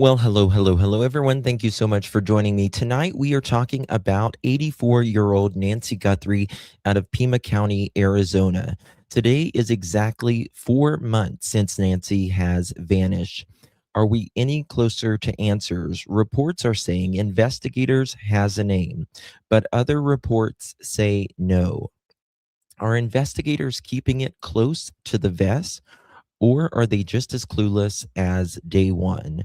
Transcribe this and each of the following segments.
Well, hello, everyone. Thank you so much for joining me. Tonight, we are talking about 84-year-old Nancy Guthrie out of Pima County, Arizona. Today is exactly 4 months since Nancy has vanished. Are we any closer to answers? Reports are saying investigators has a name, but other reports say no. Are investigators keeping it close to the vest? Or are they just as clueless as day one?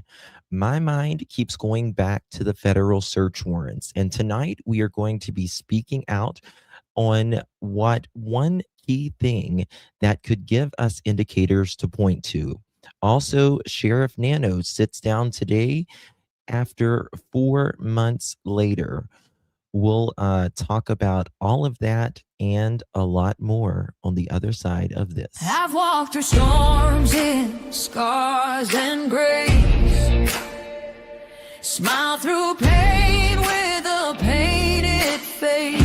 My mind keeps going back to the federal search warrants. And tonight we are going to be speaking out on what one key thing that could give us indicators to point to. Also, Sheriff Nano sits down today after 4 months later. We'll talk about all of that and a lot more on the other side of this. I've walked through storms in scars and grace, smile through pain with a painted face.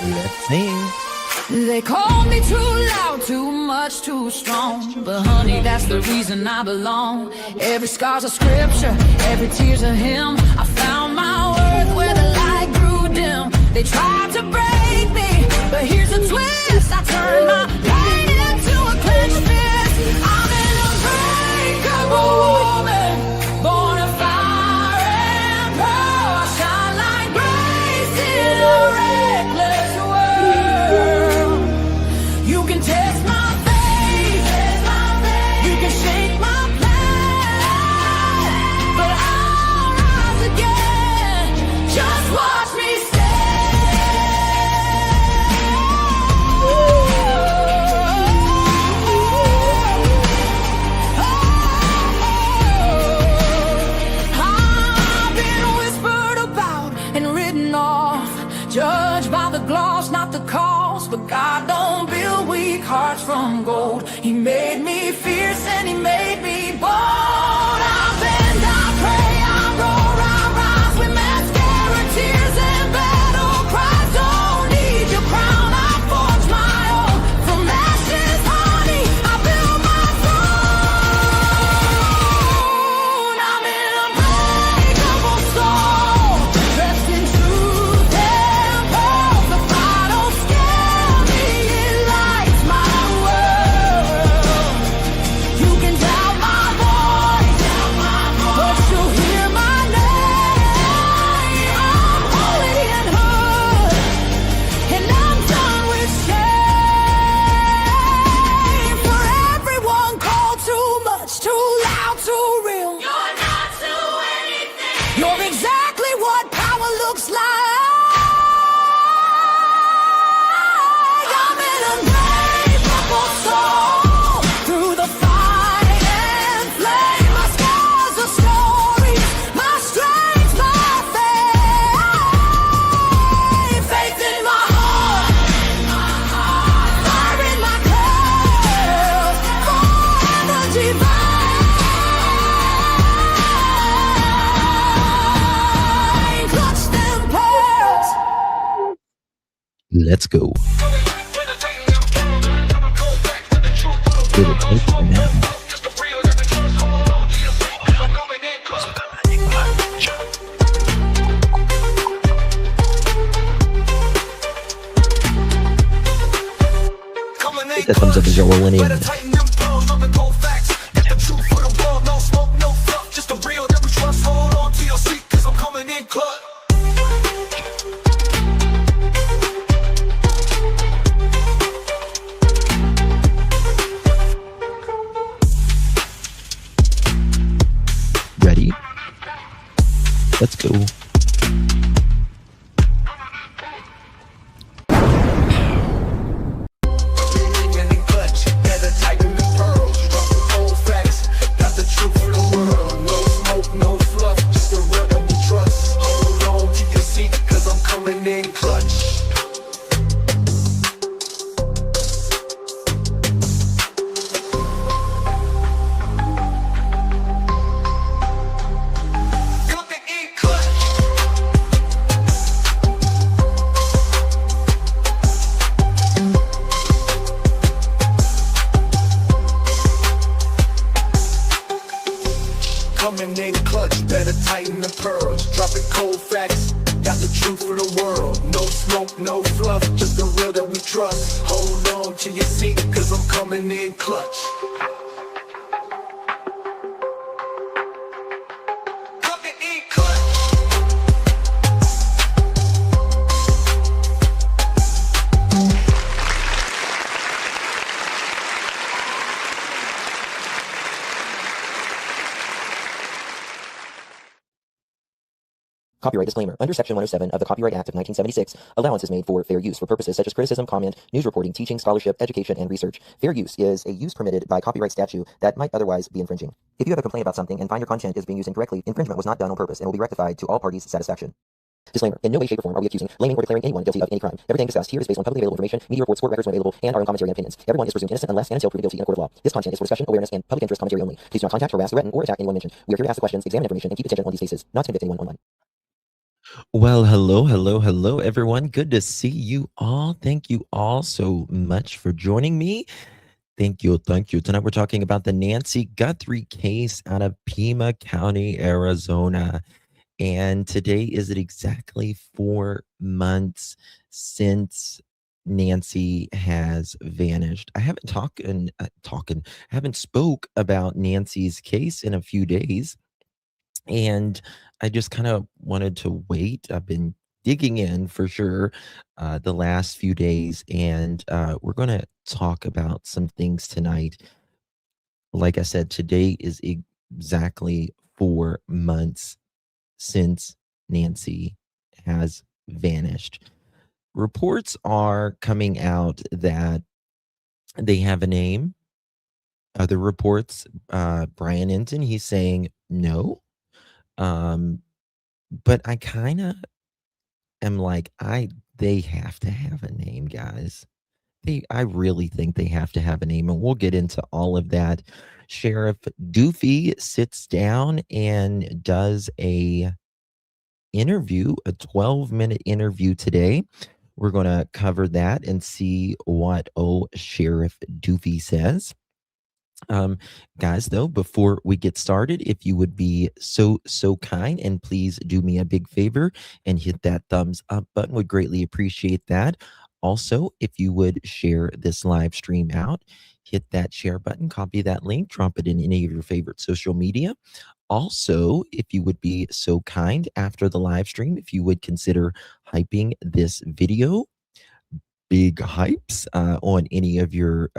Let's sing. They called me too loud, too much, too strong, but honey, that's the reason I belong. Every scar's a scripture, every tear's a hymn. I found my worth where the light grew dim. They tried to break me, but here's a twist. I turned my pain into a clenched fist. I'm an unbreakable woman, born of fire and pearl. I shine like grace in a reckless world. You can test my faith, you can shake my plan, but I'll rise again. Just watch me stand. I've been whispered about and written off, judged by the gloss, not the cause. But God don't build weak hearts from gold. He made me fierce and he made me bold. I bend, I pray, I roar, I rise with mascara, tears and battle cries. Don't need your crown, I forge my own. From ashes, honey, I build my throne. I'm an unbreakable soul, dressed in truth and pearls. The fire don't scare me, it lights my world. You can doubt my voice, but you'll hear my name. I'm holy and hood, and I'm done with shame. For everyone called too much, too loud, too real. You're not to anything. You're exactly what power looks like. I'm an unbreakable soul, through the fight and flame. My scars are stories, my strength, my faith. Faith in my heart, fire in my curls, forever divine. Clutch them pearls. Let's go. Get it open now. Hit that thumbs up as you're rolling in. Ready? Let's go. coming in clutch. Better tighten the pearls, dropping cold facts. Got the truth for the world. No smoke, no fluff, just the real that we trust. Hold on to your seat, cause I'm coming in clutch. Coming in clutch. Copyright disclaimer. Under Section 107 of the Copyright Act of 1976, allowance is made for fair use for purposes such as criticism, comment, news reporting, teaching, scholarship, education, and research. Fair use is a use permitted by copyright statute that might otherwise be infringing. If you have a complaint about something and find your content is being used incorrectly, infringement was not done on purpose and will be rectified to all parties' satisfaction. Disclaimer. In no way, shape, or form are we accusing, blaming, or declaring anyone guilty of any crime. Everything discussed here is based on publicly available information, media reports, court records when available, and our own commentary and opinions. Everyone is presumed innocent unless and until proven guilty in a court of law. This content is for discussion, awareness, and public interest commentary only. Please do not contact, harass, threaten, or attack anyone mentioned. We are here to ask the questions, examine information, and keep attention on these cases, not to convict anyone online. Well, hello, everyone. Good to see you all. Thank you all so much for joining me. Thank you. Tonight we're talking about the Nancy Guthrie case out of Pima County, Arizona. And today is it exactly 4 months since Nancy has vanished. I haven't haven't spoke about Nancy's case in a few days. And I just kind of wanted to wait. I've been digging in for sure the last few days, and we're going to talk about some things tonight. Like I said, today is exactly 4 months since Nancy has vanished. Reports are coming out that they have a name. Other reports, Brian Enton, he's saying no. But I kind of am like, they have to have a name, guys. I really think they have to have a name, and we'll get into all of that. Sheriff Doofy sits down and does a 12-minute interview today. We're going to cover that and see what Sheriff Doofy says. Guys, though, before we get started, if you would be so kind and please do me a big favor and hit that thumbs up button, would greatly appreciate that. Also, if you would share this live stream out, hit that share button, copy that link, drop it in any of your favorite social media. Also, if you would be so kind after the live stream, if you would consider hyping this video, big hypes on any of your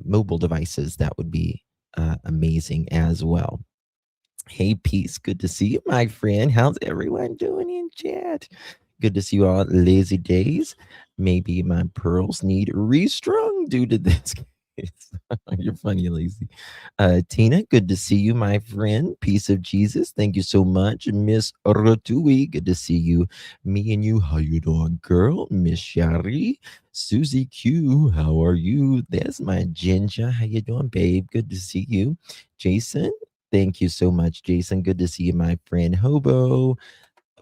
mobile devices, that would be amazing as well. Hey, Peace, good to see you, my friend. How's everyone doing in chat? Good to see you all. Lazy days. Maybe my pearls need restrung due to this case. You're funny, Lazy. Tina, good to see you, my friend. Peace of Jesus. Thank you so much. Miss Rotui, good to see you. Me and you, how you doing, girl? Miss Shari. Susie Q, how are you? There's my Ginger. How you doing, babe? Good to see you. Jason, thank you so much, Jason. Good to see you, my friend. Hobo.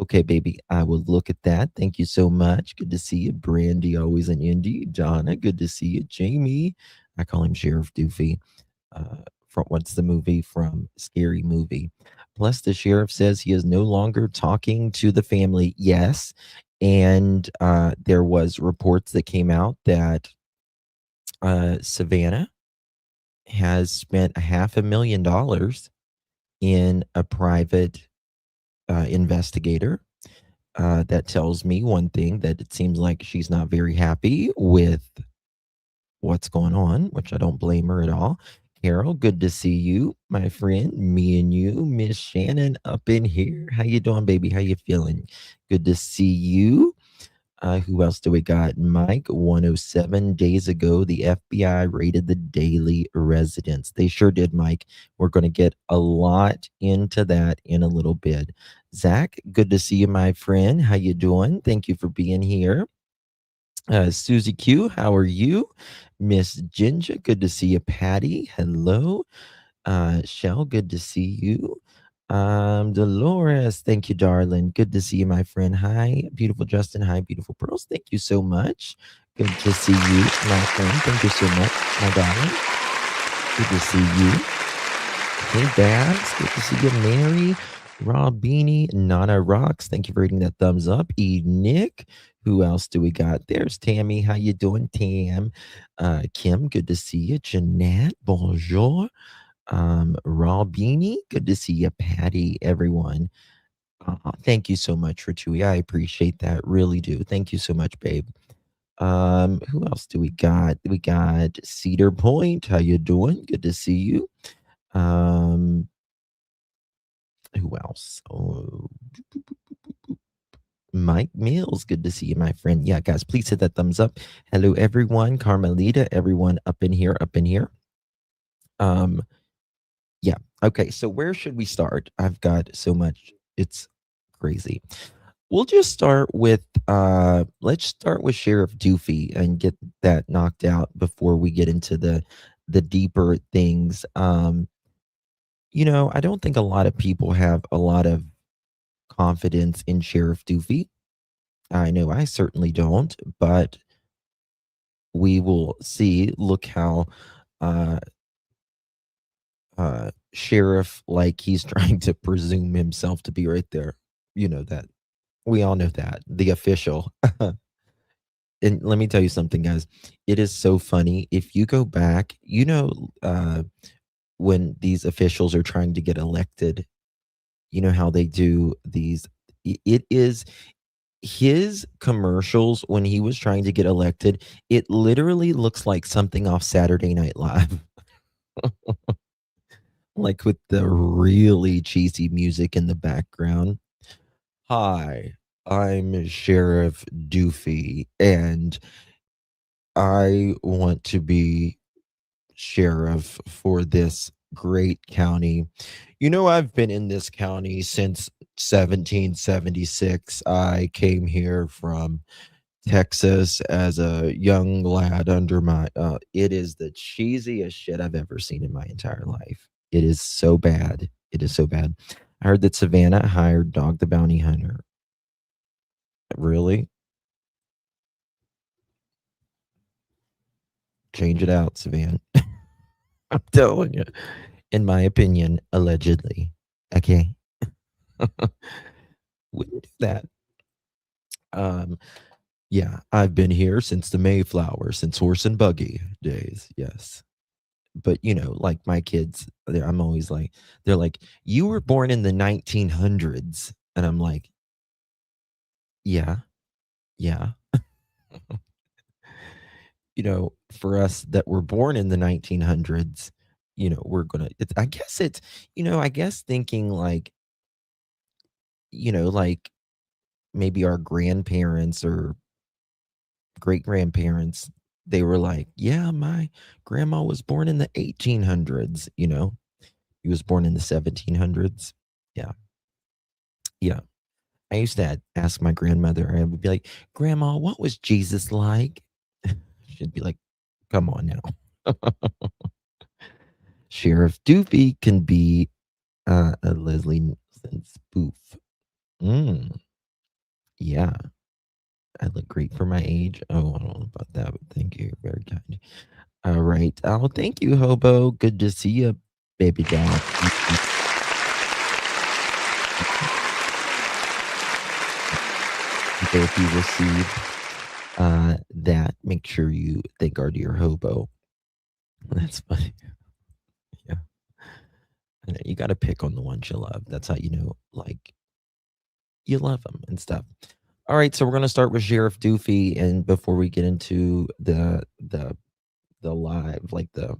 Okay, baby, I will look at that. Thank you so much. Good to see you. Brandy, always an indie. Donna, good to see you. Jamie, I call him Sheriff Doofy. From what's the movie from Scary Movie? Plus, the sheriff says he is no longer talking to the family. Yes, and there was reports that came out that Savannah has spent $500,000 in a private investigator. That tells me one thing, that it seems like she's not very happy with what's going on, which I don't blame her at all. Carol, good to see you, my friend. Me and you, Miss Shannon, up in here. How you doing, baby? How you feeling? Good to see you. Who else do we got? Mike, 107 days ago, the FBI raided the Daily residence. They sure did, Mike. We're going to get a lot into that in a little bit. Zach, good to see you, my friend. How you doing? Thank you for being here. Susie Q, how are you? Miss Ginger, good to see you. Patty, hello. Shell, good to see you. Dolores, thank you, darling. Good to see you, my friend. Hi, beautiful Justin. Hi, beautiful Pearls. Thank you so much. Good to see you, my friend. Thank you so much, my darling. Good to see you. Hey, Babs. Good to see you, Mary. Rob Beanie, Nana Rocks. Thank you for hitting that thumbs up. E. Nick. Who else do we got? There's Tammy. How you doing, Tam? Kim, good to see you. Jeanette, bonjour. Rob Beanie, good to see you. Patty, everyone. Thank you so much, Ratui. I appreciate that. Really do. Thank you so much, babe. Who else do we got? We got Cedar Point. How you doing? Good to see you. Um, who else? Oh, Mike Mills, good to see you, my friend. Yeah, guys, please hit that thumbs up. Hello, everyone. Carmelita, everyone up in here, up in here. Um, yeah. Okay, so where should we start? I've got so much. It's crazy. We'll just start with let's start with Sheriff Doofy and get that knocked out before we get into the deeper things. I don't think a lot of people have a lot of confidence in Sheriff Doofy. I know I certainly don't, but we will see. Look how uh Sheriff, like, he's trying to presume himself to be right there. You know that. We all know that. The official. And let me tell you something, guys. It is so funny. If you go back, when these officials are trying to get elected, you know how they do these. It is his commercials when he was trying to get elected. It literally looks like something off Saturday Night Live, like with the really cheesy music in the background. Hi, I'm Sheriff Doofy, and I want to be sheriff for this great county. I've been in this county since 1776. I came here from Texas as a young lad under my it is the cheesiest shit I've ever seen in my entire life. It is so bad. It is so bad. I heard that Savannah hired Dog the Bounty Hunter. Really? Change it out, Savannah. I'm telling you. In my opinion, allegedly. Okay. Wouldn't do that. Um, yeah, I've been here since the Mayflower, since horse and buggy days. Yes. But like my kids, I'm always like, they're like, you were born in the 1900s. And I'm like, yeah, yeah. For us that were born in the 1900s, we're gonna, I guess thinking like, like maybe our grandparents or great grandparents, they were like, yeah, my grandma was born in the 1800s. He was born in the 1700s. Yeah. Yeah. I used to ask my grandmother, I would be like, Grandma, what was Jesus like? She'd be like, come on now. Sheriff Doofy can be a Leslie Nielsen spoof. Mm, yeah. I look great for my age. Oh, I don't know about that, but thank you. You're very kind. All right. Oh, thank you, Hobo. Good to see you, baby doll. So if you receive that, make sure you thank our dear Hobo. That's funny. Yeah. I know, you got to pick on the ones you love. That's how like, you love them and stuff. All right, so we're gonna start with Sheriff Doofy, and before we get into the live, like the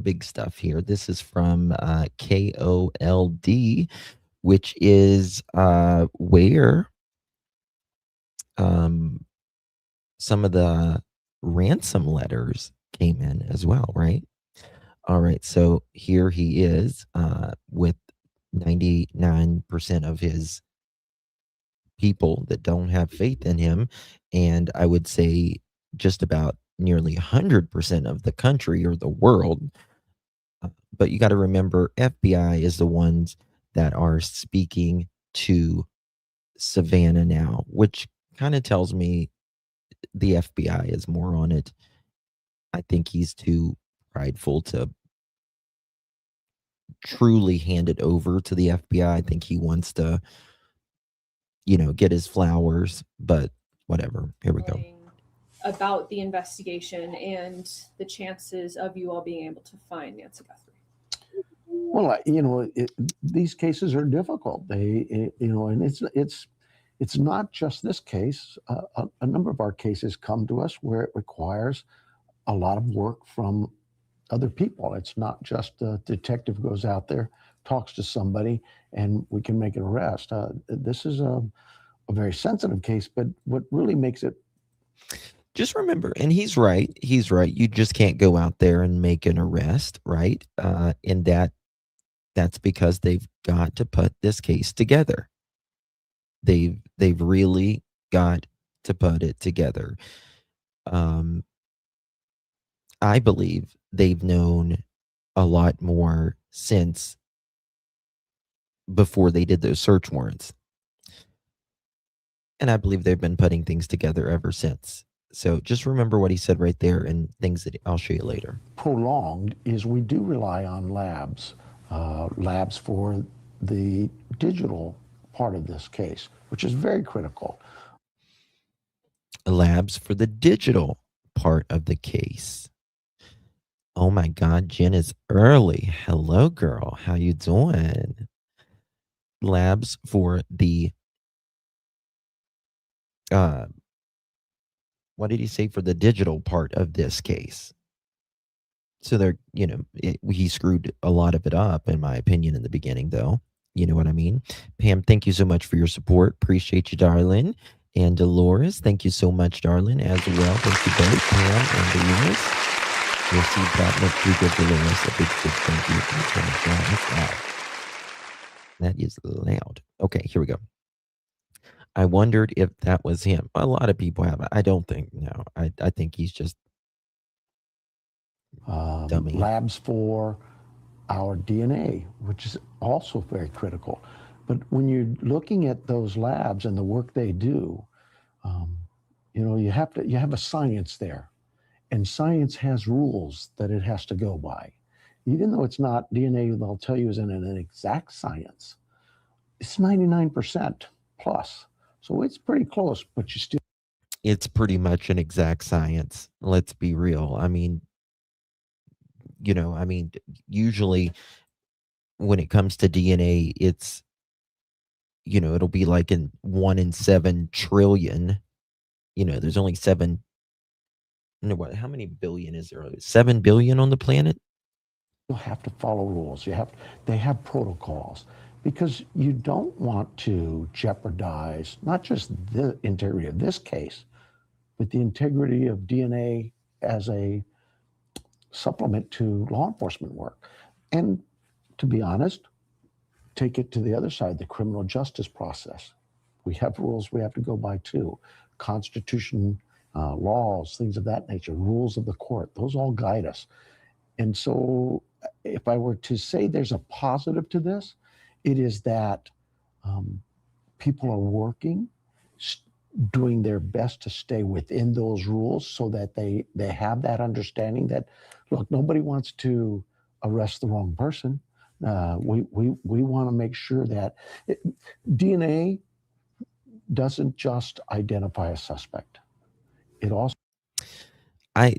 big stuff here, this is from KOLD, which is where some of the ransom letters came in as well, right? All right, so here he is with 99% of his people that don't have faith in him. And I would say just about nearly 100% of the country or the world. But you got to remember, FBI is the ones that are speaking to Savannah now, which kind of tells me the FBI is more on it. I think he's too prideful to truly hand it over to the FBI. I think he wants to, get his flowers, but whatever. Here we go. About the investigation and the chances of you all being able to find Nancy Guthrie. Well, these cases are difficult. And it's not just this case. A number of our cases come to us where it requires a lot of work from other people. It's not just the detective goes out there, talks to somebody, and we can make an arrest. This is a very sensitive case, but what really makes it. Just remember, and he's right. He's right. You just can't go out there and make an arrest, right? And that's because they've got to put this case together. They've really got to put it together. I believe they've known a lot more since before they did those search warrants. And I believe they've been putting things together ever since. So just remember what he said right there and things that I'll show you later. Prolonged is we do rely on labs for the digital part of this case, which is very critical. Labs for the digital part of the case. Oh my God, Jen is early. Hello, girl. How you doing? Labs for the what did he say for the digital part of this case? So they're, he screwed a lot of it up, in my opinion, in the beginning, though. You know what I mean? Pam, thank you so much for your support. Appreciate you, darling. And Dolores, thank you so much, darling, as well. Thank you both, Pam and Dolores. You'll see that. Let's give Dolores a big thank you. That is loud. Okay, here we go. I wondered if that was him. A lot of people have. I don't think. No, I think he's just dummy. Labs for our DNA, which is also very critical. But when you're looking at those labs and the work they do, you have a science there, and science has rules that it has to go by. Even though it's not DNA, they'll tell you isn't an exact science. It's 99% plus. So it's pretty close, but you still. It's pretty much an exact science. Let's be real. I mean, usually when it comes to DNA, it's, it'll be like in 1 in 7 trillion. There's only 7. How many billion is there? 7 billion on the planet? You have to follow rules. They have protocols, because you don't want to jeopardize not just the integrity of this case, but the integrity of DNA as a supplement to law enforcement work. And to be honest, take it to the other side, the criminal justice process. We have rules we have to go by too. Constitution, laws, things of that nature, rules of the court, those all guide us. And so if I were to say there's a positive to this, it is that people are working, doing their best to stay within those rules so that they have that understanding that, look, nobody wants to arrest the wrong person. We want to make sure that DNA doesn't just identify a suspect. It also. I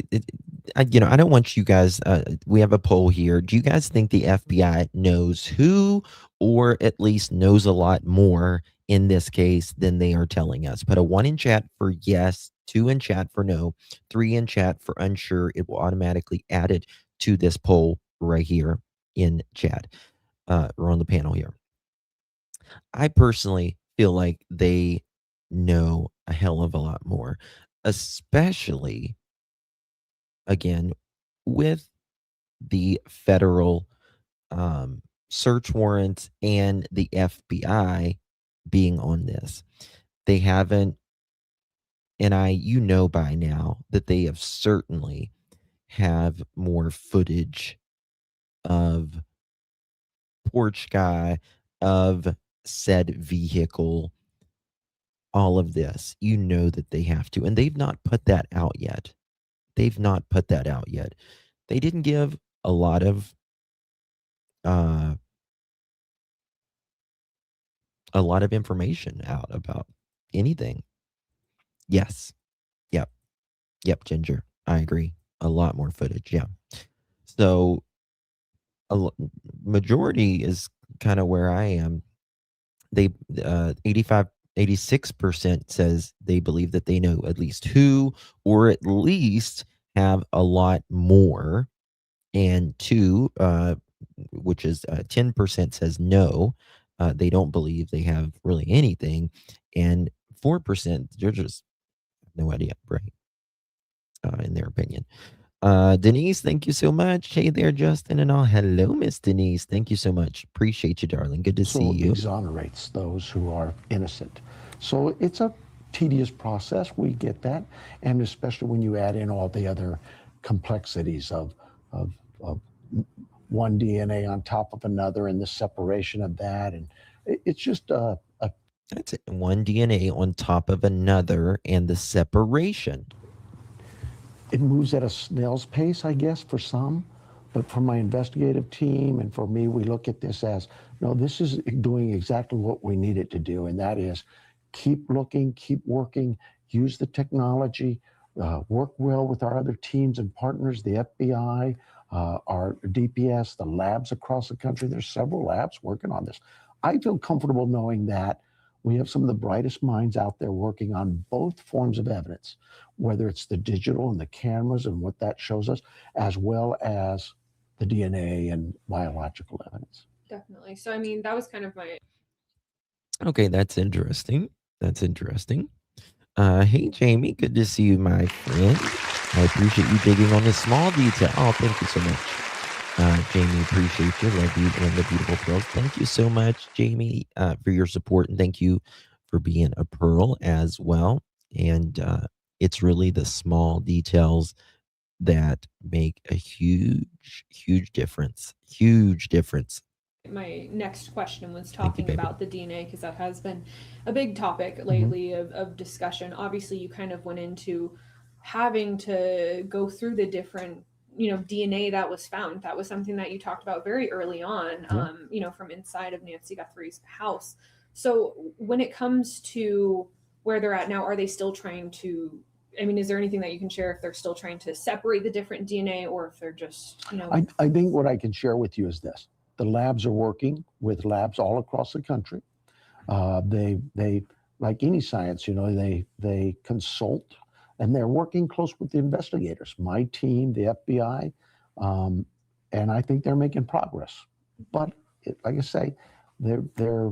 don't want you guys. We have a poll here. Do you guys think the FBI knows who, or at least knows a lot more in this case than they are telling us? Put a 1 in chat for yes, 2 in chat for no, 3 in chat for unsure. It will automatically add it to this poll right here in chat, or on the panel here. I personally feel like they know a hell of a lot more, especially, again, with the federal search warrants and the FBI being on this. They haven't, and by now that they have certainly have more footage of porch guy, of said vehicle, all of this. That they have to, and they've not put that out yet. They didn't give a lot of a lot of information out about anything. Yes. Yep. Yep, Ginger. I agree. A lot more footage. Yeah. So majority is kind of where I am. They 85 86% says they believe that they know at least who, or at least have a lot more. And two, which is 10% says no, they don't believe they have really anything. And 4%, they're just no idea, right? In their opinion. Denise, thank you so much. Hey there, Justin and all. Hello, Miss Denise. Thank you so much. Appreciate you, darling. Good to see So you. exonerates those who are innocent. So it's a tedious process. We get that, and especially when you add in all the other complexities of one DNA on top of another and the separation of that, and it's just That's it. One DNA on top of another and the separation. it moves at a snail's pace, I guess, for some. But for my investigative team and for me, we look at this as, no, this is doing exactly what we need it to do. And that is keep looking, keep working, use the technology, work well with our other teams and partners, the FBI, our DPS, the labs across the country. There's several labs working on this. I feel comfortable knowing that we have some of the brightest minds out there working on both forms of evidence, whether it's the digital and the cameras and what that shows us, as well as the DNA and biological evidence. Definitely. So, I mean, that was kind of my Okay, that's interesting. That's interesting. Hey, Jamie, good to see you, my friend. I appreciate you digging on the small detail. Oh, thank you so much. Jamie, appreciate you. Love you and the beautiful pearls. Thank you so much, Jamie, for your support. And thank you for being a pearl as well. And it's really the small details that make a huge, huge difference. Huge difference. my next question was Thank you, talking baby. about the DNA because that has been a big topic lately of discussion. Obviously, you kind of went into having to go through the different DNA that was found. That was something that you talked about very early on, from inside of Nancy Guthrie's house. So when it comes to where they're at now, are they still trying to? I mean, is there anything that you can share if they're still trying to separate the different DNA or if they're just, I think what I can share with you is this. The labs are working with labs all across the country. They like any science, they consult and they're working close with the investigators, my team, the FBI, and I think they're making progress. But like I say, they're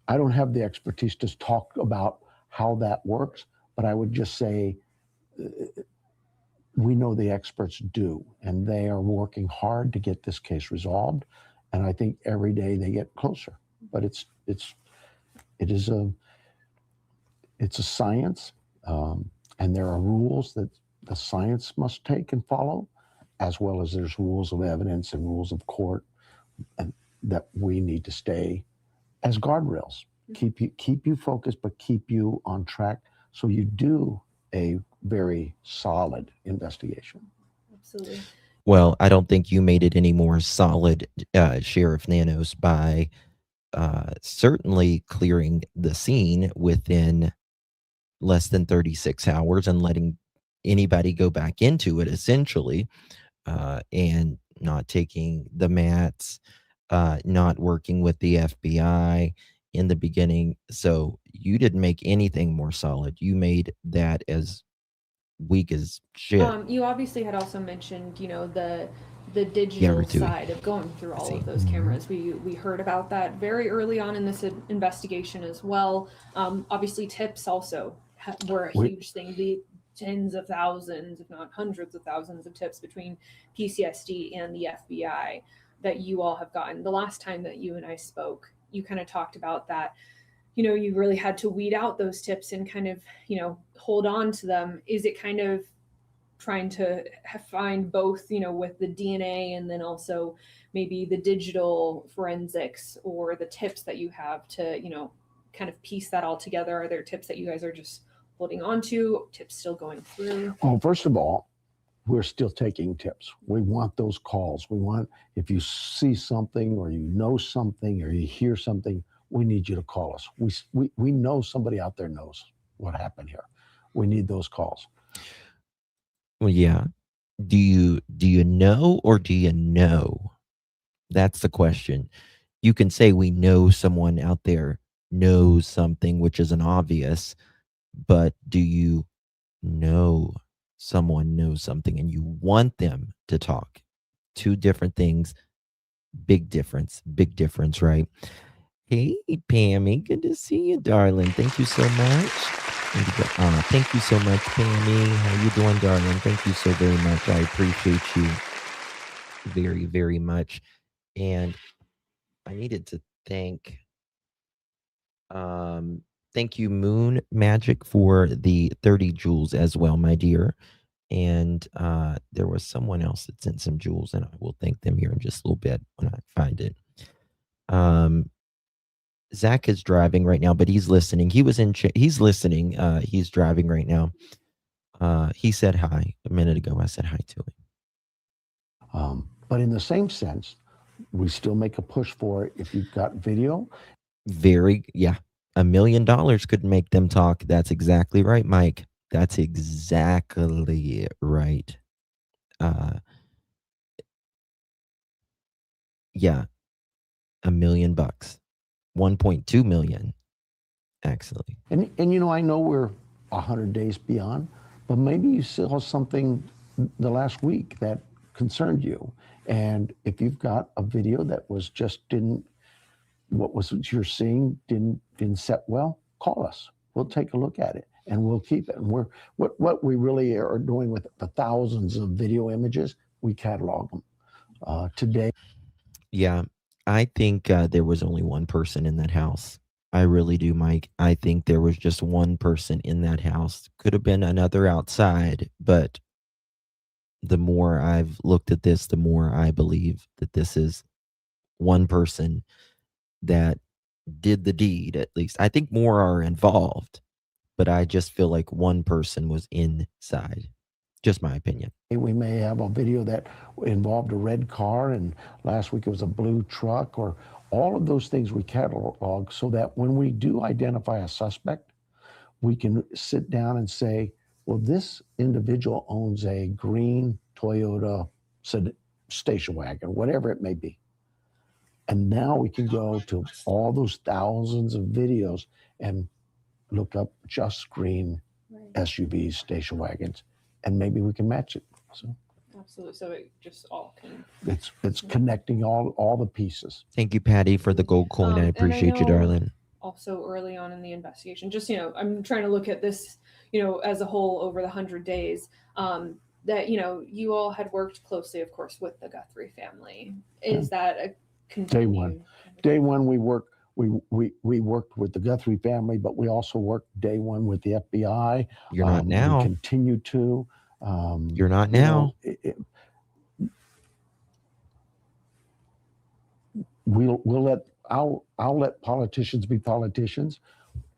I don't have the expertise to talk about how that works, but I would just say we know the experts do, and they are working hard to get this case resolved. And I think every day they get closer. But it is a science, and there are rules that the science must take and follow, as well as there's rules of evidence and rules of court, and that we need to stay as guardrails. Keep you focused, but keep you on track so you do a very solid investigation. absolutely. Well, I don't think you made it any more solid, Sheriff Nanos, by certainly clearing the scene within less than 36 hours and letting anybody go back into it, essentially, and not taking the mats, not working with the FBI in the beginning. So you didn't make anything more solid. You made that as weak as shit. You obviously had also mentioned, the Yeah, digital Ratui. side of going through all see. of those cameras. We heard about that very early on in this investigation as well. Obviously, tips also were a huge thing. The tens of thousands, if not hundreds of thousands of tips between PCSD and the FBI that you all have gotten. The last time that you and I spoke, you kind of talked about that you really had to weed out those tips and kind of, hold on to them. Is it kind of trying to find both, with the DNA and then also maybe the digital forensics or the tips that you have to, kind of piece that all together? Are there tips that you guys are just holding on to, tips still going through? Well, first of all, we're still taking tips. We want those calls. We want, if you see something or you know something or you hear something, we need you to call us. We know somebody out there knows what happened here. We need those calls. Well, yeah. Do you know, or do you know? That's the question. You can say we know someone out there knows something, which is an obvious, but do you know someone knows something and you want them to talk? Two different things. Big difference, right? Hey, Pammy, good to see you, darling. Thank you so much. Thank you so much, Pammy. How you doing, darling? Thank you so very much. I appreciate you very, very much. And I needed to thank you, Moon Magic, for the 30 jewels as well, my dear. And there was someone else that sent some jewels, and I will thank them here in just a little bit when I find it. Zach is driving right now, but he's listening. He's listening. He's driving right now. He said hi a minute ago. I said hi to him. But in the same sense, we still make a push for it. If you've got video, $1 million could make them talk. That's exactly right, Mike. That's exactly right. Yeah, $1 million, 1.2 million, actually. and I know we're 100 days beyond, but maybe you saw something the last week that concerned you, and if you've got a video that was just what you're seeing didn't set well, call us. We'll take a look at it and we'll keep it. And what we really are doing with the thousands of video images, we catalog them. Today. Yeah, I think there was only one person in that house. I really do, Mike. I think there was just one person in that house. Could have been another outside, but the more I've looked at this, the more I believe that this is one person that did the deed, at least. I think more are involved, but I just feel like one person was inside. Just my opinion. We may have a video that involved a red car, and last week it was a blue truck, or all of those things we catalog so that when we do identify a suspect, we can sit down and say, well, this individual owns a green Toyota station wagon, whatever it may be. And now we can go to all those thousands of videos and look up just green SUVs, station wagons, and maybe we can match it. So absolutely. So it just all can. It's connecting all the pieces. Thank you, Patty, for the gold coin. I appreciate you, darling. Also, early on in the investigation, just I'm trying to look at this, as a whole over the 100 days. That you all had worked closely, of course, with the Guthrie family. Is that a continued? Day one, we worked with the Guthrie family, but we also worked day one with the FBI. You're not now. We continue to. You're not now. I'll let politicians be politicians.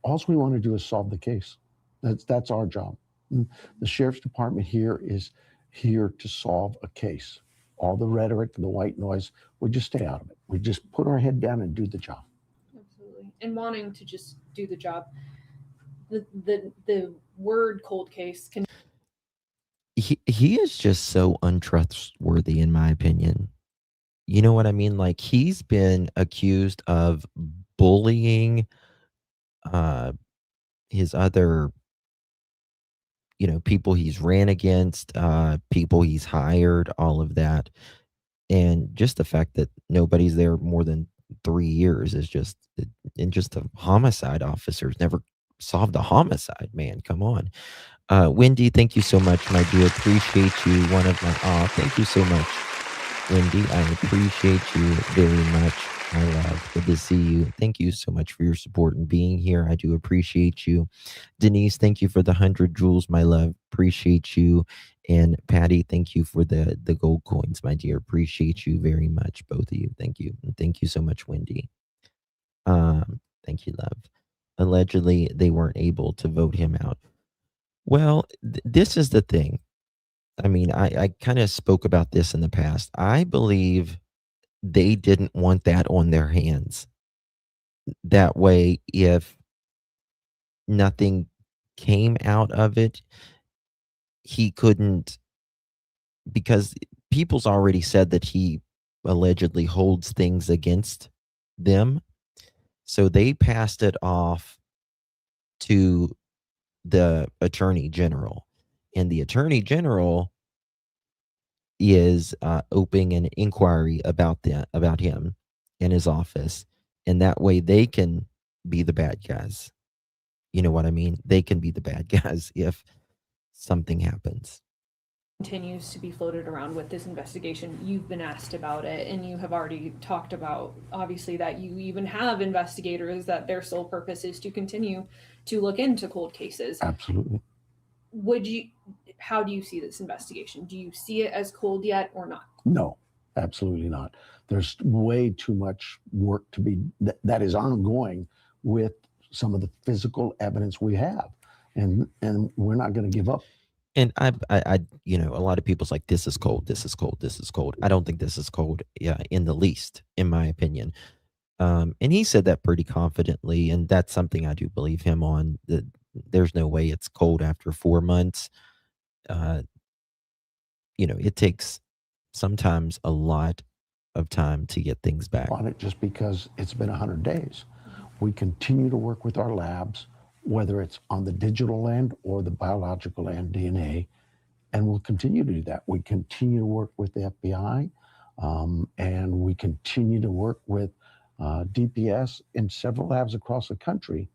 All we want to do is solve the case. That's our job. The sheriff's department here is here to solve a case. All the rhetoric, the white noise, we just stay out of it. We just put our head down and do the job. Absolutely. And wanting to just do the job. The word cold case can. He is just so untrustworthy, in my opinion. You know what I mean? Like, he's been accused of bullying his other, people he's ran against, people he's hired, all of that. And just the fact that nobody's there more than 3 years is just, and just the homicide officers never solved a homicide, man. Come on. Wendy, thank you so much, my dear. Appreciate you. Thank you so much, Wendy. I appreciate you very much, my love. Good to see you. Thank you so much for your support and being here. I do appreciate you. Denise, thank you for the 100 jewels, my love. Appreciate you. And Patty, thank you for the gold coins, my dear. Appreciate you very much, both of you. Thank you. And thank you so much, Wendy. Thank you, love. Allegedly, they weren't able to vote him out. Well, this is the thing. I mean, I kind of spoke about this in the past. I believe they didn't want that on their hands. That way, if nothing came out of it, he couldn't, because people's already said that he allegedly holds things against them. So they passed it off to the attorney general. And the attorney general is opening an inquiry about him in his office, and that way they can be the bad guys. You know what I mean? They can be the bad guys if something happens. Continues to be floated around with this investigation. You've been asked about it, and you have already talked about, obviously, that you even have investigators that their sole purpose is to continue to look into cold cases. Absolutely. How do you see this investigation? Do you see it as cold yet or not? No, absolutely not. There's way too much work to be that is ongoing with some of the physical evidence we have, and we're not going to give up. And you know, a lot of people's like, this is cold, this is cold, this is cold. I don't think this is cold, yeah, in the least, in my opinion. And he said that pretty confidently, and that's something I do believe him on. That there's no way it's cold after 4 months. You know, it takes sometimes a lot of time to get things back. On it just because it's been 100 days. We continue to work with our labs, whether it's on the digital end or the biological end, DNA, and we'll continue to do that. We continue to work with the FBI, and we continue to work with DPS in several labs across the country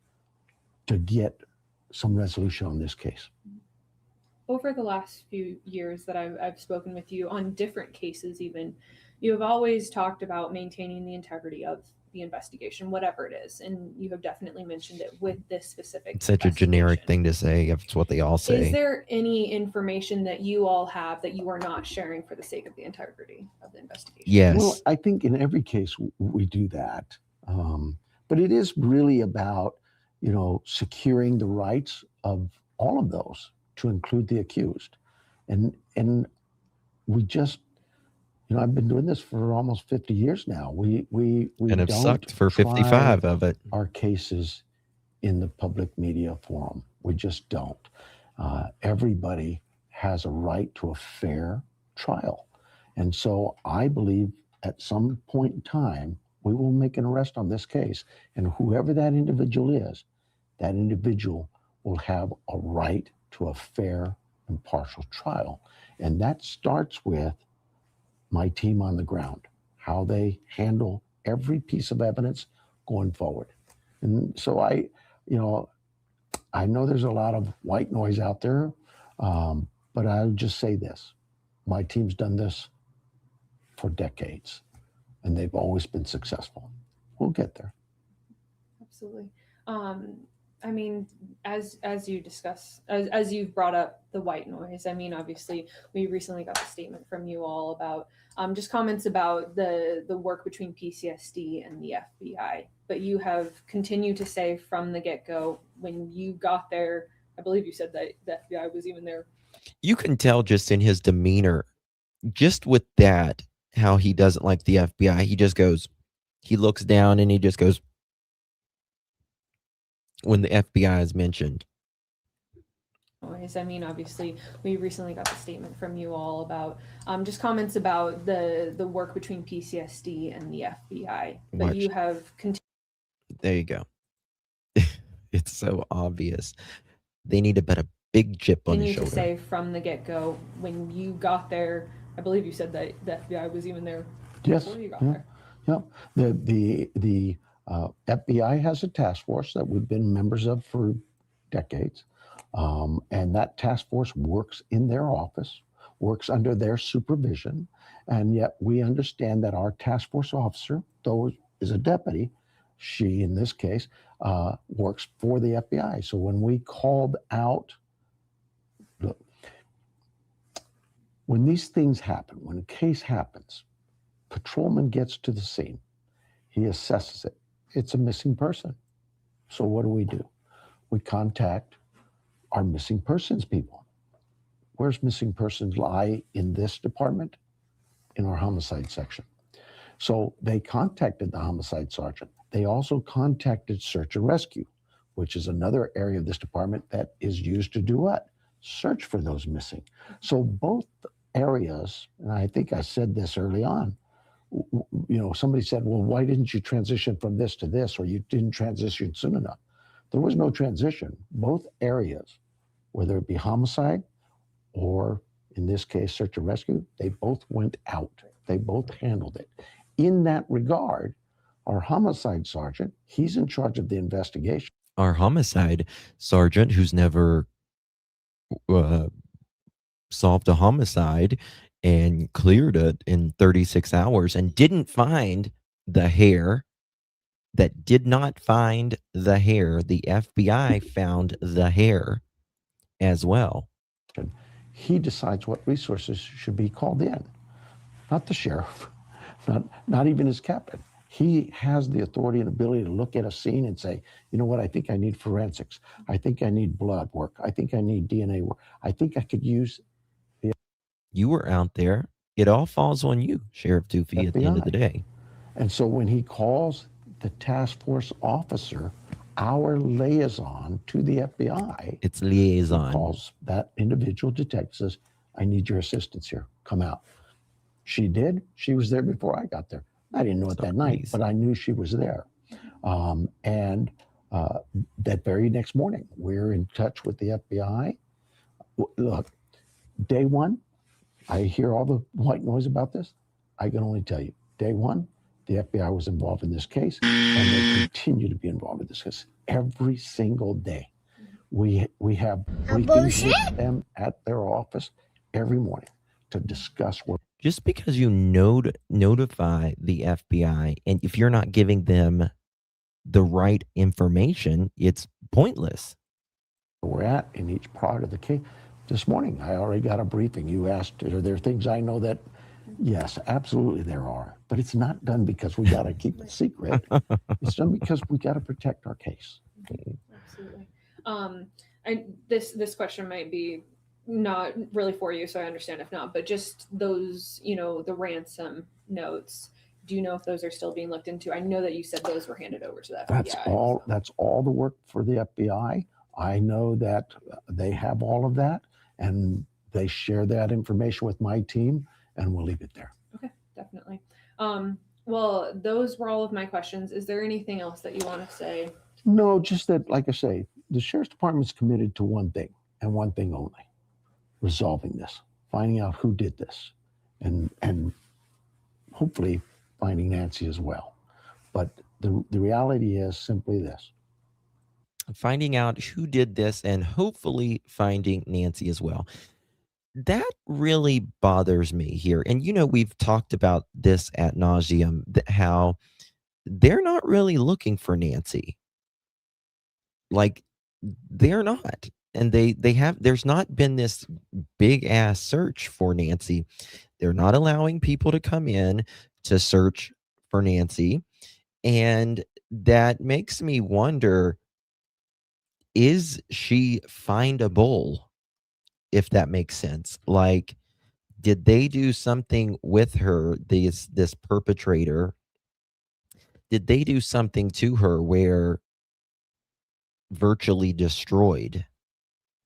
to get some resolution on this case. Over the last few years that I've spoken with you on different cases, even, you have always talked about maintaining the integrity of the investigation, whatever it is. And you have definitely mentioned it with this specific. It's such a generic thing to say. It's what they all say. Is there any information that you all have that you are not sharing for the sake of the integrity of the investigation? Yes. Well, I think in every case we do that. But it is really about, you know, securing the rights of all of those, to include the accused. And we just, you know, I've been doing this for almost 50 years now. We and have don't sucked for 55 of it. Our cases in the public media forum. We just don't. Everybody has a right to a fair trial. And so I believe at some point in time, we will make an arrest on this case. And whoever that individual is, that individual will have a right to a fair, impartial trial. And that starts with my team on the ground, how they handle every piece of evidence going forward. And so I know there's a lot of white noise out there, but I'll just say this. My team's done this for decades, and they've always been successful. We'll get there. Absolutely. I mean, as you discuss, as you've brought up the white noise, I mean, obviously, we recently got a statement from you all about just comments about the work between PCSD and the FBI. But you have continued to say from the get-go, when you got there, I believe you said that the FBI was even there. You can tell just in his demeanor, just with that, how he doesn't like the FBI. He just goes, he looks down and he just goes, when the FBI is mentioned. I mean, obviously, we recently got a statement from you all about just comments about the work between PCSD and the FBI. But Watch. you have continued. There you go. It's so obvious. They need to put a big chip on his shoulder. To say from the get-go, when you got there, I believe you said that the FBI was even there before you got there. Yeah. The FBI has a task force that we've been members of for decades. And that task force works in their office, works under their supervision. And yet we understand that our task force officer, though is a deputy, she in this case, works for the FBI. So when we called out, look, when these things happen, when a case happens, patrolman gets to the scene, he assesses it. It's a missing person. So what do? We contact our missing persons people. where's missing persons lie in this department? In our homicide section. So they contacted the homicide sergeant. They also contacted search and rescue, which is another area of this department that is used to do what? Search for those missing. So both areas, and I think I said this early on, somebody said, well, why didn't you transition from this to this, or you didn't transition soon enough? There was no transition. Both areas, whether it be homicide or in this case, search and rescue, they both went out. They both handled it. In that regard, our homicide sergeant, he's in charge of the investigation. Our homicide sergeant, who's never solved a homicide and cleared it in 36 hours and didn't find the hair, that did not find the hair. The FBI found the hair as well. He decides what resources should be called in, not the sheriff, not even his captain. He has the authority and ability to look at a scene and say, you know what, I think I need forensics. I think I need blood work. I think I need DNA work. I think I could use the You were out there. It all falls on you, Sheriff Doofy, at the end of the day. And so when he calls the task force officer, our liaison to the FBI, it's liaison, calls that individual detective, says, I need your assistance here. Come out. She did. She was there before I got there. I didn't know it that night, but I knew she was there. And that very next morning, we're in touch with the FBI. Look, day one, I hear all the white noise about this. I can only tell you, day one, the FBI was involved in this case, and they continue to be involved in this case every single day. We have briefings with them at their office every morning to discuss what. Just because you notify the FBI, and if you're not giving them the right information, it's pointless. We're at in each part of the case. This morning, I already got a briefing. You asked, are there things I know that? Yes, absolutely there are. But it's not done because we got to keep it secret. It's done because we got to protect our case. Absolutely. This question might be not really for you, so I understand if not, but just those, the ransom notes. Do you know if those are still being looked into? I know that you said those were handed over to the FBI. That's all the work for the FBI. I know that they have all of that, and they share that information with my team, and we'll leave it there. Okay, definitely. Well, those were all of my questions. Is there anything else that you want to say? No, just that, like I say, the Sheriff's Department is committed to one thing and one thing only: resolving this, finding out who did this, and hopefully finding Nancy as well. But the reality is simply this: finding out who did this and hopefully finding Nancy as well. That really bothers me here. And, we've talked about this ad nauseum, how they're not really looking for Nancy. Like, they're not. And there's not been this big ass search for Nancy. They're not allowing people to come in to search for Nancy. And that makes me wonder, is she findable? If that makes sense. Like, did they do something with her, this perpetrator? Did they do something to her where virtually destroyed,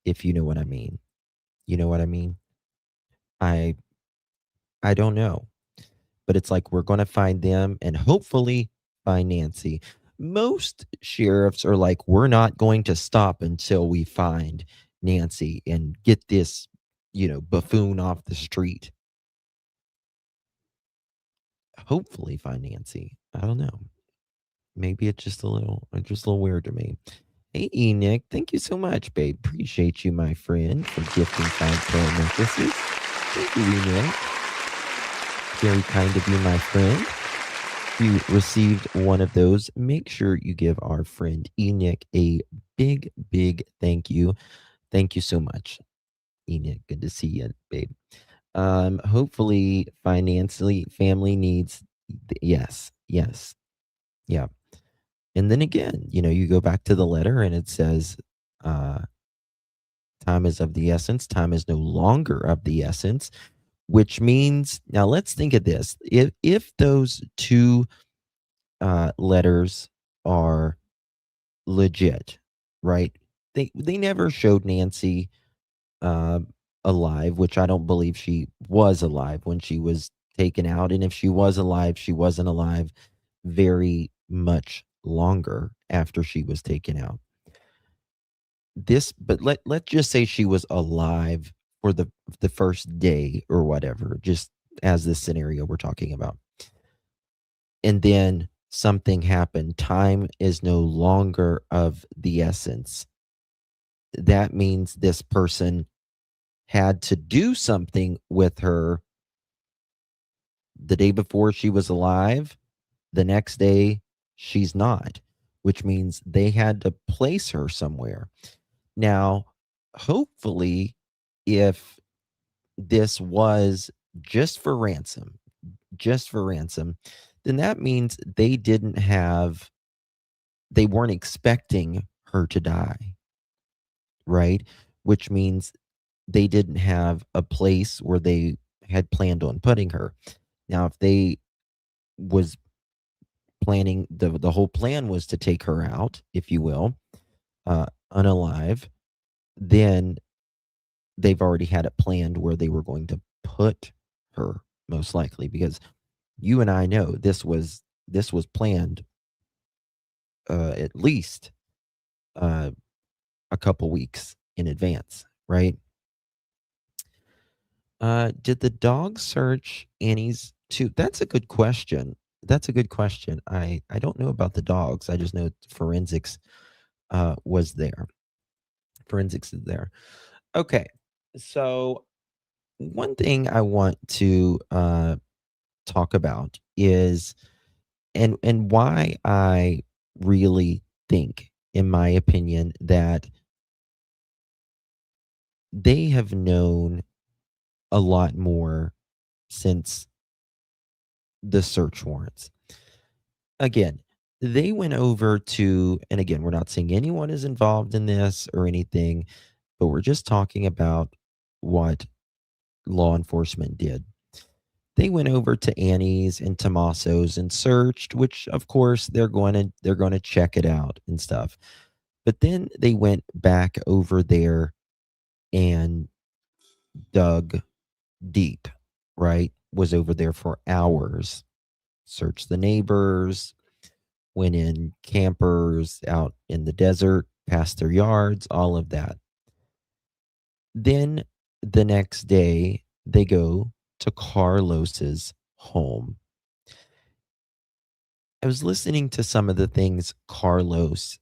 if you know what I mean? You know what I mean? I don't know. But it's like, we're going to find them and hopefully find Nancy. Most sheriffs are like, we're not going to stop until we find Nancy and get this, buffoon off the street. Hopefully find Nancy. I don't know. Maybe it's just a little weird to me. Hey, Nick, thank you so much, babe. Appreciate you, my friend, for gifting 5 prayer necklaces. Thank you, Nick. Very kind of you, my friend. If you received one of those, make sure you give our friend Enoch a big, big thank you. Thank you so much, Enoch. Good to see you, babe. Hopefully, financially, family needs. Yes. Yeah. And then again, you go back to the letter and it says, Time is of the essence. Time is no longer of the essence, which means, now let's think of this. If those two letters are legit, right? They never showed Nancy uh, alive, which I don't believe she was alive when she was taken out. And if she was alive, she wasn't alive very much longer after she was taken out. But let's just say she was alive for the first day or whatever, just as this scenario we're talking about. And then something happened. Time is no longer of the essence. That means this person had to do something with her the day before she was alive. The next day, she's not, which means they had to place her somewhere. Now, hopefully, if this was just for ransom, then that means they weren't expecting her to die, right? Which means they didn't have a place where they had planned on putting her. Now, if they was planning, the whole plan was to take her out, if you will, unalive, then they've already had it planned where they were going to put her, most likely, because you and I know this was planned at least a couple weeks in advance, right? Did the dog search Annie's too? That's a good question. That's a good question. I don't know about the dogs. I just know forensics was there. Forensics is there. Okay. So one thing I want to talk about is and why I really think, in my opinion, that they have known a lot more since the search warrants. Again, they went over to, and again, we're not saying anyone is involved in this or anything, but we're just talking about what law enforcement did. They went over to Annie's and Tomaso's and searched, which of course they're going to check it out and stuff. But then they went back over there and dug deep, right? Was over there for hours, searched the neighbors, went in campers out in the desert, past their yards, all of that. Then the next day, they go to Carlos's home. I was listening to some of the things Carlos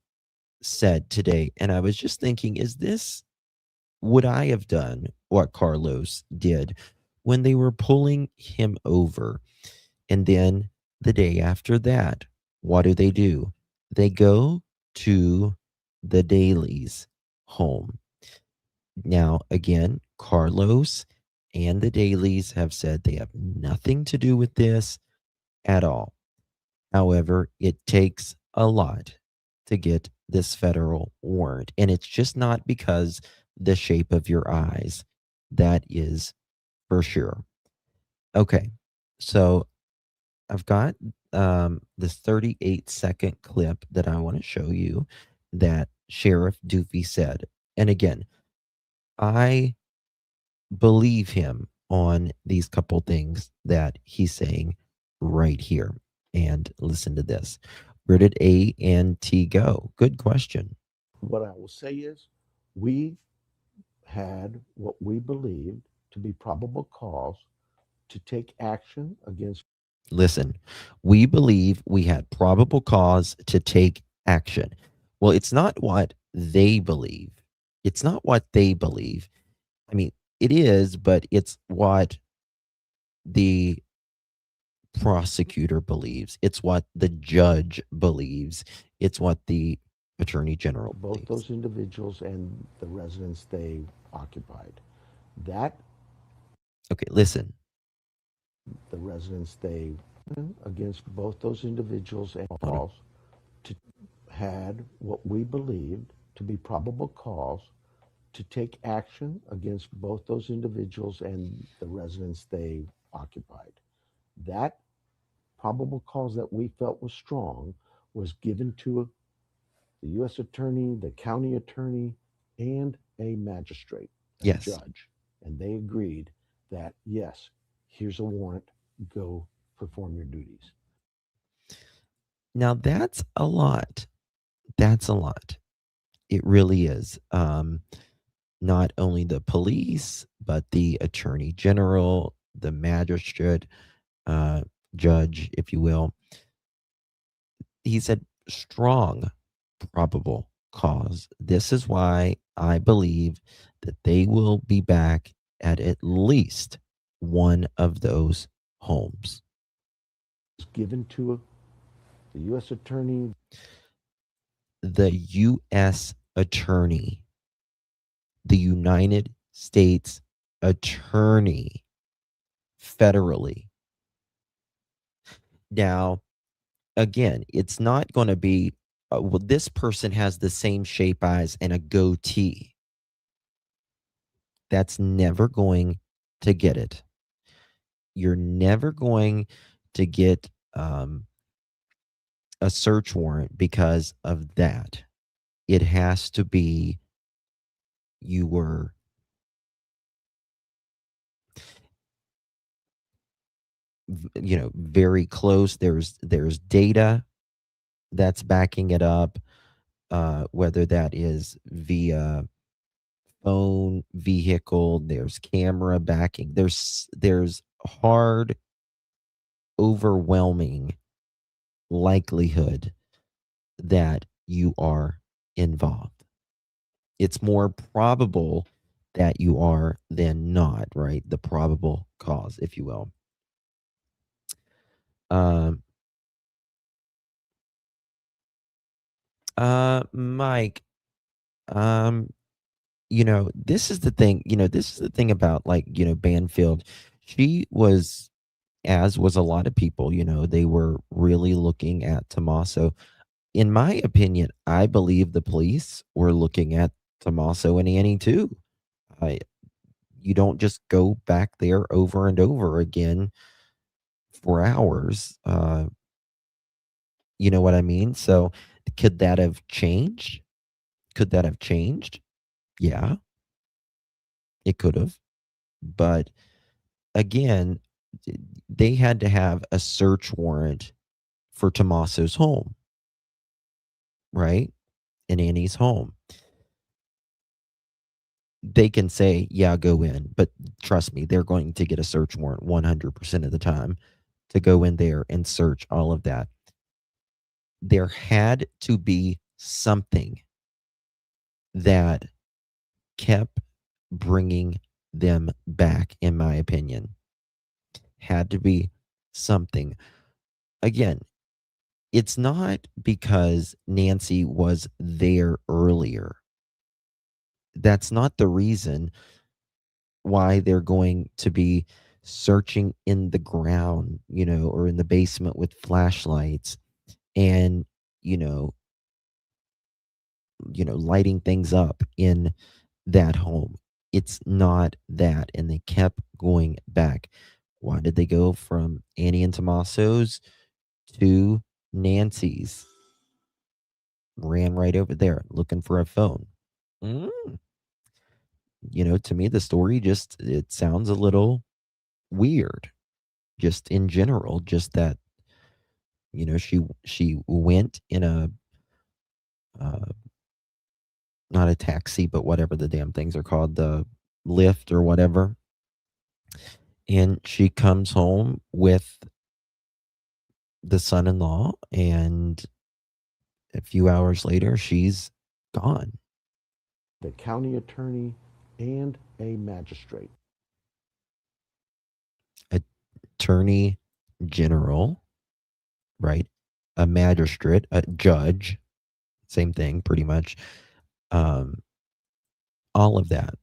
said today, and I was just thinking, would I have done what Carlos did when they were pulling him over? And then the day after that, what do? They go to the Dailies' home. Now, again, Carlos and the Dailies have said they have nothing to do with this at all. However, it takes a lot to get this federal warrant. And it's just not because the shape of your eyes. That is for sure. Okay. So I've got this 38-second clip that I want to show you that Sheriff Doofy said. And again, I believe him on these couple things that he's saying right here. And listen to this. Where did A and T go? Good question. What I will say is, we had what we believed to be probable cause to take action against. Listen, we believe we had probable cause to take action. Well, it's not what they believe. It's not what they believe. I mean, it is, but it's what the prosecutor believes. It's what the judge believes. It's what the attorney general Both believes. those individuals and the residence they occupied. That Okay, listen. the residence they against both those individuals and calls to had what we believed to be probable cause to take action against both those individuals and the residence they occupied. That probable cause that we felt was strong was given to the U.S. attorney, the county attorney, and a magistrate, a Yes. judge. And they agreed that, yes, here's a warrant, go perform your duties. Now that's a lot. That's a lot. It really is. Not only the police, but the attorney general, the magistrate, uh, judge, if you will. He said strong probable cause. This is why I believe that they will be back at least one of those homes. It's given to the U.S. attorney. The U.S. attorney, the United States attorney, federally. Now, again, it's not going to be, well, this person has the same shape eyes and a goatee. That's never going to get it. You're never going to get a search warrant because of that. It has to be you were very close. There's data that's backing it up, whether that is via phone, vehicle, there's camera backing, there's hard, overwhelming likelihood that you are involved. It's more probable that you are than not, right? The probable cause, if you will. Um, Mike, um, this is the thing, this is the thing about, like, Banfield. She was, as was a lot of people, they were really looking at Tommaso. In my opinion, I believe the police were looking at Tommaso and Annie too. I, you don't just go back there over and over again for hours. You know what I mean? So could that have changed? Could that have changed? Yeah, it could have. But again, they had to have a search warrant for Tommaso's home, right? In Annie's home. They can say, yeah, go in, but trust me, they're going to get a search warrant 100% of the time to go in there and search all of that. There had to be something that kept bringing them back, in my opinion. Had to be something. Again, it's not because Nancy was there earlier. That's not the reason why they're going to be searching in the ground, or in the basement with flashlights and, you know, lighting things up in that home. It's not that. And they kept going back. Why did they go from Annie and Tommaso's to Nancy's? Ran right over there looking for a phone. Mm. To me, the story it sounds a little weird, just in general, just that, she went in a, uh, not a taxi, but whatever the damn things are called, the Lyft or whatever. And she comes home with the son-in-law, and a few hours later, she's gone. The county attorney and a magistrate. Attorney general, right? A magistrate, a judge, same thing, pretty much. All of that.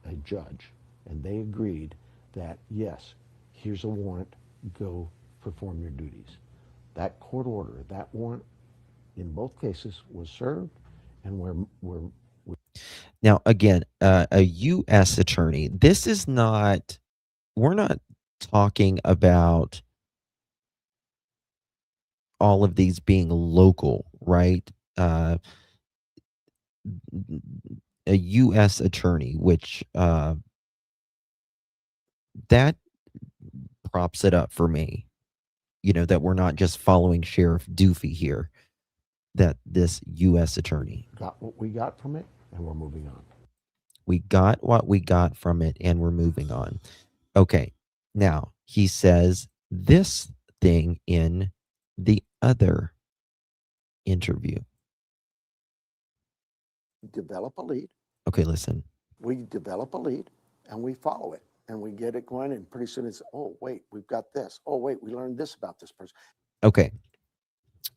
A judge. And they agreed that, yes, here's a warrant, go perform your duties. That court order, that warrant, in both cases was served, and we're Now, again, a U.S. attorney, this is not, we're not talking about all of these being local, right? A U.S. attorney, which that props it up for me, that we're not just following Sheriff Doofy here, that this U.S. attorney. Got what we got from it, and we're moving on. We got what we got from it, and we're moving on. Okay. Now, he says this thing in the other interview. Develop a lead. Okay, listen. We develop a lead, and we follow it, and we get it going, and pretty soon it's, oh, wait, we've got this. Oh, wait, we learned this about this person. Okay.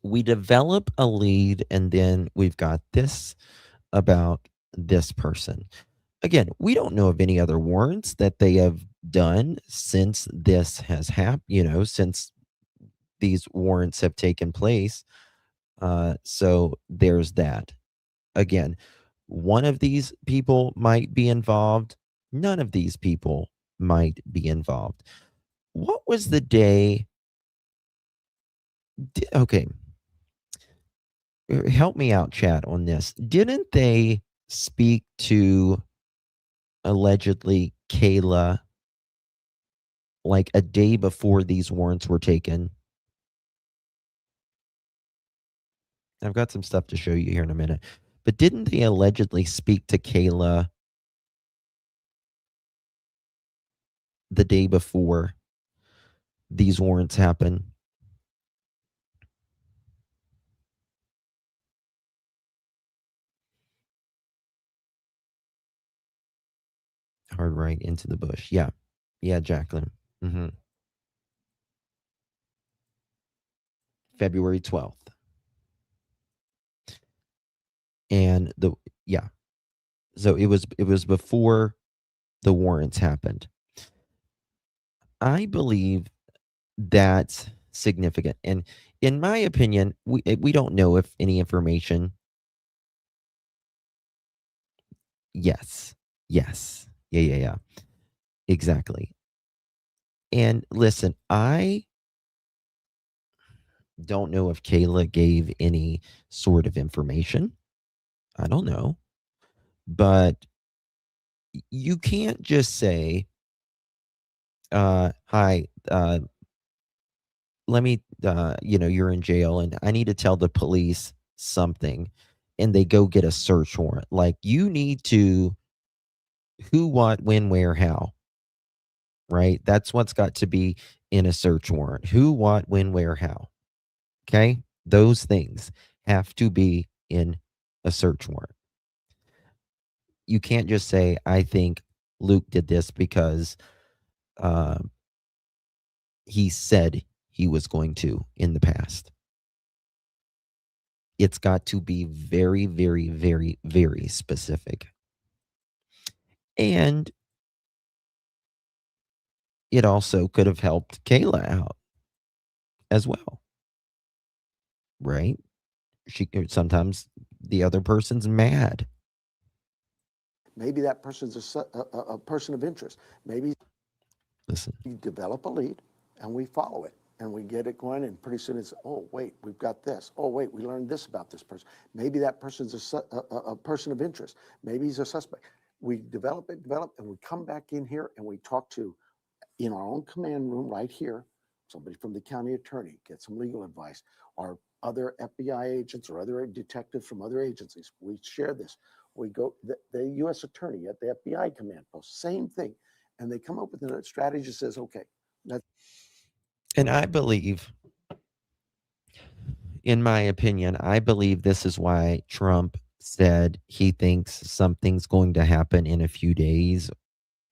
We develop a lead, and then we've got this about this person. Again, we don't know of any other warrants that they have done since this has happened, since these warrants have taken place. So there's that. Again, one of these people might be involved. None of these people might be involved. What was the day? Okay. Help me out, chat, on this. Didn't they speak to allegedly Kayla like a day before these warrants were taken? I've got some stuff to show you here in a minute. But didn't they allegedly speak to Kayla the day before these warrants happened? Hard right into the bush. Yeah. Yeah, Jacqueline. February 12th. And so it was before the warrants happened. I believe that's significant. And in my opinion, we don't know if any information. Yes. Yeah. Exactly. And listen, I don't know if Kayla gave any sort of information. I don't know. But you can't just say, hi, let me, you're in jail and I need to tell the police something, and they go get a search warrant. Like, you need to who, what, when, where, how, right? That's what's got to be in a search warrant. Who, what, when, where, how. Okay? Those things have to be in a search warrant. You can't just say, I think Luke did this because he said he was going to in the past. It's got to be very, very, very, very specific. And it also could have helped Kayla out as well. Right? Sometimes the other person's mad. Maybe that person's a person of interest. Maybe Listen. we develop a lead, and we follow it, and we get it going, and pretty soon it's, oh, wait, we've got this. Oh, wait, we learned this about this person. Maybe that person's a person of interest. Maybe he's a suspect. We develop, and we come back in here, and we talk to, in our own command room right here, somebody from the county attorney, get some legal advice, or other FBI agents or other detectives from other agencies. We share this. We go, the U.S. attorney at the FBI command post, same thing. And they come up with a strategy that says, okay, that's. And I believe, in my opinion, I believe this is why Trump said he thinks something's going to happen in a few days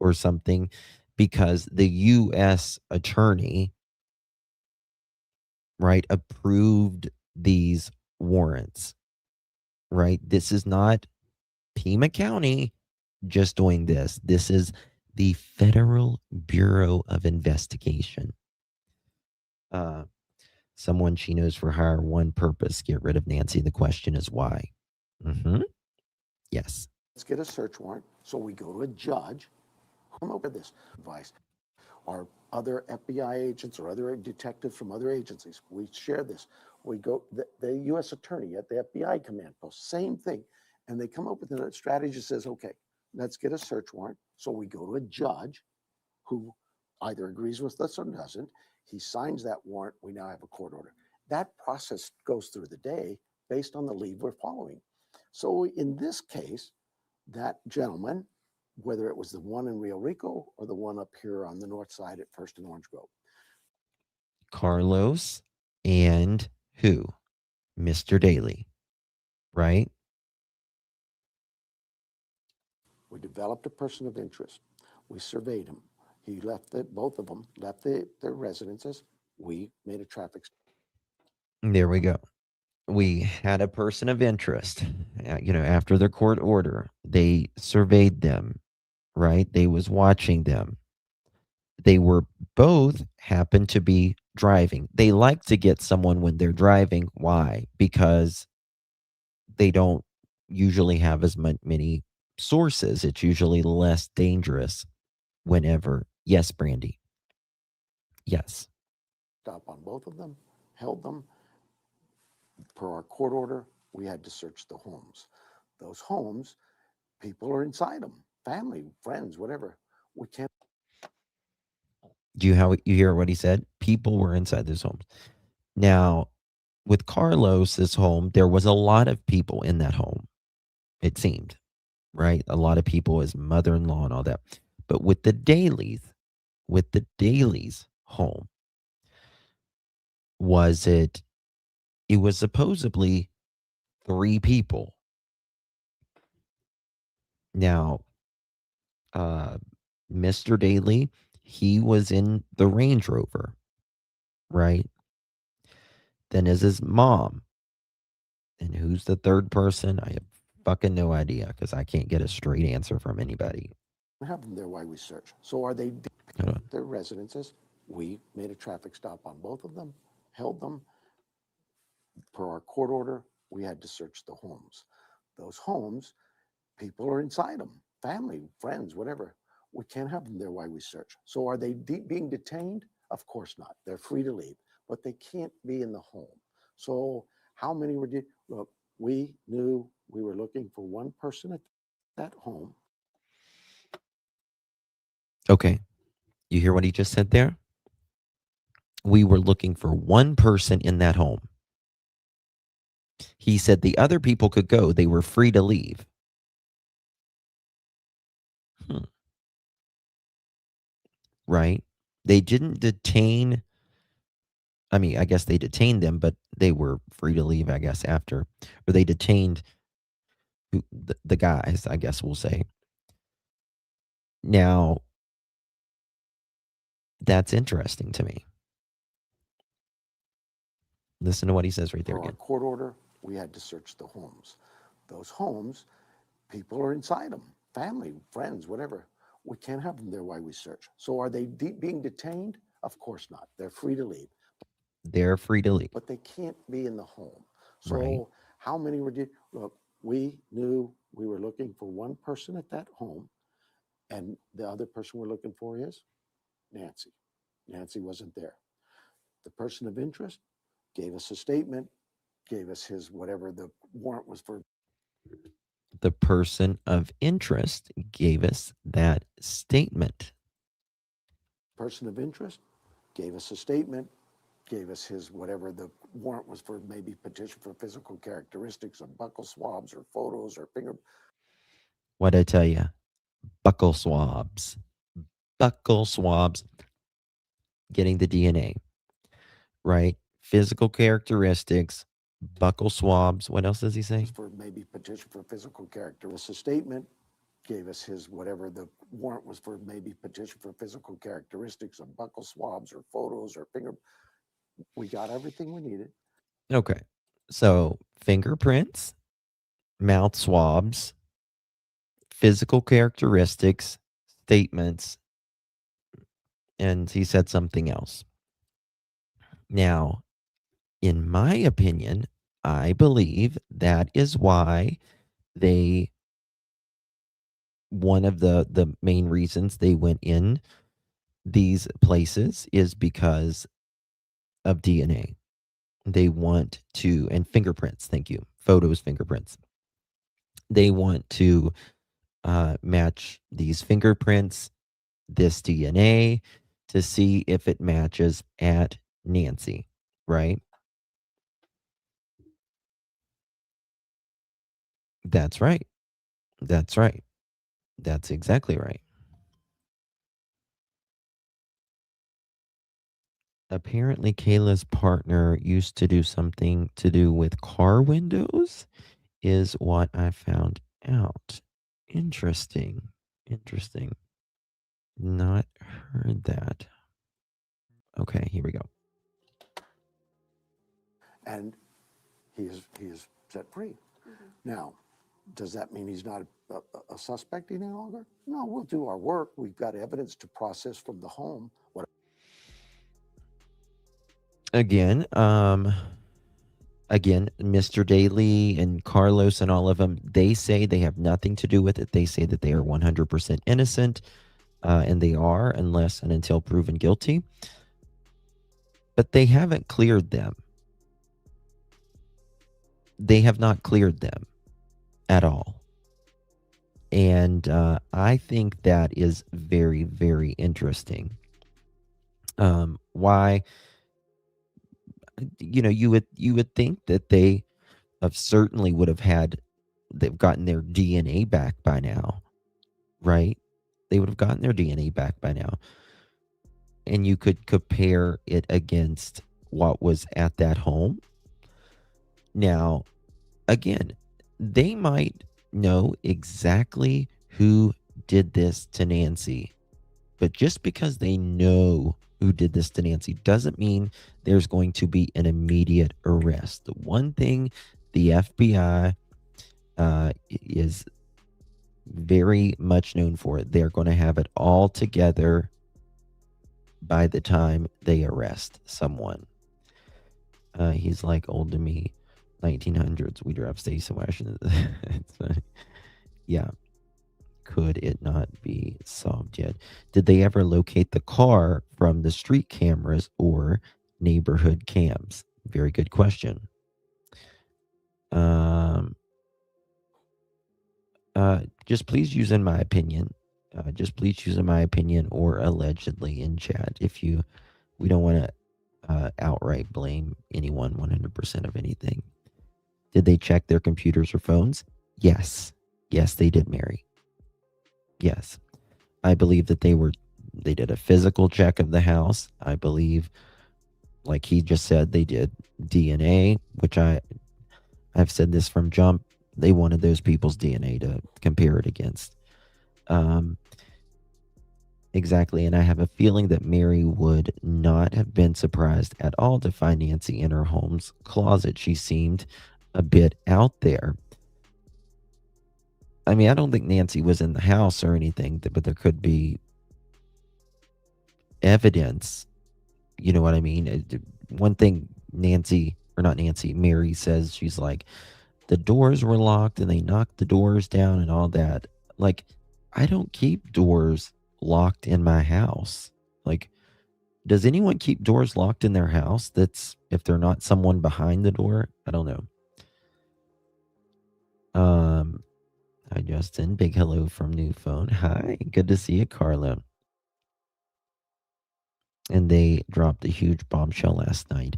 or something, because the U.S. attorney, right, approved these warrants, right? This is not Pima County just doing this. This is the Federal Bureau of Investigation. Someone she knows for hire, one purpose: get rid of Nancy. The question is why. Yes. Let's get a search warrant. So we go to a judge. Come up with this advice. Our other FBI agents or other detectives from other agencies, we share this. We go, the U.S. attorney at the FBI command post, same thing. And they come up with a strategy that says, okay, let's get a search warrant. So we go to a judge who either agrees with us or doesn't. He signs that warrant. We now have a court order. That process goes through the day based on the lead we're following. So in this case, that gentleman, whether it was the one in Rio Rico or the one up here on the north side at First and Orange Grove. Carlos and who? Mr. Daly, right? We developed a person of interest. We surveyed him. He left both of them left their residences. We made a traffic stop. There we go. We had a person of interest. After their court order, they surveyed them, right? They was watching them. They were both happened to be driving. They like to get someone when they're driving. Why? Because they don't usually have as many sources. It's usually less dangerous whenever. Yes, Brandy. Yes. Stop on both of them, held them. Per our court order, we had to search the homes. Those homes, people are inside them, family, friends, whatever. We can't. Do you hear what he said? People were inside those homes. Now, with Carlos's home, there was a lot of people in that home. It seemed, right? A lot of people, his mother-in-law and all that. But with the Dailies home, it was supposedly 3 people. Now, Mr. Daly, he was in the Range Rover, right? Then is his mom. And who's the third person? I have fucking no idea because I can't get a straight answer from anybody. Have them there while we search. So are they their residences? We made a traffic stop on both of them, held them. Per our court order, we had to search the homes. Those homes, people are inside them, family, friends, whatever. We can't have them there while we search. So are they being detained? Of course not. They're free to leave, but they can't be in the home. So how many were? Look, we knew we were looking for one person at that home. Okay. You hear what he just said there? We were looking for one person in that home. He said the other people could go. They were free to leave. Right? They didn't detain. I mean, I guess they detained them, but they were free to leave, I guess, after. Or they detained the guys, I guess we'll say. Now, that's interesting to me. Listen to what he says right there again. For our court order, we had to search the homes. Those homes, people are inside them, family, friends, whatever. We can't have them there while we search. So are they being detained? Of course not. They're free to leave. They're free to leave. But they can't be in the home. So Right. how many were? Look, we knew we were looking for one person at that home, and the other person we're looking for is Nancy. Nancy wasn't there. The person of interest gave us a statement, gave us his whatever the warrant was for. The person of interest gave us that statement. Person of interest gave us a statement, gave us his whatever the warrant was for, maybe petition for physical characteristics of buccal swabs or photos or finger. What'd I tell you? Buccal swabs. Buccal swabs. Getting the DNA. Right? Physical characteristics, buccal swabs. What else does he say? For maybe petition for physical characteristics. A statement, gave us his whatever the warrant was for, maybe petition for physical characteristics of buccal swabs or photos or finger. We got everything we needed. Okay. So fingerprints, mouth swabs, physical characteristics, statements, and he said something else. Now, in my opinion, I believe that is why they one of the main reasons they went in these places is because of DNA. They want to, and fingerprints. Thank you. Photos, fingerprints. They want to match these fingerprints, this DNA, to see if it matches at Nancy, right? That's right. That's right. That's exactly right. Apparently, Kayla's partner used to do something to do with car windows, is what I found out. Interesting. Interesting. Not heard that. Okay, here we go. And he is set free. Now, does that mean he's not a suspect any longer? No, we'll do our work. We've got evidence to process from the home. Again, Mr. Daly and Carlos and all of them, they say they have nothing to do with it. They say that they are 100% innocent, and they are, unless and until proven guilty. But they haven't cleared them. They have not cleared them at all. And I think that is very, very interesting. Why? You would think that they certainly would have they've gotten their DNA back by now, right? They would have gotten their DNA back by now. And you could compare it against what was at that home. Now, again, they might know exactly who did this to Nancy, but just because they know who did this to Nancy doesn't mean there's going to be an immediate arrest. The one thing the FBI is very much known for, they're going to have it all together by the time they arrest someone. He's like old to me, 1900s. We drive Stacey Washington. Yeah. Could it not be solved yet? Did they ever locate the car from the street cameras or neighborhood cams? Very good question. Just please use in my opinion. Just please use in my opinion or allegedly in chat. We don't want to outright blame anyone 100% of anything. Did they check their computers or phones? Yes. Yes, they did, Mary. Yes. I believe that they did a physical check of the house. I believe, like he just said, they did DNA, which I've said this from jump. They wanted those people's DNA to compare it against. Exactly. And I have a feeling that Mary would not have been surprised at all to find Nancy in her home's closet. She seemed a bit out there. I mean, I don't think Nancy was in the house or anything, but there could be evidence. You know what I mean? One thing Mary says, she's like, the doors were locked and they knocked the doors down and all that. Like, I don't keep doors locked in my house. Like, does anyone keep doors locked in their house? That's if they're not someone behind the door. I don't know. Hi, Justin. Big hello from New Phone. Hi. Good to see you, Carla. And they dropped a huge bombshell last night.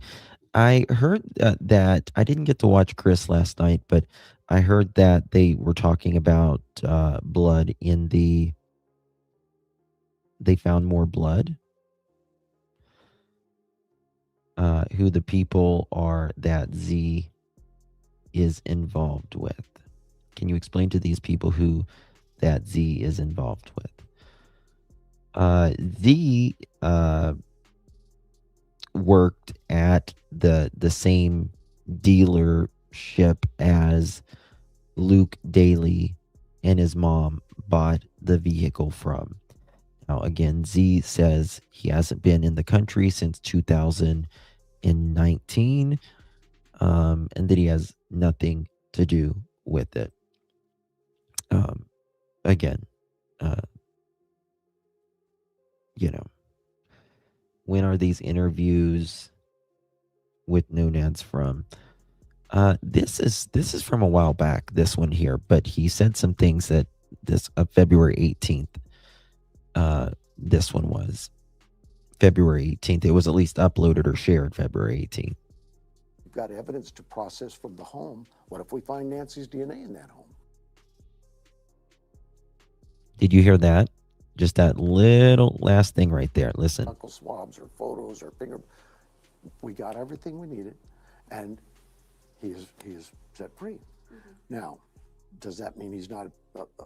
I heard that I didn't get to watch Chris last night, but I heard that they were talking about blood in they found more blood. Who the people are that Z is involved with. Can you explain to these people who that Z is involved with? Z worked at the same dealership as Luke Daly and his mom bought the vehicle from. Now, again, Z says he hasn't been in the country since 2019, and that he has nothing to do with it. Again, you know, when are these interviews with nonads from? This is from a while back, this one here, but he said some things that this February 18th. This one was February 18th. It was at least uploaded or shared February 18th. We've got evidence to process from the home. What if we find Nancy's DNA in that home? Did you hear that? Just that little last thing right there. Listen. Knuckle swabs or photos or finger. We got everything we needed, and he is set free. Now, does that mean he's not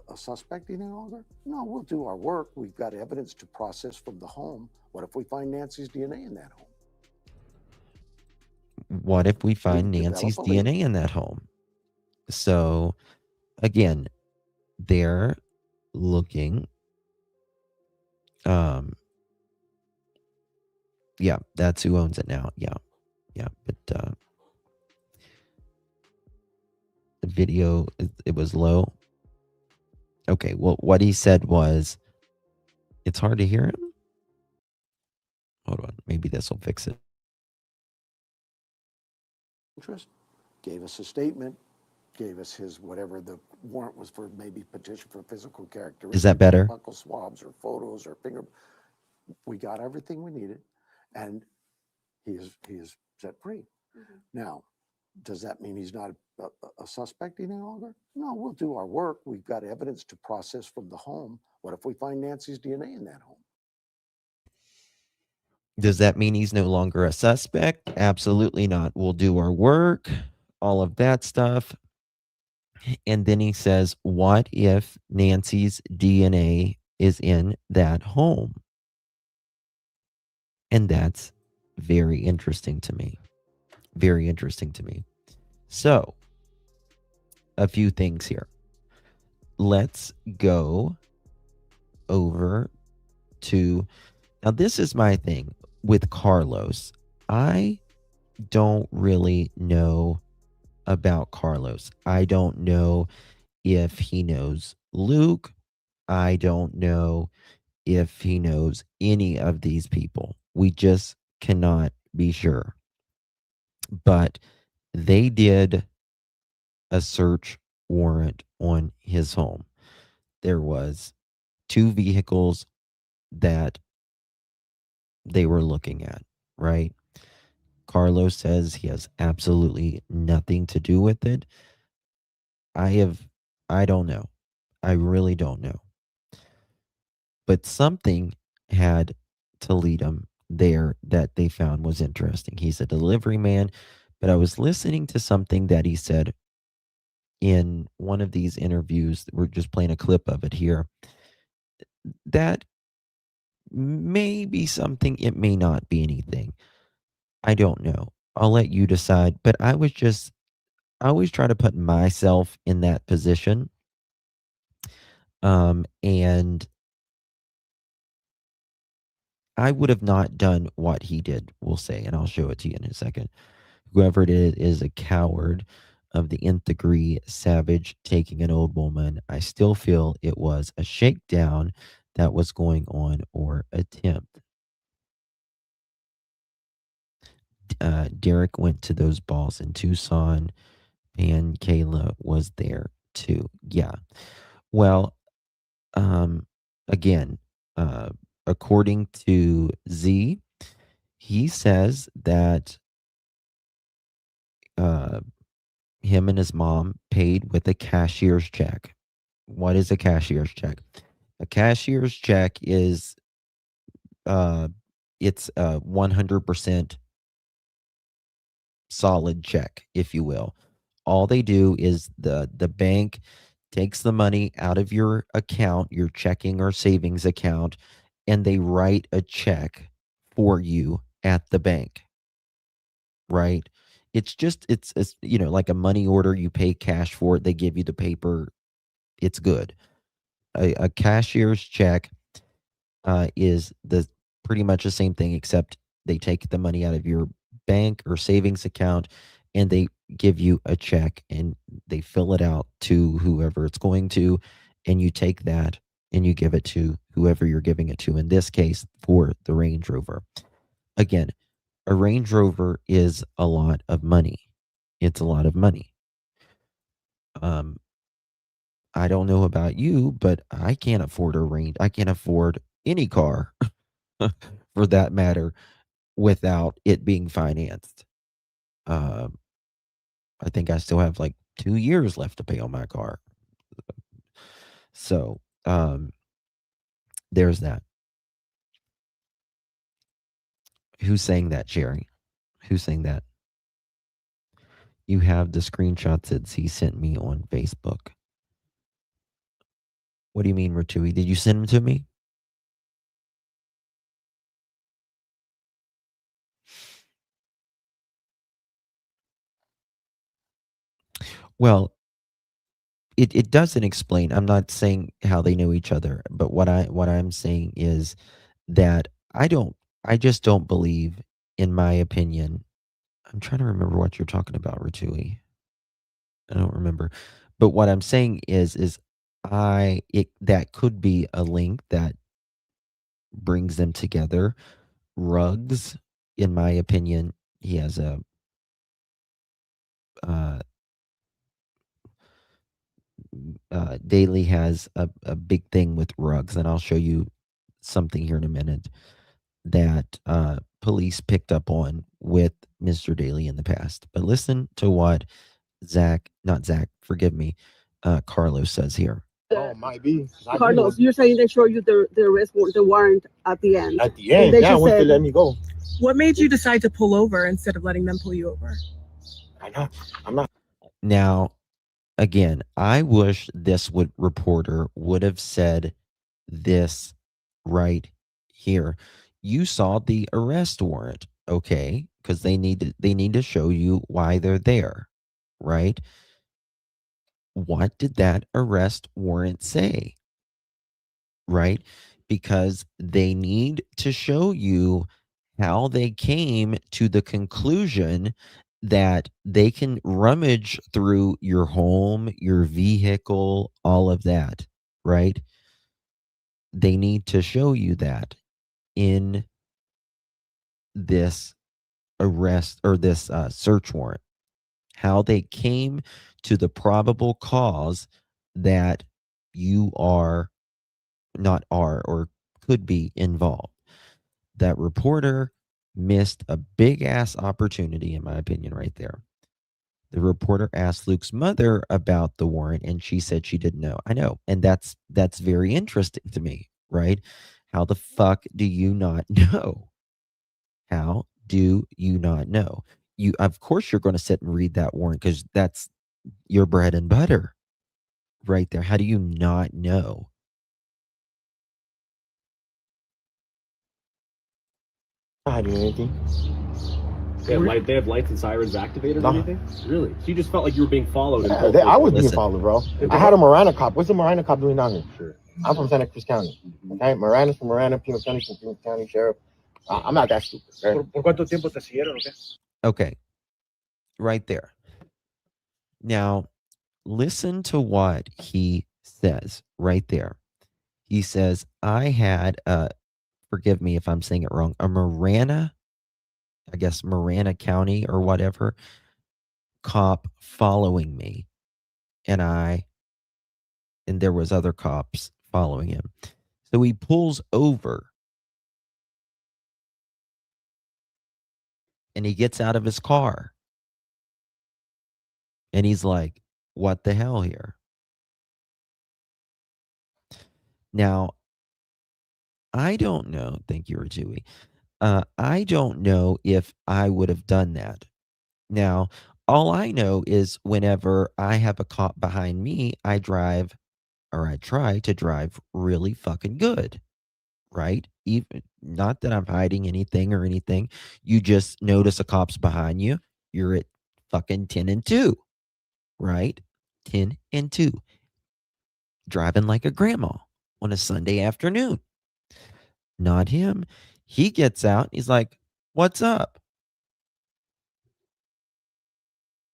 a suspect any longer? No, we'll do our work. We've got evidence to process from the home. What if we find Nancy's DNA in that home? What if we find Nancy's DNA in that home? So, again, they're looking. Yeah, that's who owns it now. Yeah, but the video, it was low. Okay, well, what he said was, it's hard to hear him. Hold on, maybe this will fix it. Interest, gave us a statement, gave us his whatever the warrant was for, maybe petition for physical characteristics. Is that better? Knuckle swabs or photos or finger. We got everything we needed, and he is set free. Now, does that mean he's not a suspect any longer? No, we'll do our work. We've got evidence to process from the home. What if we find Nancy's DNA in that home? Does that mean he's no longer a suspect? Absolutely not. We'll do our work, all of that stuff. And then he says, what if Nancy's DNA is in that home? And that's very interesting to me. Very interesting to me. So, a few things here. Let's go over to... Now, this is my thing with Carlos. I don't really know about Carlos. I don't know if he knows Luke. I don't know if he knows any of these people. We just cannot be sure. But they did a search warrant on his home. There was 2 vehicles that they were looking at, right? Carlos says he has absolutely nothing to do with it. I don't know. I really don't know. But something had to lead him there that they found was interesting. He's a delivery man, but I was listening to something that he said in one of these interviews. We're just playing a clip of it here. That may be something, it may not be anything. I don't know. I'll let you decide. But I always try to put myself in that position. And I would have not done what he did, we'll say, and I'll show it to you in a second. Whoever it is a coward of the nth degree, savage, taking an old woman. I still feel it was a shakedown that was going on, or attempt. Derek went to those balls in Tucson, and Kayla was there too. Yeah. Well, again, according to Z, he says that him and his mom paid with a cashier's check. What is a cashier's check? A cashier's check is it's a 100% solid check, if you will. All they do is the bank takes the money out of your account, your checking or savings account, and they write a check for you at the bank. Right? It's like a money order. You pay cash for it. They give you the paper. It's good. A cashier's check is pretty much the same thing, except they take the money out of your bank or savings account and they give you a check and they fill it out to whoever it's going to, and you take that and you give it to whoever you're giving it to, in this case, for the Range Rover. Again, a Range Rover is a lot of money. It's a lot of money. I don't know about you, but I can't afford a Range. I can't afford any car for that matter without it being financed. Um, I think I still have like 2 years left to pay on my car. So, there's that. Who's saying that, Jerry? Who's saying that? You have the screenshots that he sent me on Facebook. What do you mean, Ratui? Did you send them to me? Well, it doesn't explain. I'm not saying how they know each other, but what I'm saying is that I just don't believe, in my opinion. I'm trying to remember what you're talking about, Ratui. I don't remember. But what I'm saying is that could be a link that brings them together. Ruggs, in my opinion, he has uh, Daly has a big thing with Ruggs, and I'll show you something here in a minute that police picked up on with Mr. Daly in the past. But listen to what not Zach, forgive me, Carlos says here. Oh, might be. Carlos, you're saying they showed you the arrest warrant, the warrant at the end. At the end, yeah, once they let me go. What made you decide to pull over instead of letting them pull you over? I'm not. Now, again, I wish this reporter would have said this right here. You saw the arrest warrant, okay? Because they need to show you why they're there, right? What did that arrest warrant say? Right? Because they need to show you how they came to the conclusion that they can rummage through your home, your vehicle, all of that, right? They need to show you that in this arrest or this search warrant, how they came to the probable cause that you are not are or could be involved. That reporter missed a big ass opportunity, in my opinion, right there. The reporter asked Luke's mother about the warrant, and she said she didn't know. I know, and that's very interesting to me, right? How the fuck do you not know? How do you not know? You, of course, you're going to sit and read that warrant because that's your bread and butter, right there. How do you not know? Hiding anything. They have lights and sirens activated No. or anything? Really? So you just felt like you were being followed? Yeah, I was being Listen. followed, bro. I had a Marana cop. What's the Marana cop doing down here? Sure. I'm from Santa Cruz County. Okay, Marana's from Marana, Pima County from Pima County Sheriff. I'm not that stupid. Okay? ¿Por cuánto tiempo te siguieron o qué? Okay, right there. Now, listen to what he says right there. He says, I had forgive me if I'm saying it wrong, a Marana, I guess Marana County or whatever, cop following me. And there was other cops following him. So he pulls over and he gets out of his car. And he's like, what the hell here? Now, I don't know. Thank you, Rajui. I don't know if I would have done that. Now, all I know is whenever I have a cop behind me, I drive or I try to drive really fucking good, right? Even not that I'm hiding anything or anything. You just notice a cop's behind you. You're at fucking 10 and 2, right? 10 and 2. Driving like a grandma on a Sunday afternoon. Not him. He gets out. He's like, what's up?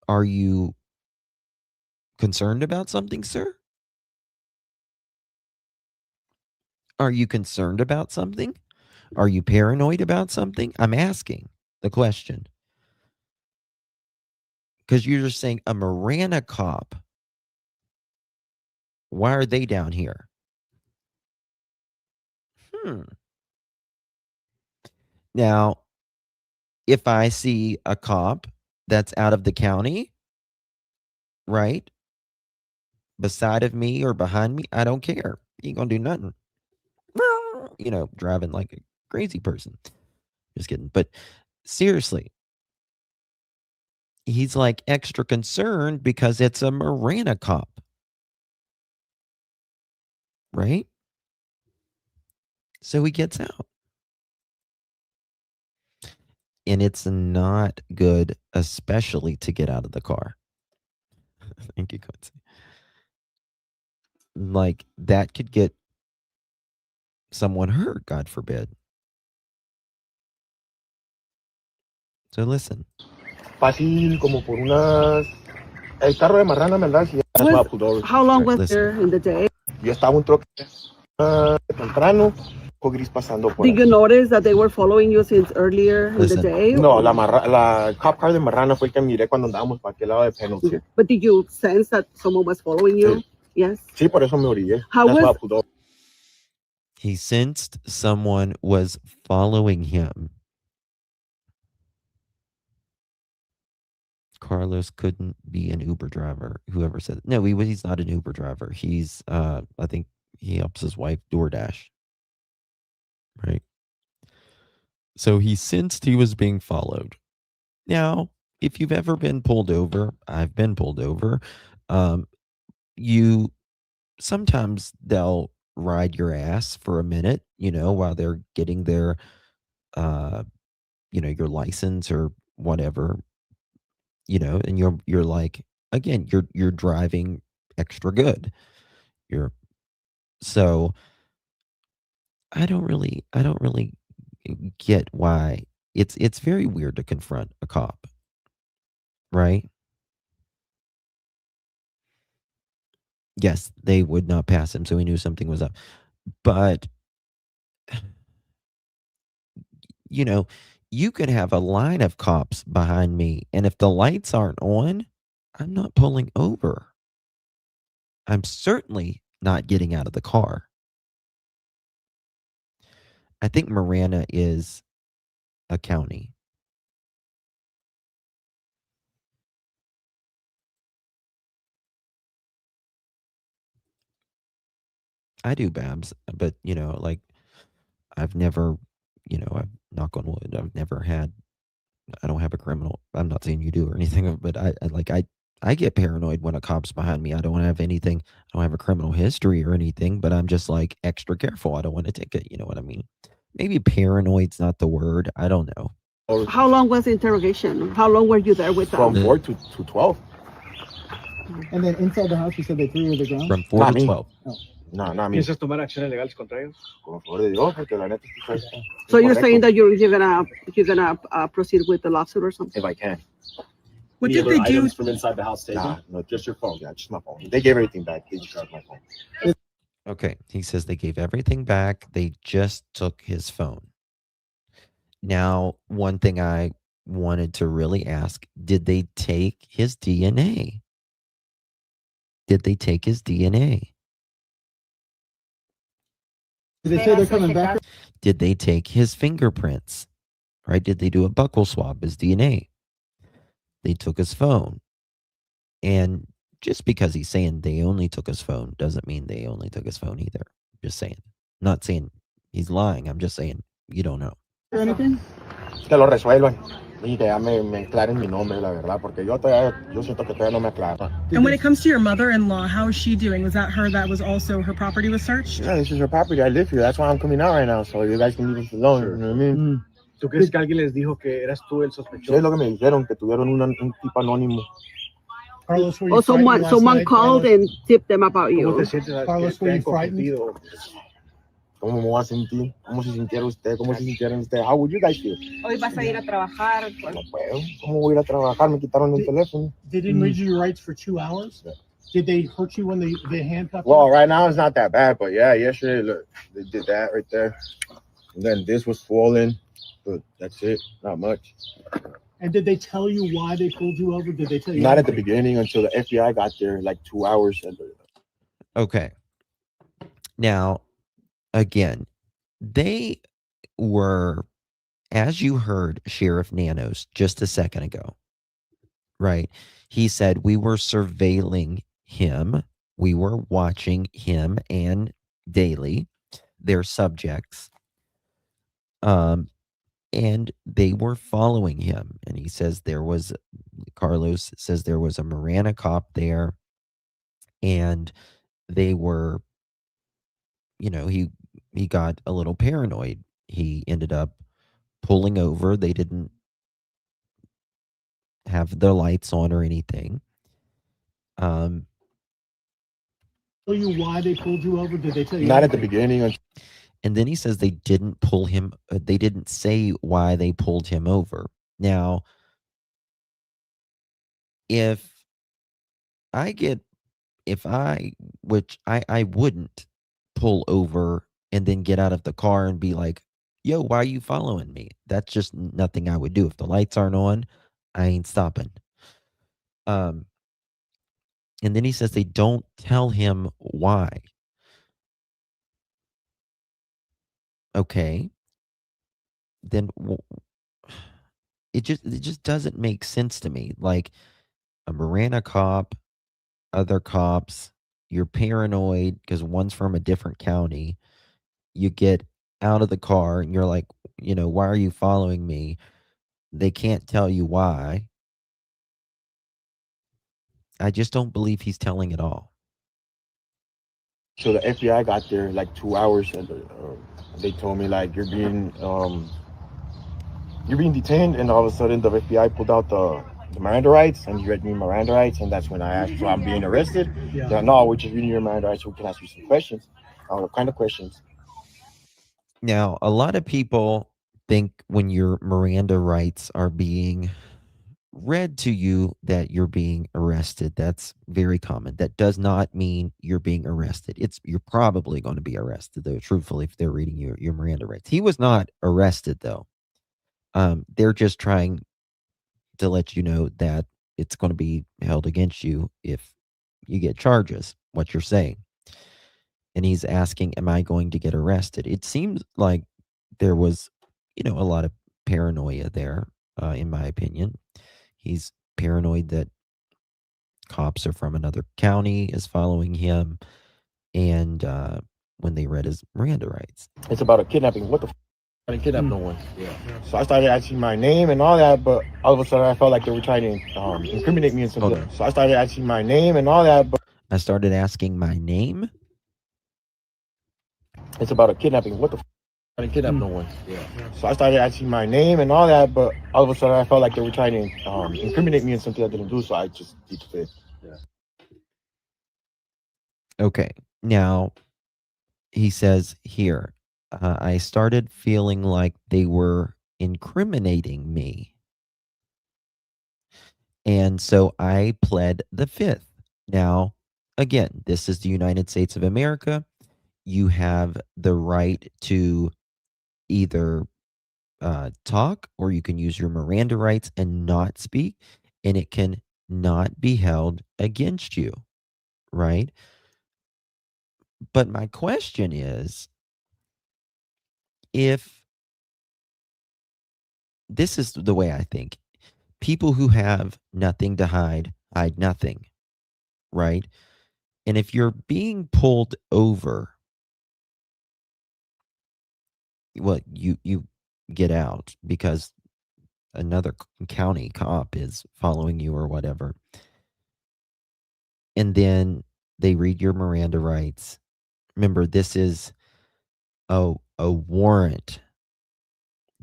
Are you concerned about something, sir? Are you concerned about something? Are you paranoid about something? I'm asking the question. Because you're just saying a Marana cop. Why are they down here? Now, if I see a cop that's out of the county, right, beside of me or behind me, I don't care. He ain't gonna do nothing. Driving like a crazy person. Just kidding. But seriously, he's like extra concerned because it's a Marana cop. Right? So he gets out. And it's not good, especially to get out of the car. Thank you, Quincy. Like, that could get someone hurt, God forbid. So listen. Fácil, como por unas. El carro de Marrana, ¿verdad? How long was there in the day? Yo estaba un troque temprano, gris pasando por. Did you notice that they were following you since earlier in the day? No, la cop car de Marrana fue el que miré cuando andábamos para aquel lado de Penalty. But did you sense that someone was following you? Sí. Yes. Sí, por eso me orillé. He sensed someone was following him. Carlos couldn't be an Uber driver. Whoever said it. No, he's not an Uber driver. He's I think he helps his wife DoorDash. Right. So he sensed he was being followed. Now, if you've ever been pulled over, I've been pulled over. Sometimes they'll ride your ass for a minute, while they're getting their your license or whatever. And you're like, again, you're driving extra good. So I don't really get why it's very weird to confront a cop, right? Yes, they would not pass him, so he knew something was up. But you could have a line of cops behind me, and if the lights aren't on, I'm not pulling over. I'm certainly not getting out of the car. I think Marana is a county. I do, Babs, but I've never, I've knock on wood, I don't have a criminal. I'm not saying you do or anything, but I get paranoid when a cop's behind me. I don't have anything. I don't have a criminal history or anything, but I'm just like extra careful. I don't want to take it. You know what I mean? Maybe paranoid's not the word. I don't know. How long was the interrogation? How long were you there with them? From 4 to 12. And then inside the house, you said they threw you to the ground? From 4 to 12. No, not me. ¿Piensas tomar acciones legales contra ellos? Con favor de Dios, porque la neta So you're saying that you're gonna proceed with the lawsuit or something? If I can. What did they do from inside the house taken? Nah, no, just your phone. Yeah, just my phone. They gave everything back. They just got my phone. Okay, he says they gave everything back. They just took his phone. Now, one thing I wanted to really ask, did they take his DNA? Did they take his DNA? Did they say they're coming back? Did they take his fingerprints? Right? Did they do a buckle swab, his DNA? They took his phone. And just because he's saying they only took his phone doesn't mean they only took his phone either. Just saying. Not saying he's lying. I'm just saying you don't know. Anything? Que lo resuelvan. Y que ya me aclaren mi nombre, la verdad, porque yo siento que todavía no me aclaran. And when it comes to your mother-in-law, how is she doing? Was that her that was also, her property was searched? Yeah, this is her property. I live here. That's why I'm coming out right now. So you guys can leave us alone. You know what I mean? ¿Tú crees que alguien les dijo que eras tú el sospechoso? Sí, es lo que me dijeron, que tuvieron un tipo anónimo. Carlos, were you Or someone frightened called and tipped them about ¿Cómo you. te sientes? Carlos, were you frightened? ¿Cómo me voy a sentir? ¿Cómo se sintieron ustedes? ¿Cómo se sintieron ustedes? How would you guys feel? Hoy vas a ir a trabajar. No puedo. ¿Cómo voy a ir a trabajar? Me quitaron el teléfono. They didn't read you your rights for 2 hours? Did they hurt you when they handcuffed Well, you? right now it's not that bad, but yeah, yesterday, look, they did that right there. And then this was swollen, but that's it, not much. And did they tell you why they pulled you over? Did they tell you? Not at the beginning until the FBI got there, like 2 hours. Okay. Now, again, they were, as you heard Sheriff Nanos just a second ago, right? He said we were surveilling him. We were watching him and Daly, their subjects. And they were following him. And he says Carlos says there was a Marana cop there, and they were, he got a little paranoid. He ended up pulling over. They didn't have the lights on or anything. Tell you why they pulled you over? Did they tell you? Not at the beginning. And then he says they didn't pull him. They didn't say why they pulled him over. Now, if which I wouldn't pull over and then get out of the car and be like, yo, why are you following me? That's just nothing I would do. If the lights aren't on, I ain't stopping. And then he says they don't tell him why. Okay. Then it just doesn't make sense to me. Like, a Marana cop, other cops, you're paranoid because one's from a different county. You get out of the car and you're like, why are you following me? They can't tell you why. I just don't believe he's telling it all. So the FBI got there like 2 hours, and they told me like you're being detained, and all of a sudden the FBI pulled out the Miranda rights, and he read me Miranda rights, and that's when I asked, so I'm being arrested? Yeah. Like, no, we're just reading your Miranda rights, so we can ask you some questions. What kind of questions? Now, a lot of people think when your Miranda rights are being read to you that you're being arrested. That's very common. That does not mean you're being arrested. You're probably going to be arrested, though, truthfully, if they're reading your Miranda rights. He was not arrested, though. They're just trying to let you know that it's going to be held against you if you get charges, what you're saying. And he's asking, am I going to get arrested? It seems like there was, a lot of paranoia there, in my opinion. He's paranoid that cops are from another county is following him. And when they read his Miranda rights. It's about a kidnapping. What the I didn't kidnap no one. Yeah. So I started asking my name and all that, but all of a sudden I felt like they were trying to incriminate me in something. So I started asking my name and all that, but I started asking my name? It's about a kidnapping. What the I didn't kidnap no one. Yeah. So I started asking my name and all that, but all of a sudden I felt like they were trying to incriminate me in something I didn't do, so I just beat the fit. Yeah. Okay. Now, he says here, I started feeling like they were incriminating me. And so I pled the fifth. Now, again, this is the United States of America. You have the right to either talk, or you can use your Miranda rights and not speak, and it can not be held against you, right? But my question is, if this is the way I think, people who have nothing to hide nothing, right? And if you're being pulled over, well, you get out because another county cop is following you or whatever. And then they read your Miranda rights. Remember, this is a warrant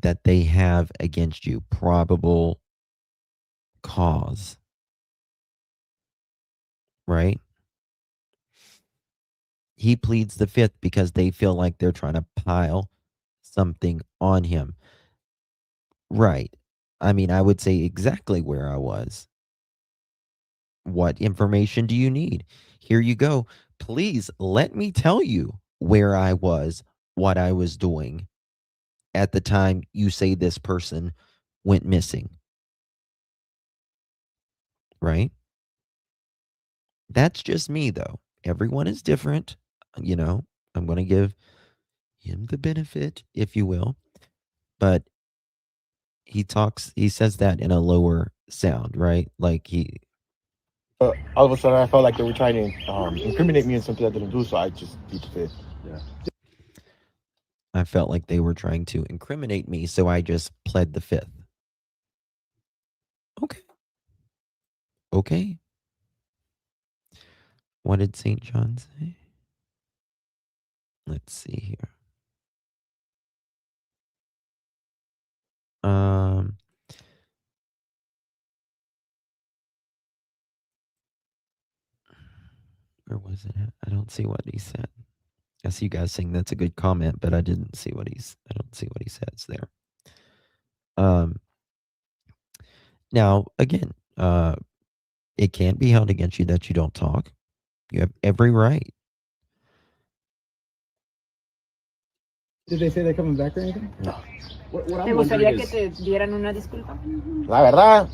that they have against you, probable cause, right? He pleads the fifth because they feel like they're trying to pile something on him. Right. I mean, I would say exactly where I was. What information do you need? Here you go. Please let me tell you where I was, what I was doing at the time you say this person went missing. Right? That's just me, though. Everyone is different. You know, I'm going to give him the benefit, if you will. But he says that in a lower sound, right? Like all of a sudden, I felt like they were trying to incriminate me in something I didn't do, so I just beat the fifth. Yeah. I felt like they were trying to incriminate me, so I just pled the fifth. Okay. Okay. What did St. John say? Let's see here. Where was it at? I don't see what he said. I see you guys saying that's a good comment, but I don't see what he says there. Now again, it can't be held against you that you don't talk. You have every right. Did they say they're coming back or anything? No. What I'm wondering is, La verdad,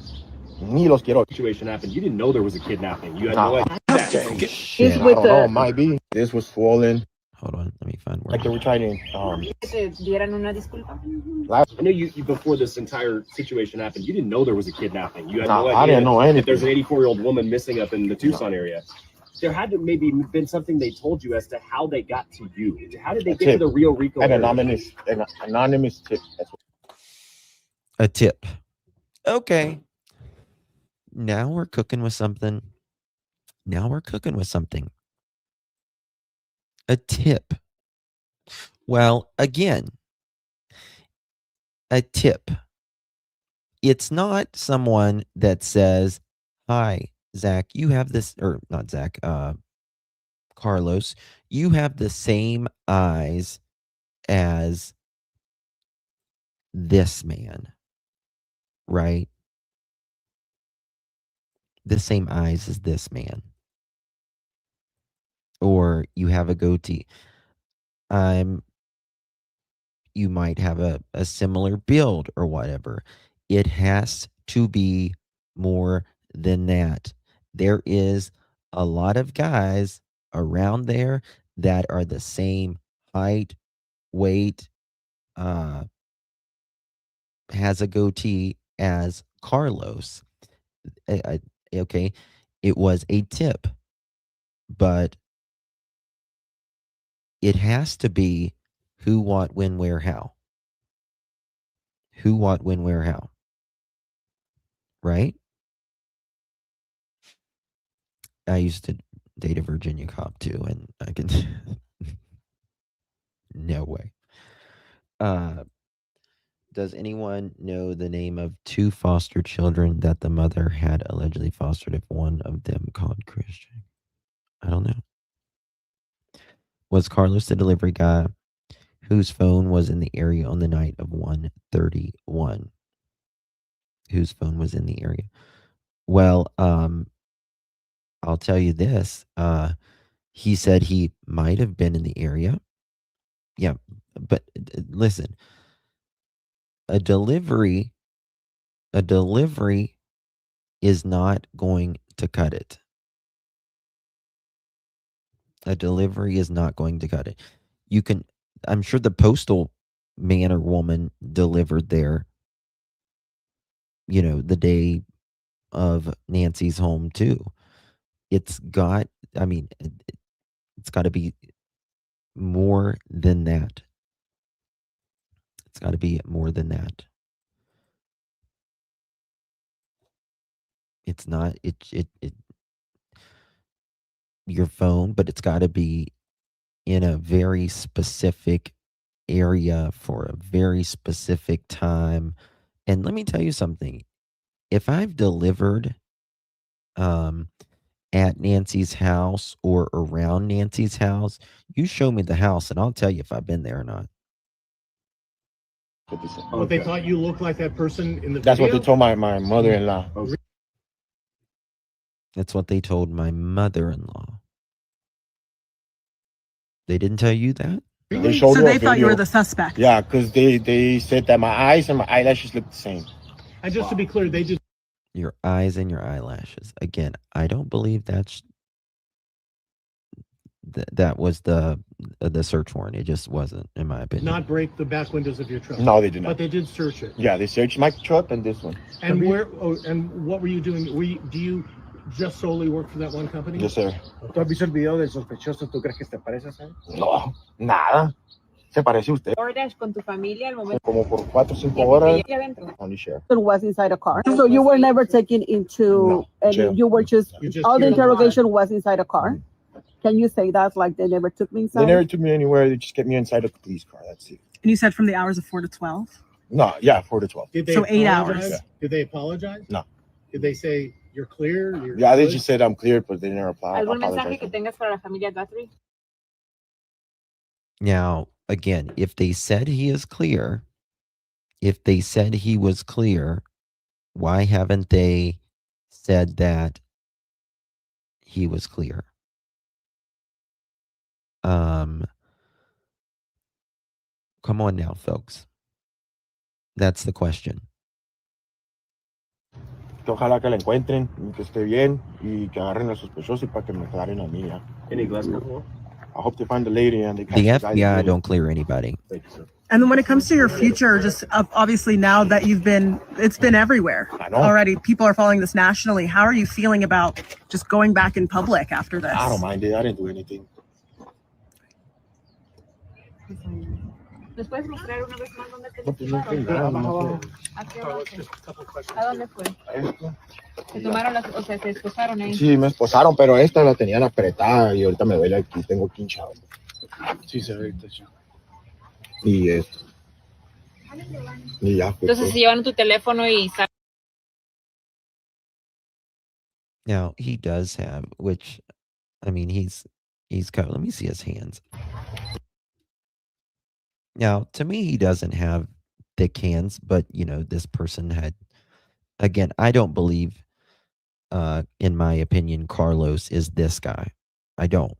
ni los quiero. situation happened. You didn't know there was a kidnapping. You had no idea. Shit. I don't know. Might be. This was swollen. Hold on. Let me find where. Like they were trying to. I know you before this entire situation happened. You didn't know there was a kidnapping. You had no idea. I didn't know anything. If there's an 84-year-old woman missing up in the Tucson area. There had to maybe been something they told you as to how they got to you. How did they get to the Rio Rico An area? anonymous tip. A tip. Okay. Now we're cooking with something. A tip. Well, again, a tip. It's not someone that says, "Hi, Zach, you have this," or not Zach, Carlos, you have the same eyes as this man, right? The same eyes as this man. Or you have a goatee. You might have a similar build or whatever. It has to be more than that. There is a lot of guys around there that are the same height, weight, has a goatee as Carlos. Okay, it was a tip, but it has to be who, what, when, where, how. Who, what, when, where, how. Right? I used to date a Virginia cop too, and I can. No way. Does anyone know the name of 2 foster children that the mother had allegedly fostered, if one of them called Christian? I don't know. Was Carlos the delivery guy whose phone was in the area on the night of 1:31? Whose phone was in the area? Well, I'll tell you this. He said he might have been in the area. Yeah, but listen. A delivery is not going to cut it. A delivery is not going to cut it. I'm sure the postal man or woman delivered there, the day of Nancy's home too. It's got to be more than that. It's got to be more than that. It's not your phone, but it's got to be in a very specific area for a very specific time. And let me tell you something. If I've delivered at Nancy's house or around Nancy's house, you show me the house and I'll tell you if I've been there or not. Oh, they thought you looked like that person in the That's video? what they told my mother-in-law. That's what they told my mother-in-law. They didn't tell you that? They showed So her a they thought you were video. the suspect. Yeah, because they said that my eyes and my eyelashes look the same. And just to be clear, they just Your eyes and your eyelashes. Again, I don't believe that was the search warrant. It just wasn't, in my opinion. not break the back windows of your truck. No, they did not. But they did search it. Yeah, they searched my truck and this one. And and what were you doing? Do you just solely work for that one company? Yes, sir. ¿Tú has visto el video del sospechoso? ¿Tú crees que te pareces a él? No, nada. Se parece a usted. Horas con tu familia al momento Como por 4 o 5 horas. que adentro. Only share. Was inside a car. So you were never taken into, and jail. you were just, You just all the hear the interrogation was inside a car. Can you say that? Like they never took me inside? They never took me anywhere. They just kept me inside of the police car. That's it. And you said from the hours of 4 to 12? No, yeah, 4 to 12. Did they So 8 apologize? hours. Did they apologize? No. Did they say you're clear? Yeah, they just said I'm cleared, but they never applied. ¿Algún mensaje que tengas para la familia Guthrie? Now, again, if they said he is clear, if they said he was clear, why haven't they said that he was clear? Come on now, folks. That's the question. Ojalá que la encuentren, que esté bien y que agarren al sospechoso y para que me aclaren a mí. Ya. Any glass control? I hope they find the lady and they catch The the guy. FBI don't clear anybody. Thank you, sir. And then when it comes to your future, just obviously now that it's been everywhere I know. already. People are following this nationally. How are you feeling about just going back in public after this? I don't mind it. I didn't do anything. ¿Nos puedes mostrar una vez más dónde te No, pues no tomaron? tengo nada, no ¿A qué Carlos, hora? just a couple questions. ¿A dónde fue? sé. Se tomaron las, o sea, se esposaron ahí. Sí, me esposaron, pero esta la tenían apretada y ahorita me duele aquí, tengo quinchado. Sí, se ve, techo. Y esto. Y ya. Pues, Entonces se llevaron tu teléfono y Now, he does have, which, I mean, he's covered. Let me see his hands. Now, to me, he doesn't have thick hands, but, this person had, again, I don't believe, in my opinion, Carlos is this guy. I don't.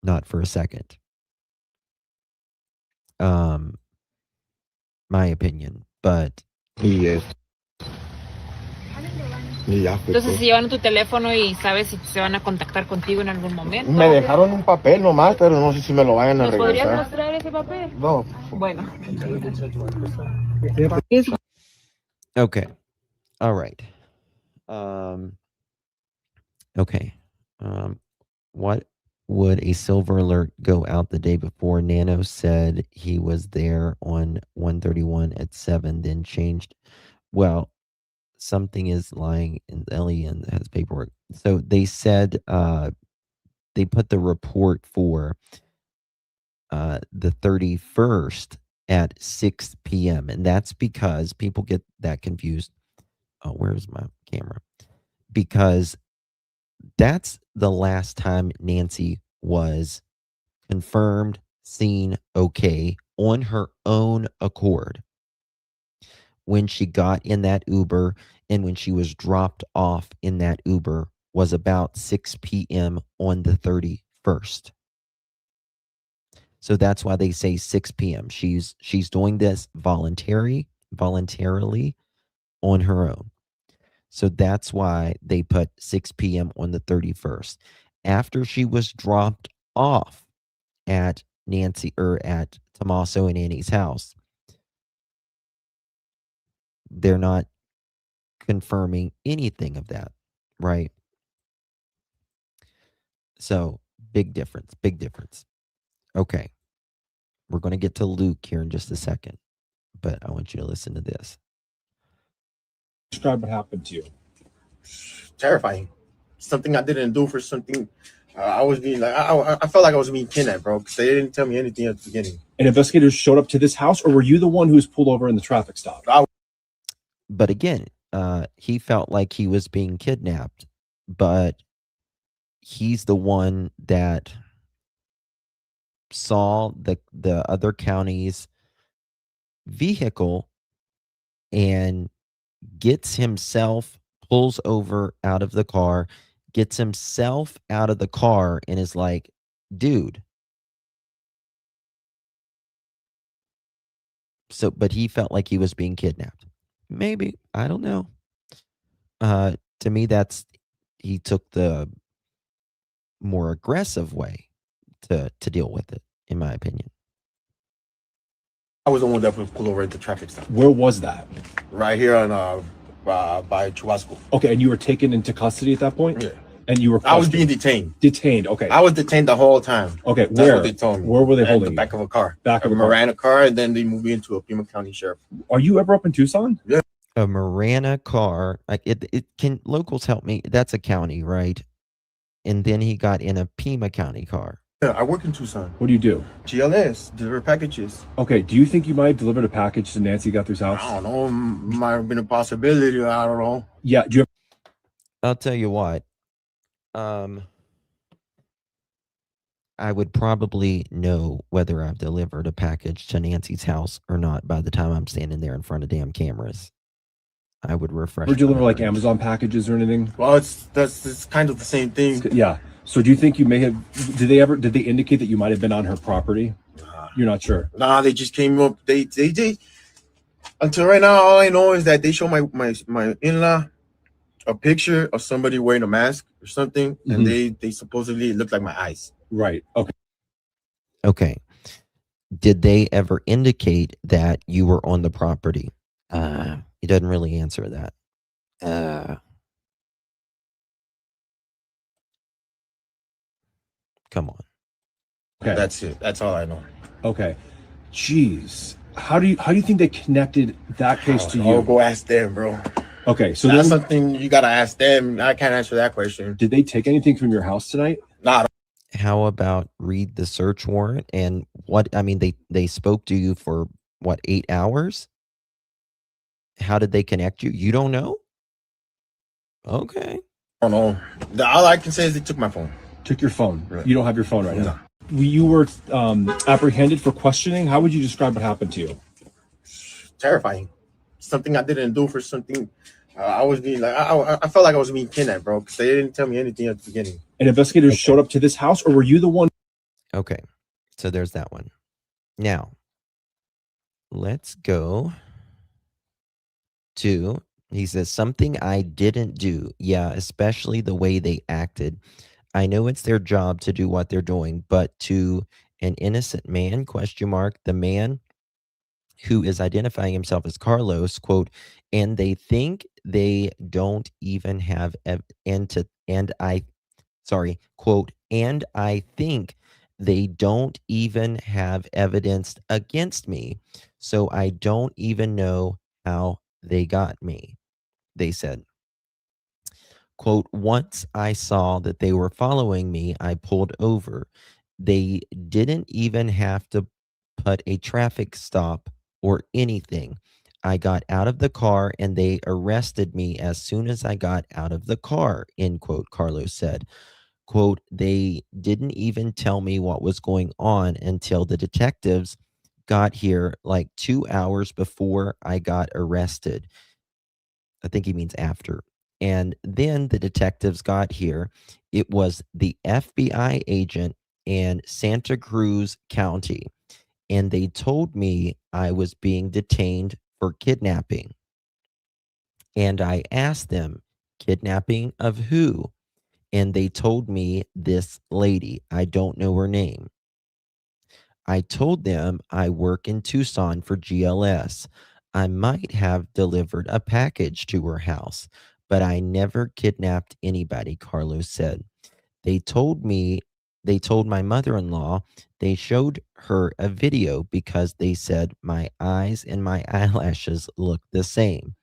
Not for a second. My opinion, but y esto. Y ya. Pues, entonces se llevaron tu teléfono y sabes si se van a contactar contigo en algún momento. me dejaron un papel nomás, pero no sé si me lo vayan a ¿Nos podrías regresar. mostrar ese papel? No. Bueno. okay. All right. Okay. What would a silver alert go out the day before? Nano said he was there on 131 at 7, then changed. Well, something is lying in Ellie and has paperwork. So they said they put the report for the 31st at 6 p.m. And that's because people get that confused. Oh, where's my camera? Because that's the last time Nancy was confirmed, seen, okay, on her own accord. When she got in that Uber and when she was dropped off in that Uber was about 6 p.m. on the 31st. So that's why they say 6 p.m. She's doing this voluntarily on her own. So that's why they put 6 p.m. on the 31st. After she was dropped off at Nancy or at Tommaso and Annie's house, they're not confirming anything of that, right? So big difference. Okay. We're going to get to Luke here in just a second, but I want you to listen to this. Describe what happened to you. Terrifying. Something I didn't do for something. I was being like, I felt like I was being kidnapped, bro, because they didn't tell me anything at the beginning. And investigators showed up to this house, or were you the one who was pulled over in the traffic stop? But again, he felt like he was being kidnapped, but he's the one that saw the other county's vehicle and gets himself pulls over out of the car, gets himself out of the car, and is like, dude. So, but he felt like he was being kidnapped. Maybe. I don't know. To me, he took the more aggressive way to deal with it, in my opinion. I was the one that was pulled over at the traffic stop. Where was that? Right here on by Chubasco. Okay, and you were taken into custody at that point? Yeah. And you were I was questioned? being detained. Detained, okay. I was detained the whole time. Okay, That's where? what they told me. Where were they At holding the you? back of a car. Back of a a car. Marana car, and then they moved me into a Pima County sheriff. Are you ever up in Tucson? Yeah. A Marana car, like it can locals help me? That's a county, right? And then he got in a Pima County car. Yeah, I work in Tucson. What do you do? GLS, deliver packages. Okay, do you think you might have delivered a package to Nancy Guthrie's house? I don't know. Might have been a possibility. I don't know. Yeah, do you I'll tell you what. I would probably know whether I've delivered a package to Nancy's house or not by the time I'm standing there in front of damn cameras. I would refresh. ever deliver my like memory. Amazon packages or anything? Well, it's kind of the same thing. Yeah. So do you think you may have, did they indicate that you might have been on her property? You're not sure. Nah, they just came up. They until right now, all I know is that they show my in-law a picture of somebody wearing a mask or something, and they supposedly look like my eyes. Right. Okay. Okay. Did they ever indicate that you were on the property? He doesn't really answer that. Come on. Okay. That's it. That's all I know. Okay. Jeez. How do you think they connected that case to I'll you? go ask them, bro. Okay, so That's then, something you gotta ask them. I can't answer that question. did they take anything from your house tonight? Nah. How about read the search warrant and what? I mean, they spoke to you for what, 8 hours? How did they connect you? You don't know? Okay. I don't know. All I can say is they took my phone. Took your phone. Right. You don't have your phone right No. now. You were apprehended for questioning. How would you describe what happened to you? Terrifying. Something I didn't do for something. I was being like, I felt like I was being kidnapped, bro, because they didn't tell me anything at the beginning. And investigators showed up to this house, or were you the one? Okay. So there's that one. Now, let's go to, he says, something I didn't do. Yeah, especially the way they acted. I know it's their job to do what they're doing, but to an innocent man, ? The man who is identifying himself as Carlos, quote, and they think they don't even have, quote, and I think they don't even have evidence against me, so I don't even know how they got me, they said. Quote, once I saw that they were following me, I pulled over. They didn't even have to put a traffic stop or anything. I got out of the car and they arrested me as soon as I got out of the car, end quote, Carlos said. Quote, they didn't even tell me what was going on until the detectives got here like 2 hours before I got arrested. I think he means after. And then the detectives got here. It was the FBI agent in Santa Cruz County. And they told me I was being detained for kidnapping. And I asked them, kidnapping of who? And they told me this lady. I don't know her name. I told them I work in Tucson for GLS. I might have delivered a package to her house, but I never kidnapped anybody, Carlos said. They told my mother-in-law they showed her a video because they said my eyes and my eyelashes look the same.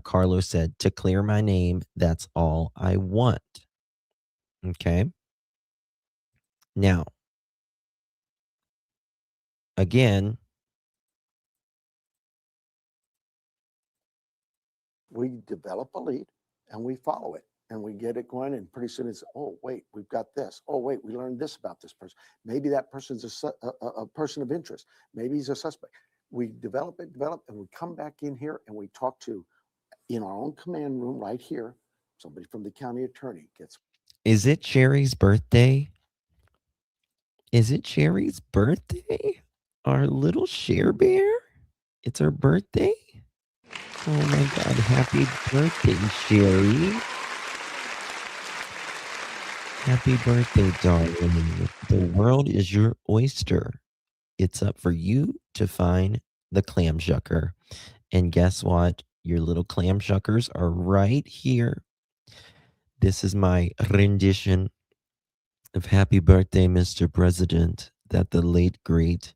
Carlos said, to clear my name, that's all I want. Okay. Now, again, we develop a lead and we follow it and we get it going, and pretty soon it's, oh wait, we've got this. Oh wait, we learned this about this person. Maybe that person's a person of interest. Maybe he's a suspect. We develop it, and we come back in here and we talk to in our own command room right here, somebody from the county attorney gets. Is it Sherry's birthday? Is it Sherry's birthday? Our little Cher Bear? It's her birthday? Oh my God, happy birthday, Sherry. Happy birthday, darling. The world is your oyster. It's up for you to find the clam shucker. And guess what? Your little clam shuckers are right here. This is my rendition of Happy Birthday, Mr. President, that the late, great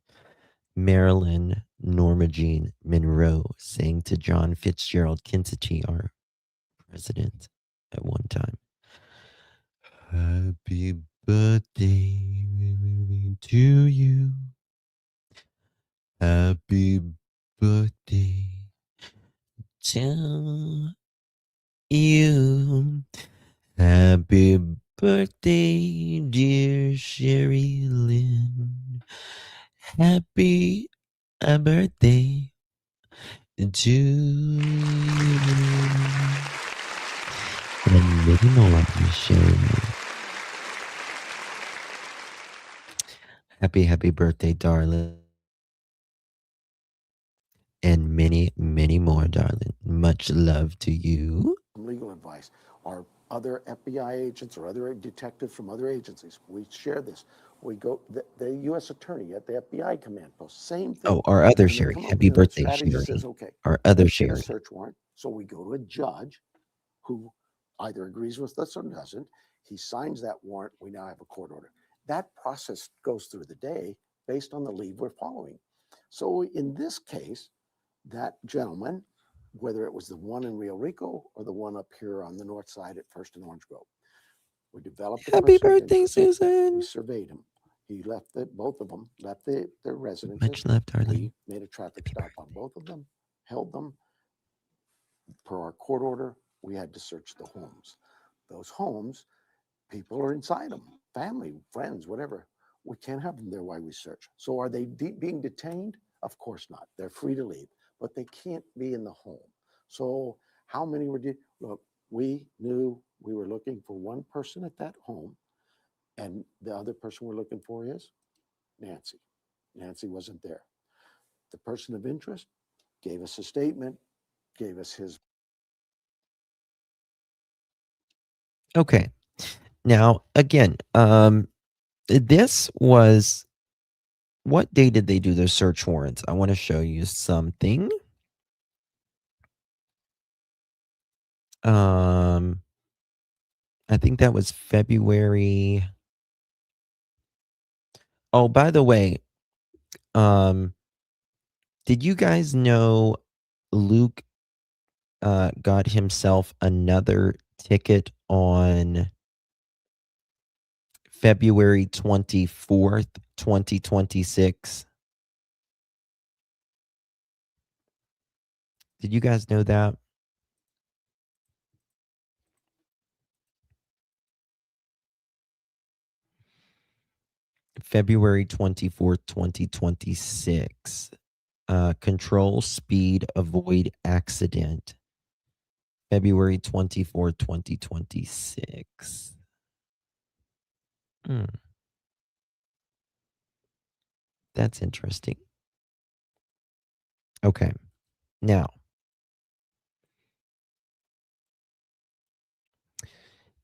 Marilyn Norma Jean Monroe sang to John Fitzgerald Kensington, our president, at one time. Happy birthday to you. Happy birthday to you. Happy birthday, dear Sherry Lynn. Happy birthday to you. And many more, Sherry. Happy birthday, darling. And many, many more, darling. Much love to you. Legal advice. Our other FBI agents or other detectives from other agencies, we share this. We go, the U.S. attorney at the FBI command post, same thing. Oh, our other When they Sherry. come up Happy with a birthday, strategy, Sherry. says, okay, Our other let's get a Sherry. search warrant. So we go to a judge who either agrees with us or doesn't. He signs that warrant. We now have a court order. That process goes through the day based on the lead we're following. So in this case, that gentleman, whether it was the one in Rio Rico or the one up here on the north side at First and Orange Grove, we developed a Happy person of birthday, interest. Susan. We surveyed him. He left both of them left their residences. Much love, darling. We made a traffic stop on both of them, held them. Per our court order, we had to search the homes. Those homes, people are inside them, family, friends, whatever. We can't have them there while we search. So are they being detained? Of course not. They're free to leave, but they can't be in the home. So how many were, look, we knew we were looking for one person at that home, and the other person we're looking for is Nancy. Nancy wasn't there. The person of interest gave us a statement, gave us his. Okay. Now, again, this was, what day did they do their search warrants? I want to show you something. I think that was February. Oh, by the way, did you guys know Luke got himself another ticket on February 24th, 2026? Did you guys know that? February 24th, 2026. Control, speed, avoid accident. February 24th, 2026. That's interesting. Okay. Now,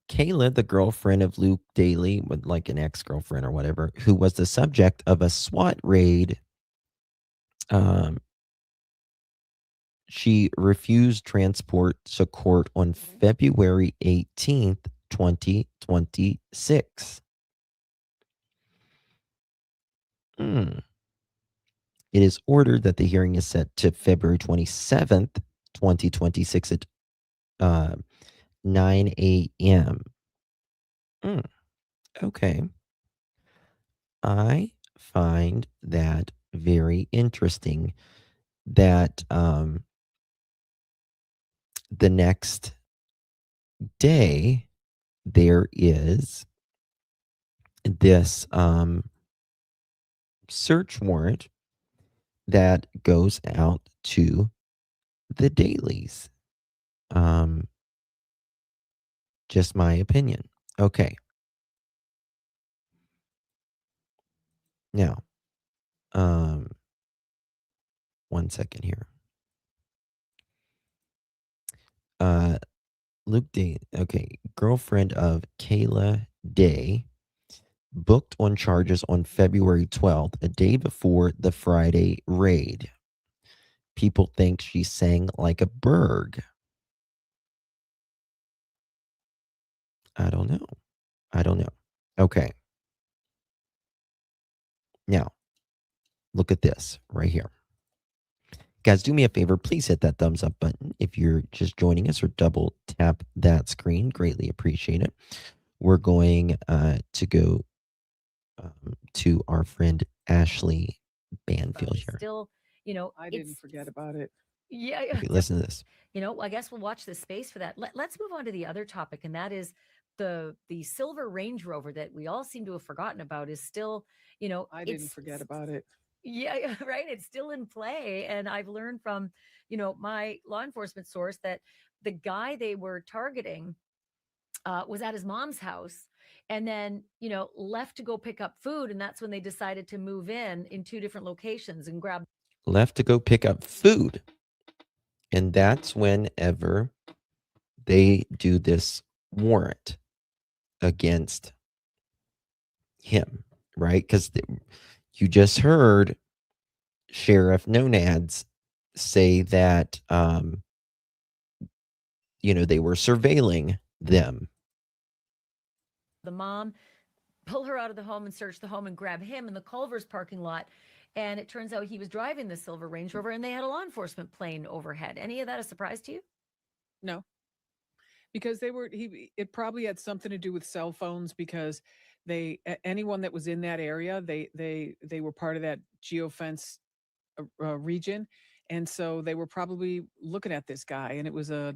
Kayla, the girlfriend of Luke Daly, like an ex-girlfriend or whatever, who was the subject of a SWAT raid, she refused transport to court on February 18th, 2026. It is ordered that the hearing is set to February 27th, 2026 at 9 a.m. Okay. I find that very interesting that the next day there is this search warrant that goes out to the Dailies. Just my opinion. Okay. Now, 1 second here. Luke Day, okay, girlfriend of Kayla Day, booked on charges on February 12th, a day before the Friday raid. People think she sang like a bird. I don't know. Okay. Now, look at this right here. Guys, do me a favor. Please hit that thumbs up button if you're just joining us, or double tap that screen. Greatly appreciate it. We're going to go to our friend Ashley Banfield here. Still, I didn't forget about it. Yeah. Okay, listen to this. I guess we'll watch this space for that. Let's move on to the other topic, and that is the silver Range Rover that we all seem to have forgotten about is still, I didn't forget about it. Yeah, right. It's still in play. And I've learned from, my law enforcement source that the guy they were targeting was at his mom's house and then, left to go pick up food. And that's when they decided to move in 2 different locations and grab. Left to go pick up food. And that's whenever they do this warrant against him, right? Because you just heard Sheriff Nonads say that, they were surveilling them. The mom, pull her out of the home and search the home and grab him in the Culver's parking lot. And it turns out he was driving the silver Range Rover and they had a law enforcement plane overhead. Any of that a surprise to you? No, because it probably had something to do with cell phones, because anyone that was in that area, they were part of that geofence region. And so they were probably looking at this guy, and it was I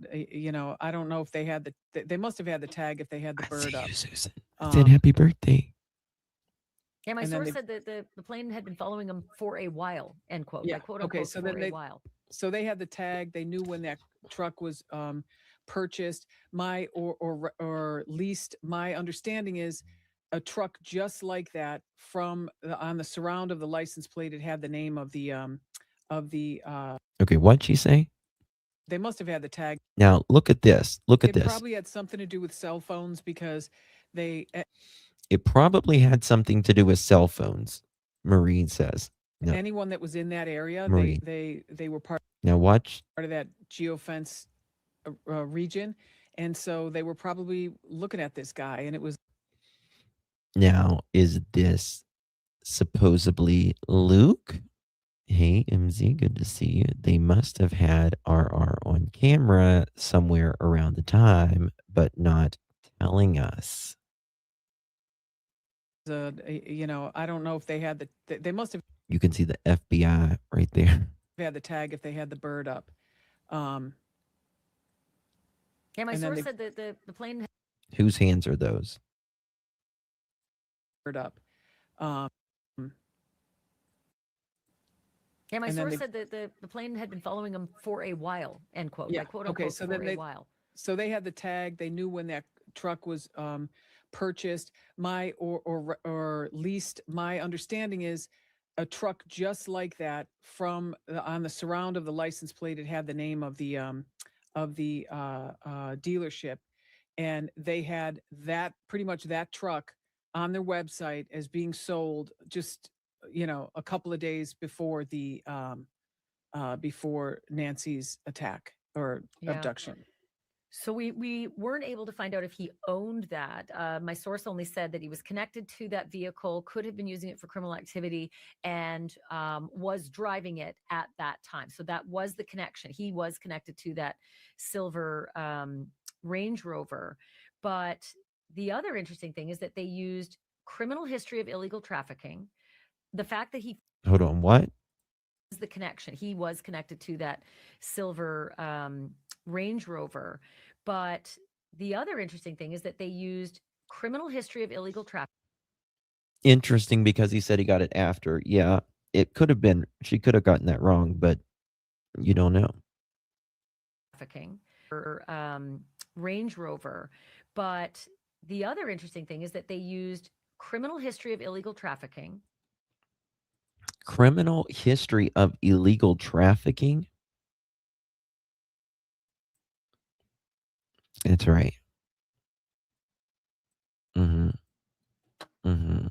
don't know if they had they must have had the tag if they had the bird up. Susan. Said happy birthday. Yeah, my source said that the plane had been following them for a while, end quote. Yeah. Quote unquote, so for then a while. So they had the tag. They knew when that truck was purchased. Or leased. My understanding is a truck just like that on the surround of the license plate, it had the name of the Okay, what'd she say? They must have had the tag. Now, look at this. It probably had something to do with cell phones, because it probably had something to do with cell phones, Maureen says. No. Anyone that was in that area, Maureen. they were part of that geofence region. And so they were probably looking at this guy, and it was. Now, is this supposedly Luke? Hey, MZ, good to see you. They must have had RR on camera somewhere around the time, but not telling us. I don't know if they had they must have. You can see the FBI right there. Had the tag if they had the bird up. Yeah, my source said that the plane. Whose hands are those? Bird up. Yeah, my source said that the plane had been following them for a while, end quote. Yeah. Quote unquote, so for a while. So they had the tag. They knew when that truck was purchased. Or leased. My understanding is a truck just like that on the surround of the license plate, it had the name of the dealership, and they had pretty much that truck on their website as being sold just a couple of days before before Nancy's attack or abduction. So we weren't able to find out if he owned that. My source only said that he was connected to that vehicle, could have been using it for criminal activity, and was driving it at that time. So that was the connection. He was connected to that silver Range Rover. But the other interesting thing is that they used criminal history of illegal trafficking. The fact that he... Hold on, what? The connection. He was connected to that silver Range Rover. But the other interesting thing is that they used criminal history of illegal trafficking. Interesting, because he said he got it after. Yeah, it could have been. She could have gotten that wrong, but you don't know. Trafficking Range Rover. But the other interesting thing is that they used criminal history of illegal trafficking. Criminal history of illegal trafficking. That's right. Mm-hmm. Mm-hmm.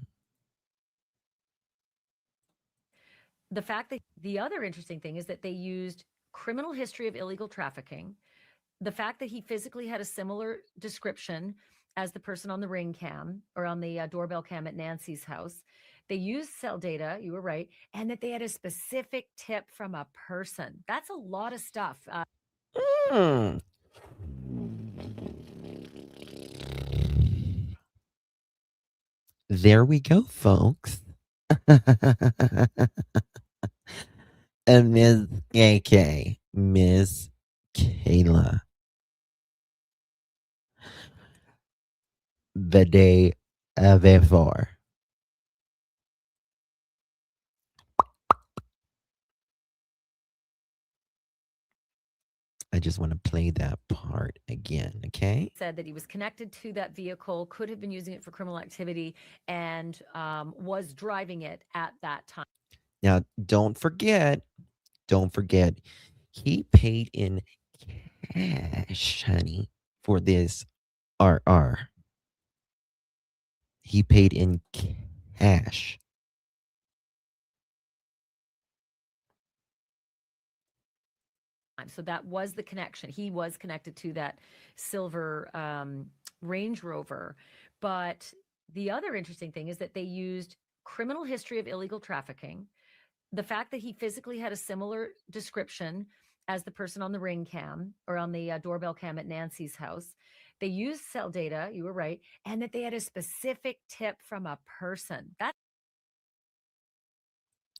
The fact that the other interesting thing is that they used criminal history of illegal trafficking. The fact that he physically had a similar description as the person on the ring cam or on the doorbell cam at Nancy's house. They used cell data, you were right, and that they had a specific tip from a person. That's a lot of stuff. Mm. There we go, folks. And Ms. KK, Miss Kayla. The day before. I just want to play that part again, okay? Said that he was connected to that vehicle, could have been using it for criminal activity, and was driving it at that time. Now, don't forget, he paid in cash, honey, for this RR. He paid in cash. So that was the connection. He was connected to that silver Range Rover. But the other interesting thing is that they used criminal history of illegal trafficking. The fact that he physically had a similar description as the person on the ring cam or on the doorbell cam at Nancy's house. They used cell data, you were right, and that they had a specific tip from a person. That's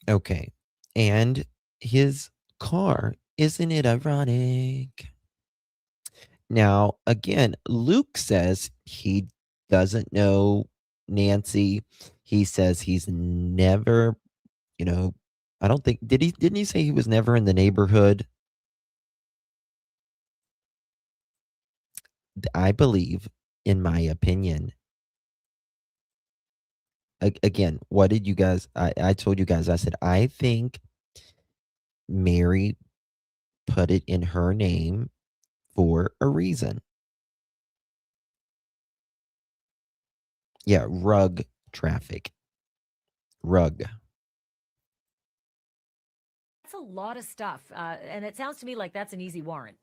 Okay. And his car, isn't it ironic? Now, again, Luke says he doesn't know Nancy. He says he's never, I don't think, didn't he say he was never in the neighborhood? I believe, in my opinion. Again, what did you guys, I told you guys, I said, I think Mary put it in her name for a reason. Yeah, rug traffic. Rug. a lot of stuff. And it sounds to me like that's an easy warrant.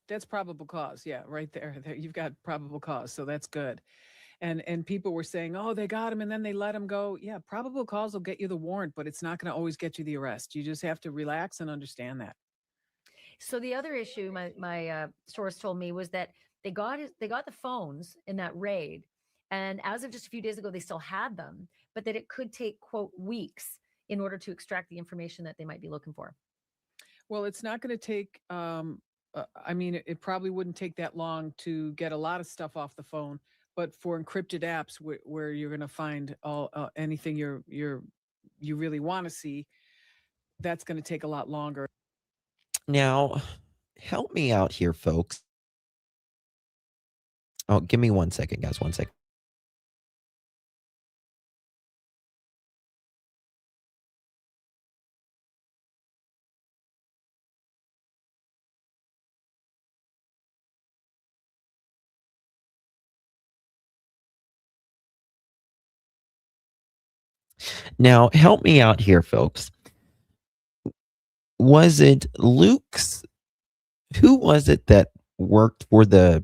That's probable cause. Yeah, right there. There you've got probable cause. So that's good. And people were saying, oh, they got him and then they let him go. Yeah, probable cause will get you the warrant, but it's not going to always get you the arrest. You just have to relax and understand that. So the other issue my source told me was that they got the phones in that raid, and as of just a few days ago, they still had them, but that it could take, quote, weeks in order to extract the information that they might be looking for. Well, it's not going to take. I mean, it probably wouldn't take that long to get a lot of stuff off the phone. But for encrypted apps, where you're going to find all anything you really want to see, that's going to take a lot longer. Now, help me out here, folks. Oh, give me 1 second, guys. 1 second. Now, help me out here, folks. Was it Luke's? Who was it that worked for the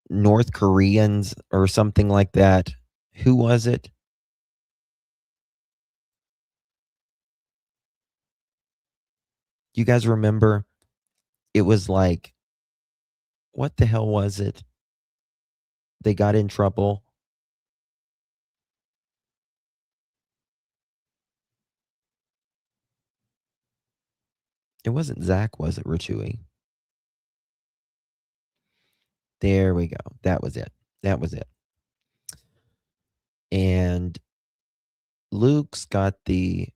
North Koreans or something like that? Who was it? You guys remember? It was like, what the hell was it? They got in trouble. It wasn't Zach, was it, Richui? There we go. That was it. That was it. And Luke's got the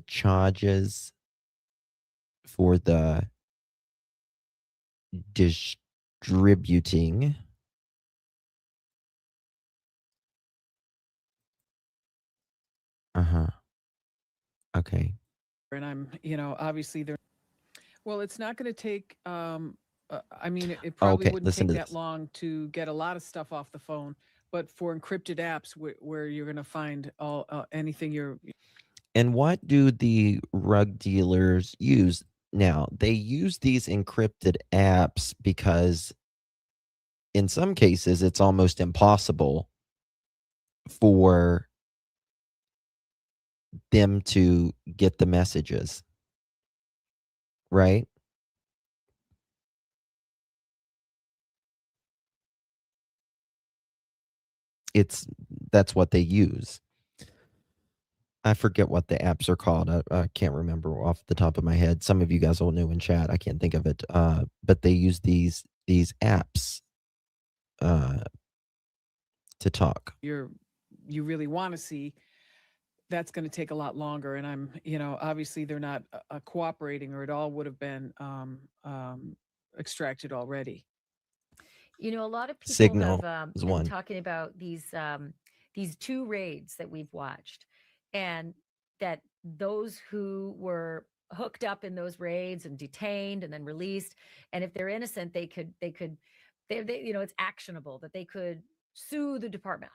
charges for the distributing. Okay. And I'm, obviously they're, well, it's not going to take, I mean, it probably Okay, wouldn't listen take to that this. long to get a lot of stuff off the phone, but for encrypted apps where you're going to find all anything you're. And what do the rug dealers use? Now, they use these encrypted apps because in some cases it's almost impossible for them to get the messages, right? That's what they use. I forget what the apps are called. I can't remember off the top of my head. Some of you guys will know in chat. I can't think of it. But they use these apps to talk. You really want to see, that's going to take a lot longer. And I'm, obviously they're not cooperating, or it all would have been extracted already. A lot of people Signal have is been one. talking about these two raids that we've watched, and that those who were hooked up in those raids and detained and then released, and if they're innocent, they it's actionable, that they could sue the department.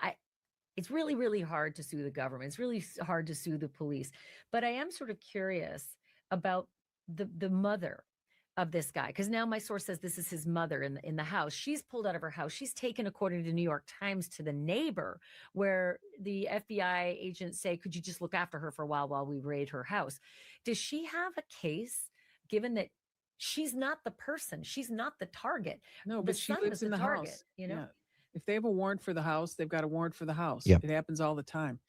It's really, really hard to sue the government. It's really hard to sue the police. But I am sort of curious about the mother of this guy, because now my source says this is his mother in the house. She's pulled out of her house. She's taken, according to New York Times, to the neighbor, where the FBI agents say, could you just look after her for a while we raid her house? Does she have a case, given that she's not the person, she's not the target? No, but she son lives was in the target, house. Yeah. If they have a warrant for the house, they've got a warrant for the house. Yep. It happens all the time.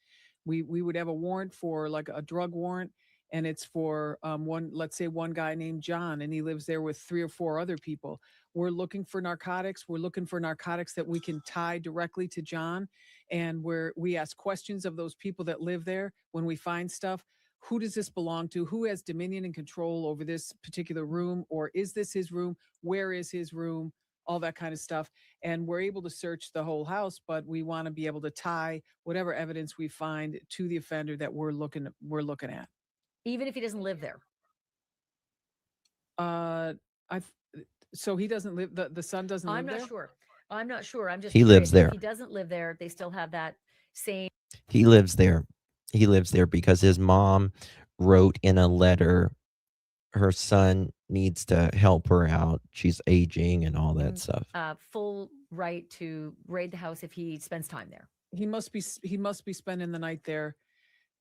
We would have a warrant for, like, a drug warrant, and it's for let's say one guy named John, and he lives there with 3 or 4 other people. We're looking for narcotics. We're looking for narcotics that we can tie directly to John, and where we ask questions of those people that live there when we find stuff. Who does this belong to? Who has dominion and control over this particular room? Or is this his room? Where is his room? All that kind of stuff. And we're able to search the whole house, but we want to be able to tie whatever evidence we find to the offender that we're looking at. Even if he doesn't live there. So he doesn't live, the son doesn't live there? I'm not sure. I'm just He curious. lives there. If he doesn't live there, they still have that same. He lives there. He lives there because his mom wrote in a letter her son needs to help her out. She's aging and all that stuff. Full right to raid the house if he spends time there. He must be spending the night there,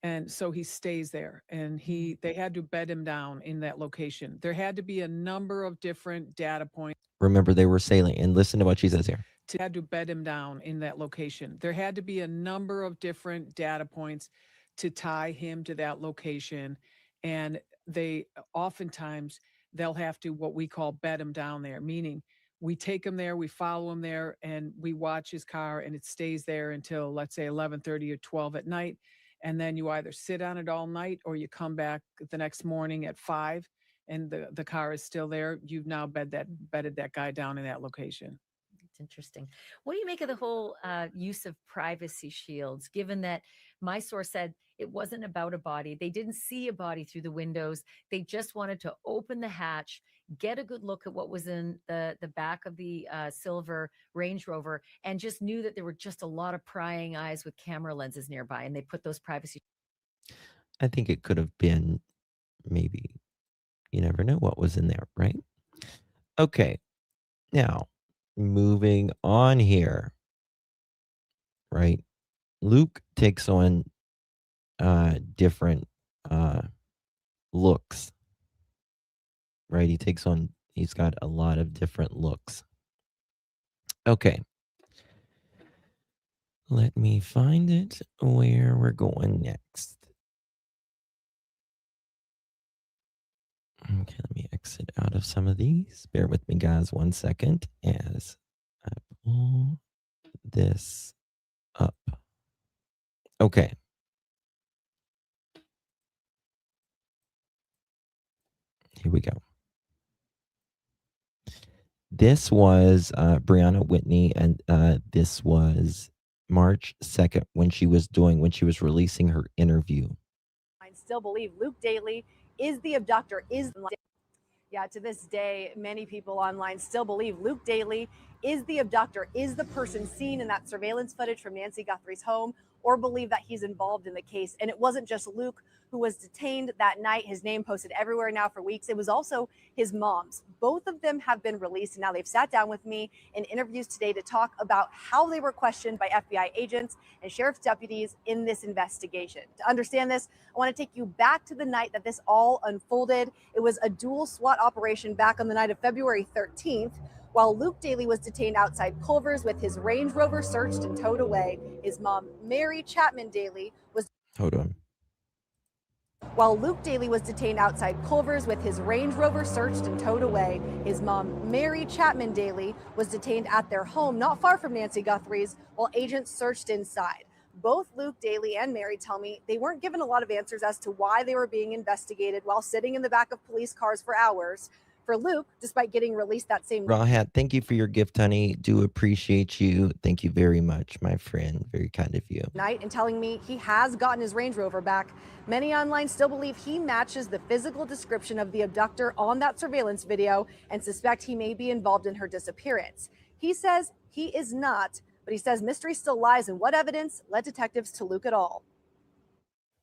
and so he stays there. And they had to bed him down in that location. There had to be a number of different data points. Remember, they were sailing. And listen to what she says here. Had to bed him down in that location. There had to be a number of different data points to tie him to that location, and they oftentimes they'll have to, what we call, bed him down there, meaning we take him there, we follow him there, and we watch his car, and it stays there until, let's say, 11:30 or 12 at night. And then you either sit on it all night, or you come back the next morning at 5 and the car is still there. You've now bedded that guy down in that location. Interesting. What do you make of the whole use of privacy shields, given that my source said it wasn't about a body? They didn't see a body through the windows. They just wanted to open the hatch, get a good look at what was in the back of the silver Range Rover, and just knew that there were just a lot of prying eyes with camera lenses nearby, and they put those privacy. I think it could have been, maybe, you never know what was in there, right? Okay. Now, moving on here, right? Luke takes on different looks, right? He's got a lot of different looks. Okay. Let me find it where we're going next. Okay, let me exit out of some of these. Bear with me, guys, 1 second as I pull this up. Okay. Here we go. This was Brianna Whitney, and this was March 2nd when she was releasing her interview. I still believe Luke Daly is the abductor, yeah, to this day, many people online still believe Luke Daly is the abductor, is the person seen in that surveillance footage from Nancy Guthrie's home, or believe that he's involved in the case. And it wasn't just Luke who was detained that night. His name posted everywhere now for weeks. It was also his mom's. Both of them have been released, and now they've sat down with me in interviews today to talk about how they were questioned by FBI agents and sheriff's deputies in this investigation. To understand this, I want to take you back to the night that this all unfolded. It was a dual SWAT operation back on the night of February 13th. While Luke Daly was detained outside Culver's with his Range Rover searched and towed away, his mom, Mary Chapman Daly, was. Hold on. While Luke Daly was detained outside Culver's with his Range Rover searched and towed away, his mom, Mary Chapman Daly, was detained at their home not far from Nancy Guthrie's while agents searched inside. Both Luke Daly and Mary tell me they weren't given a lot of answers as to why they were being investigated while sitting in the back of police cars for hours. For Luke, despite getting released that same Raw Hat, thank you for your gift, honey. Do appreciate you. Thank you very much, my friend. Very kind of you. night and telling me he has gotten his Range Rover back, many online still believe he matches the physical description of the abductor on that surveillance video and suspect he may be involved in her disappearance. He says he is not, but he says mystery still lies in what evidence led detectives to Luke at all.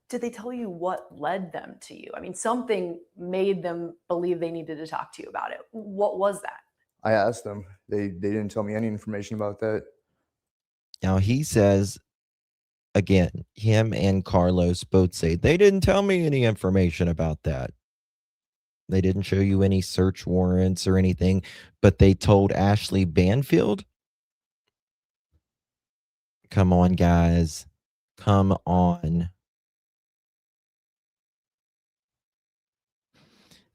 Did they tell you what led them to you? I mean, something made them believe they needed to talk to you about it. What was that? I asked them. They didn't tell me any information about that. Now he says, again, him and Carlos both say, they didn't tell me any information about that. They didn't show you any search warrants or anything, but they told Ashley Banfield. Come on, guys. Come on.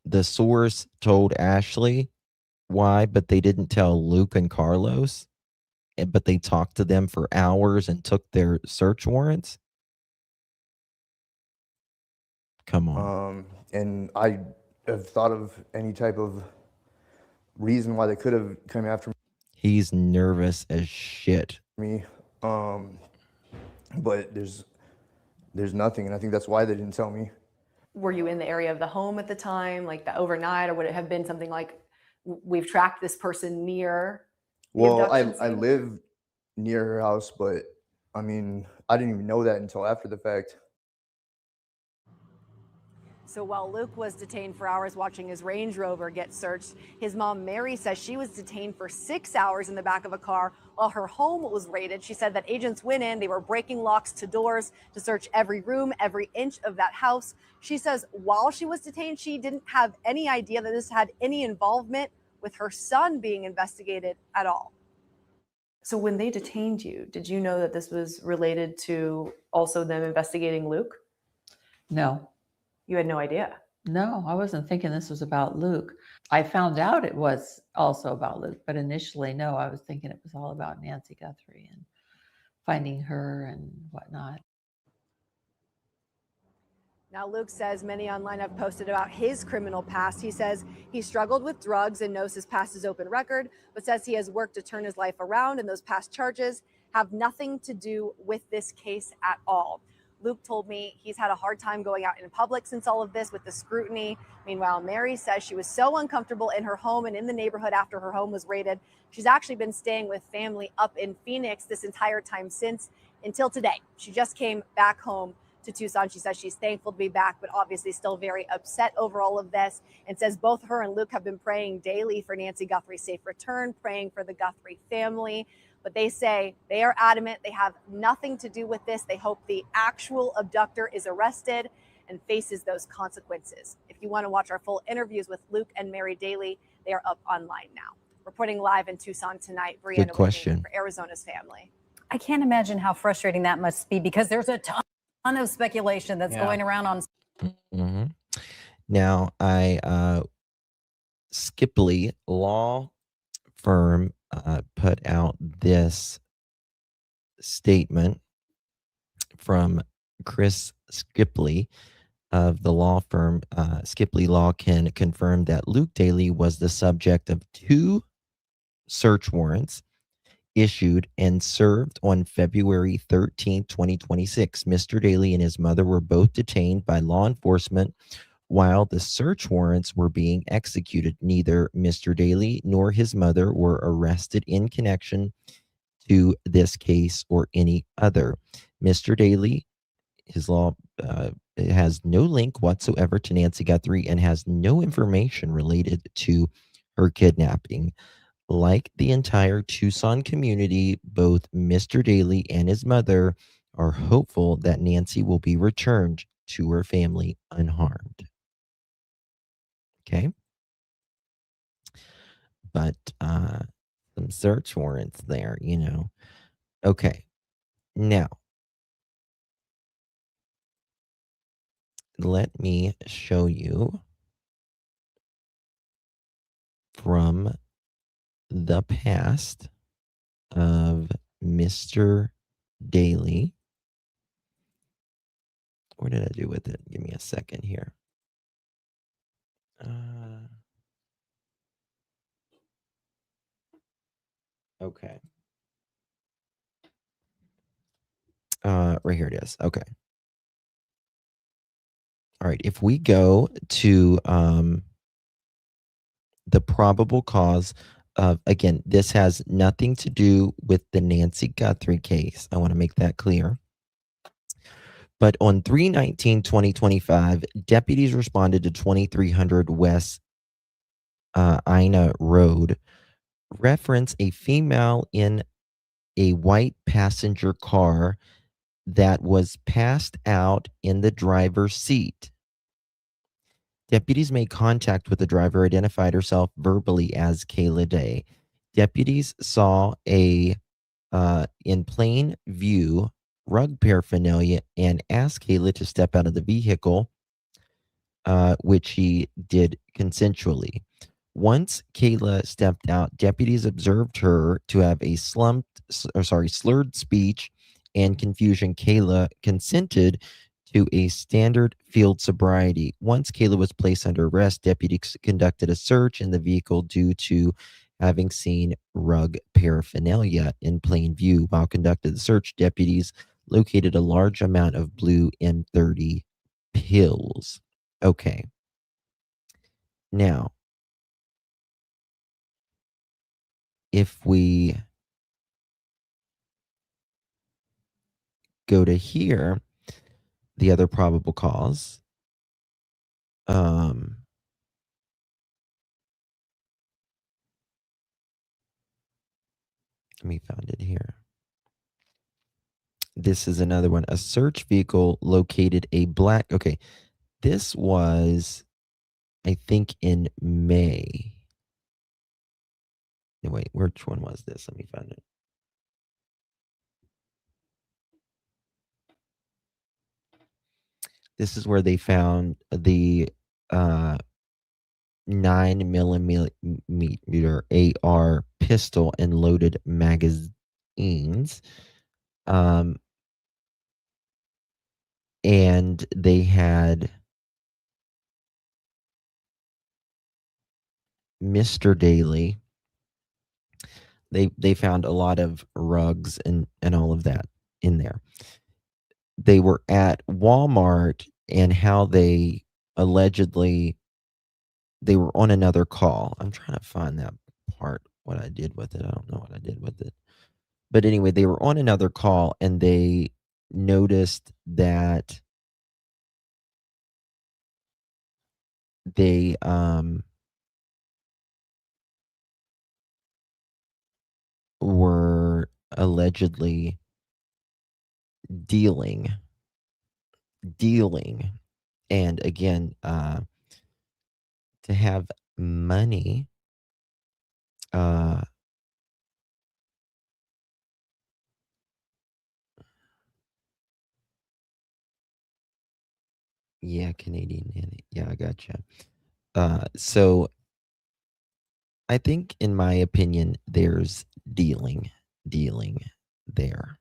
The source told Ashley why, but they didn't tell Luke and Carlos. But they talked to them for hours and took their search warrants. Come on. And I have thought of any type of reason why they could have come after me. He's nervous as shit. But there's nothing, and I think that's why they didn't tell me. Were you in the area of the home at the time, like the overnight, or would it have been something like we've tracked this person near? Well, I live near her house, but I mean, I didn't even know that until after the fact. So while Luke was detained for hours watching his Range Rover get searched, his mom, Mary, says she was detained for 6 hours in the back of a car while her home was raided. She said that agents went in, they were breaking locks to doors to search every room, every inch of that house. She says while she was detained, she didn't have any idea that this had any involvement with her son being investigated at all. So when they detained you, did you know that this was related to also them investigating Luke? No. You had no idea? No, I wasn't thinking this was about Luke. I found out it was also about Luke, but initially, no, I was thinking it was all about Nancy Guthrie and finding her and whatnot. Now, Luke says many online have posted about his criminal past. He says he struggled with drugs and knows his past is open record, but says he has worked to turn his life around, and those past charges have nothing to do with this case at all. Luke told me he's had a hard time going out in public since all of this with the scrutiny. Meanwhile, Mary says she was so uncomfortable in her home and in the neighborhood after her home was raided. She's actually been staying with family up in Phoenix this entire time until today. She just came back home to Tucson. She says she's thankful to be back, but obviously still very upset over all of this, and says both her and Luke have been praying daily for Nancy Guthrie's safe return, praying for the Guthrie family. But they say they are adamant they have nothing to do with this. They hope the actual abductor is arrested and faces those consequences. If you want to watch our full interviews with Luke and Mary Daly, they are up online now. Reporting live in Tucson tonight, Brianna Good question. Whitney for Arizona's Family. I can't imagine how frustrating that must be because there's a ton of speculation that's going around on. Mm-hmm. Now, Skipley Law Firm put out this statement from Chris Skipley of the law firm Skipley Law can confirm that Luke Daly was the subject of 2 search warrants issued and served on February 13, 2026. Mr. Daly and his mother were both detained by law enforcement while the search warrants were being executed. Neither Mr. Daly nor his mother were arrested in connection to this case or any other. Mr. Daly, his law has no link whatsoever to Nancy Guthrie and has no information related to her kidnapping. Like the entire Tucson community, both Mr. Daly and his mother are hopeful that Nancy will be returned to her family unharmed. Okay. But some search warrants there, you know. Okay. Now, let me show you from the past of Mr. Daly. What did I do with it? Give me a second here. Okay. Right here it is. Okay. All right. If we go to the probable cause of, again, this has nothing to do with the Nancy Guthrie case. I want to make that clear. But on 3/19/2025, deputies responded to 2300 West Ina Road, reference a female in a white passenger car that was passed out in the driver's seat. Deputies made contact with the driver, identified herself verbally as Kayla Day. Deputies saw a in plain view rug paraphernalia and asked Kayla to step out of the vehicle, which she did consensually. Once Kayla stepped out, deputies observed her to have a slurred speech and confusion. Kayla consented to a standard field sobriety. Once Kayla was placed under arrest, deputies conducted a search in the vehicle due to having seen rug paraphernalia in plain view. While conducting the search, deputies located a large amount of blue M30 pills. Okay. Now, if we go to here, the other probable cause, let me find it here. This is another one. A search vehicle located a black. Okay. This was, I think, in May. No, wait, which one was this? Let me find it. This is where they found the 9mm AR pistol and loaded magazines. And they had Mr. Daly. They found a lot of rugs and all of that in there. They were at Walmart, and how they allegedly, they were on another call. I'm trying to find that part, what I did with it. I don't know what I did with it. But anyway, they were on another call, and they noticed that they were allegedly dealing, and again, to have money, yeah, Canadian, yeah, I gotcha. So I think, in my opinion, there's dealing there.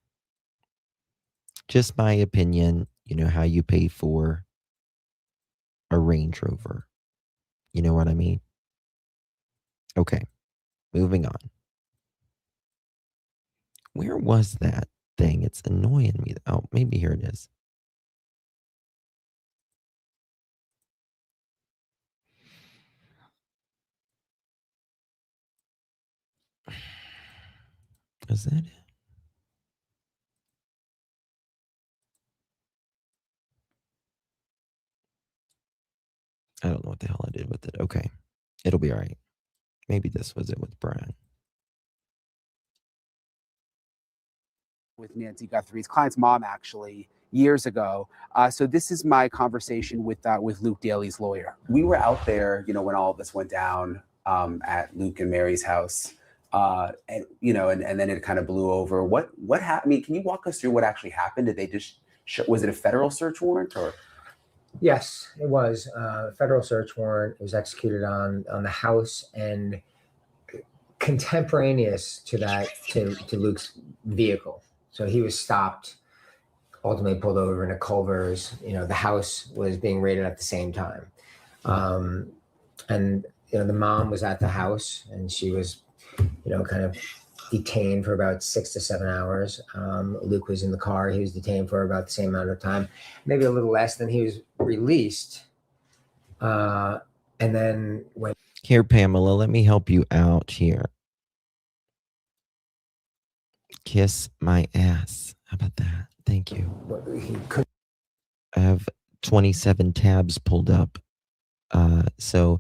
Just my opinion, you know, how you pay for a Range Rover. You know what I mean? Okay, moving on. Where was that thing? It's annoying me. Oh, maybe here it is. Is that it? I don't know what the hell I did with it. Okay. It'll be all right. Maybe this was it with Brian. With Nancy Guthrie's client's mom, actually, years ago. So this is my conversation with Luke Daly's lawyer. We were out there, when all of this went down at Luke and Mary's house, and then it kind of blew over. What happened? I mean, can you walk us through what actually happened? Did they just was it a federal search warrant or? Yes, it was a federal search warrant. It was executed on the house, and contemporaneous to that to Luke's vehicle. So he was stopped, ultimately pulled over in a Culver's. The house was being raided at the same time. And the mom was at the house, and she was, kind of detained for about 6 to 7 hours. Luke was in the car. He was detained for about the same amount of time, maybe a little less. Than he was released. And then when Here, Pamela, let me help you out here. Kiss my ass. How about that? Thank you. he could I have 27 tabs pulled up. So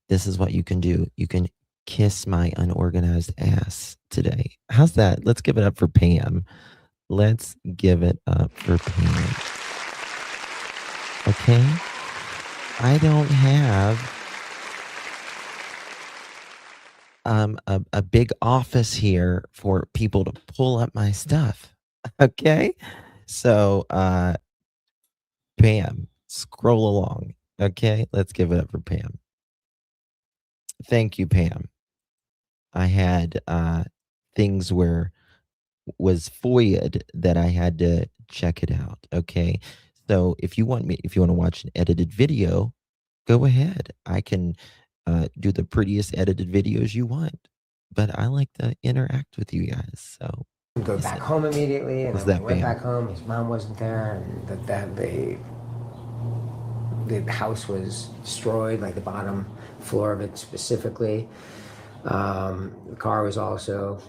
this is what you can do. You can kiss my unorganized ass today. How's that? Let's give it up for Pam. Let's give it up for Pam. Okay? I don't have a big office here for people to pull up my stuff. Okay? So Pam, scroll along. Okay? Let's give it up for Pam. Thank you, Pam. I had things where was FOIA'd that I had to check it out. Okay. So if you want to watch an edited video, go ahead. I can do the prettiest edited videos you want, but I like to interact with you guys. So go back home immediately, and Was then when he that went Pam? back home, his mom wasn't there, and the house was destroyed, like the bottom floor of it specifically. The car was also,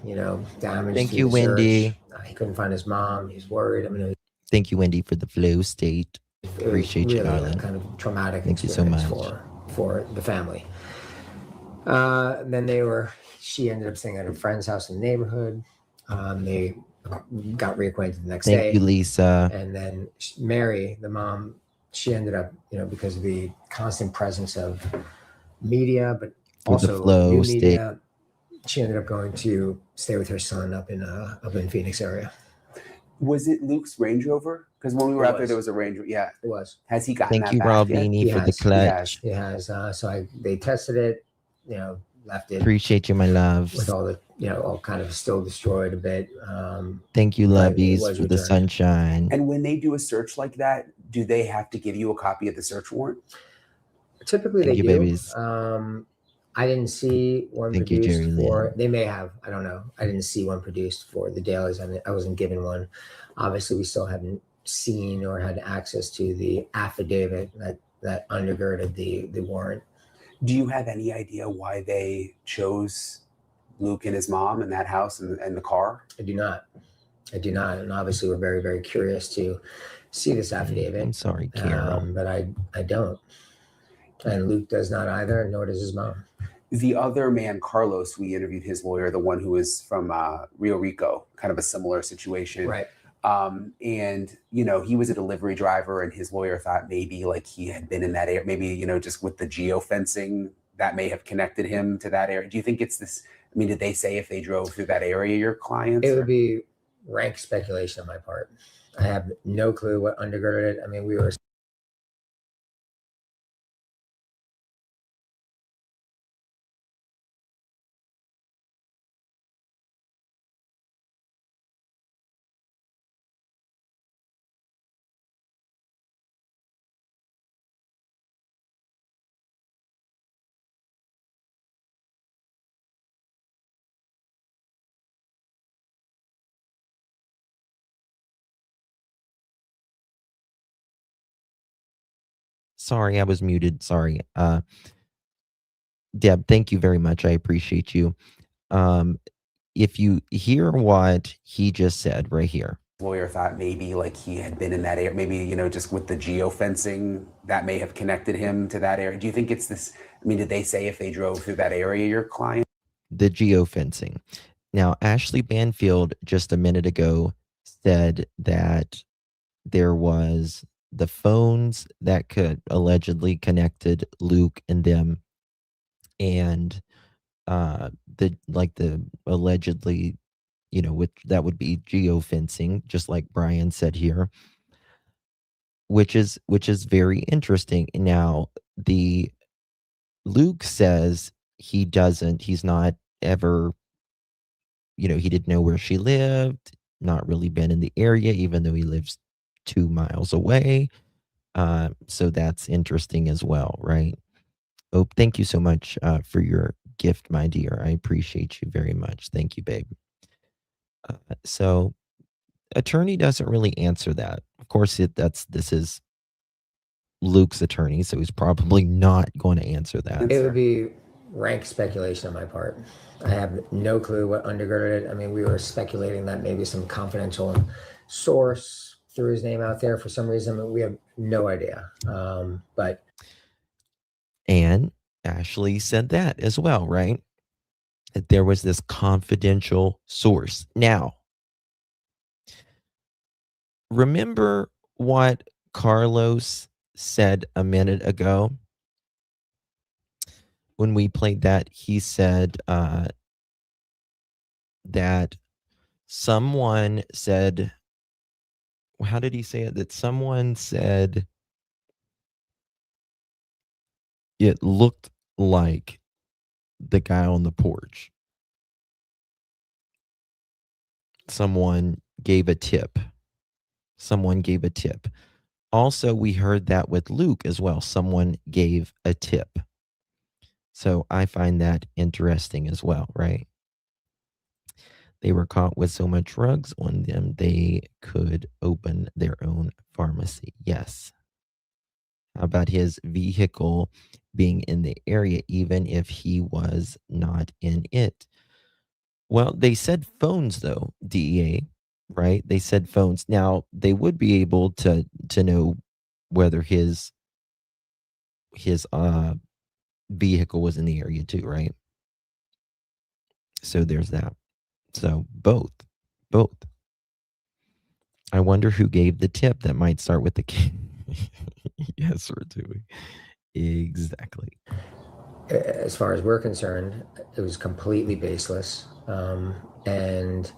damaged Thank through you, the search. Wendy. He couldn't find his mom. He's worried. I mean, Thank you, Wendy, for the flow state. it was Appreciate you, really a darling. kind of traumatic Thank you so experience much. for the family. Then she ended up staying at a friend's house in the neighborhood. They got reacquainted the next Thank day. you, Lisa. And then Mary, the mom, she ended up, because of the constant presence of media, but For the also flow new state. media, she ended up going to stay with her son up in Phoenix area. Was it Luke's Range Rover? Because when we were It out there, was. there was a Range Rover. Yeah, it was. Has he gotten Thank that you, back yet? Robini, for the clutch. He has. So they tested it, left it Appreciate you, my loves. with all the, all kind of still destroyed a bit. Thank you, but it lovies, was for the returned. sunshine. And when they do a search like that, do they have to give you a copy of the search warrant? Typically Thank they you, do. babies. I didn't see one Thank you, produced Jerry for. Lynn. They may have. I don't know. I didn't see one produced for the dailies. I wasn't given one. Obviously, we still haven't seen or had access to the affidavit that undergirded the warrant. Do you have any idea why they chose Luke and his mom in that house and the car? I do not. And obviously, we're very, very curious to see this affidavit. I'm sorry, Carol. But I don't. And Luke does not either, nor does his mom. The other man, Carlos, we interviewed his lawyer, the one who was from Rio Rico, kind of a similar situation. Right. And, he was a delivery driver, and his lawyer thought maybe like he had been in that area, maybe, just with the geofencing that may have connected him to that area. Do you think it's this? I mean, did they say if they drove through that area, your clients? It would be rank speculation on my part. I have no clue what undergirded it. I mean, we were Sorry, I was muted. Sorry. Deb, thank you very much. I appreciate you. If you hear what he just said right here. Lawyer thought maybe like he had been in that area, maybe, you know, just with the geofencing that may have connected him to that area. Do you think it's this? I mean, did they say if they drove through that area, your client? The geofencing. Now, Ashley Banfield just a minute ago said that there was the phones that could allegedly connected Luke and them, and the allegedly, you know, with that would be geofencing, just like Brian said here, which is very interesting. Now, the Luke says he's not ever, you know, he didn't know where she lived, not really been in the area, even though he lives 2 miles away. So that's interesting as well, right? Oh, thank you so much for your gift, my dear. I appreciate you very much. Thank you, babe. So attorney doesn't really answer that. Of course, this is Luke's attorney, so he's probably not going to answer that. It would be rank speculation on my part. I have no clue what undergirded it. I mean, we were speculating that maybe some confidential source threw his name out there for some reason. We have no idea. But And Ashley said that as well, right? That there was this confidential source. Now, remember what Carlos said a minute ago? When we played that, he said that someone said, how did he say it? That someone said it looked like the guy on the porch. Someone gave a tip. Also, we heard that with Luke as well. Someone gave a tip. So I find that interesting as well, right? They were caught with so much drugs on them, they could open their own pharmacy. Yes. How about his vehicle being in the area, even if he was not in it? Well, they said phones, though, DEA, right? They said phones. Now, they would be able to know whether his vehicle was in the area too, right? So there's that. So both. I wonder who gave the tip. That might start with the K. Yes, we're doing exactly. as far as we're concerned, it was completely baseless, and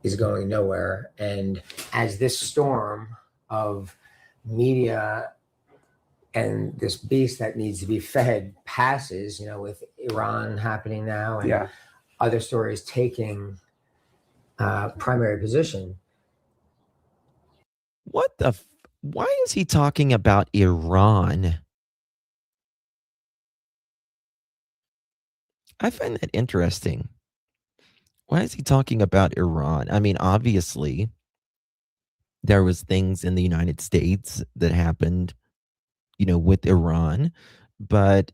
is going nowhere. And as this storm of media and this beast that needs to be fed passes, you know, with Iran happening now and other stories taking primary position. Why is he talking about Iran? I find that interesting. Why is he talking about Iran? I mean, obviously, there was things in the United States that happened, you know, with Iran, but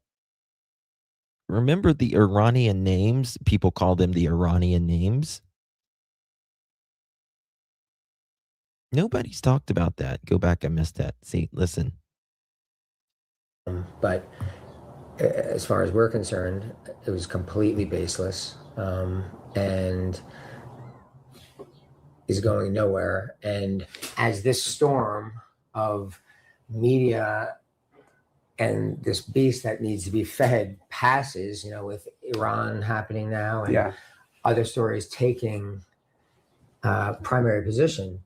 remember the Iranian names? People call them the Iranian names. Nobody's talked about that. Go back, I missed that. See, listen. But as far as we're concerned, it was completely baseless, and is going nowhere. And as this storm of media and this beast that needs to be fed passes, you know, with Iran happening now and other stories taking primary position,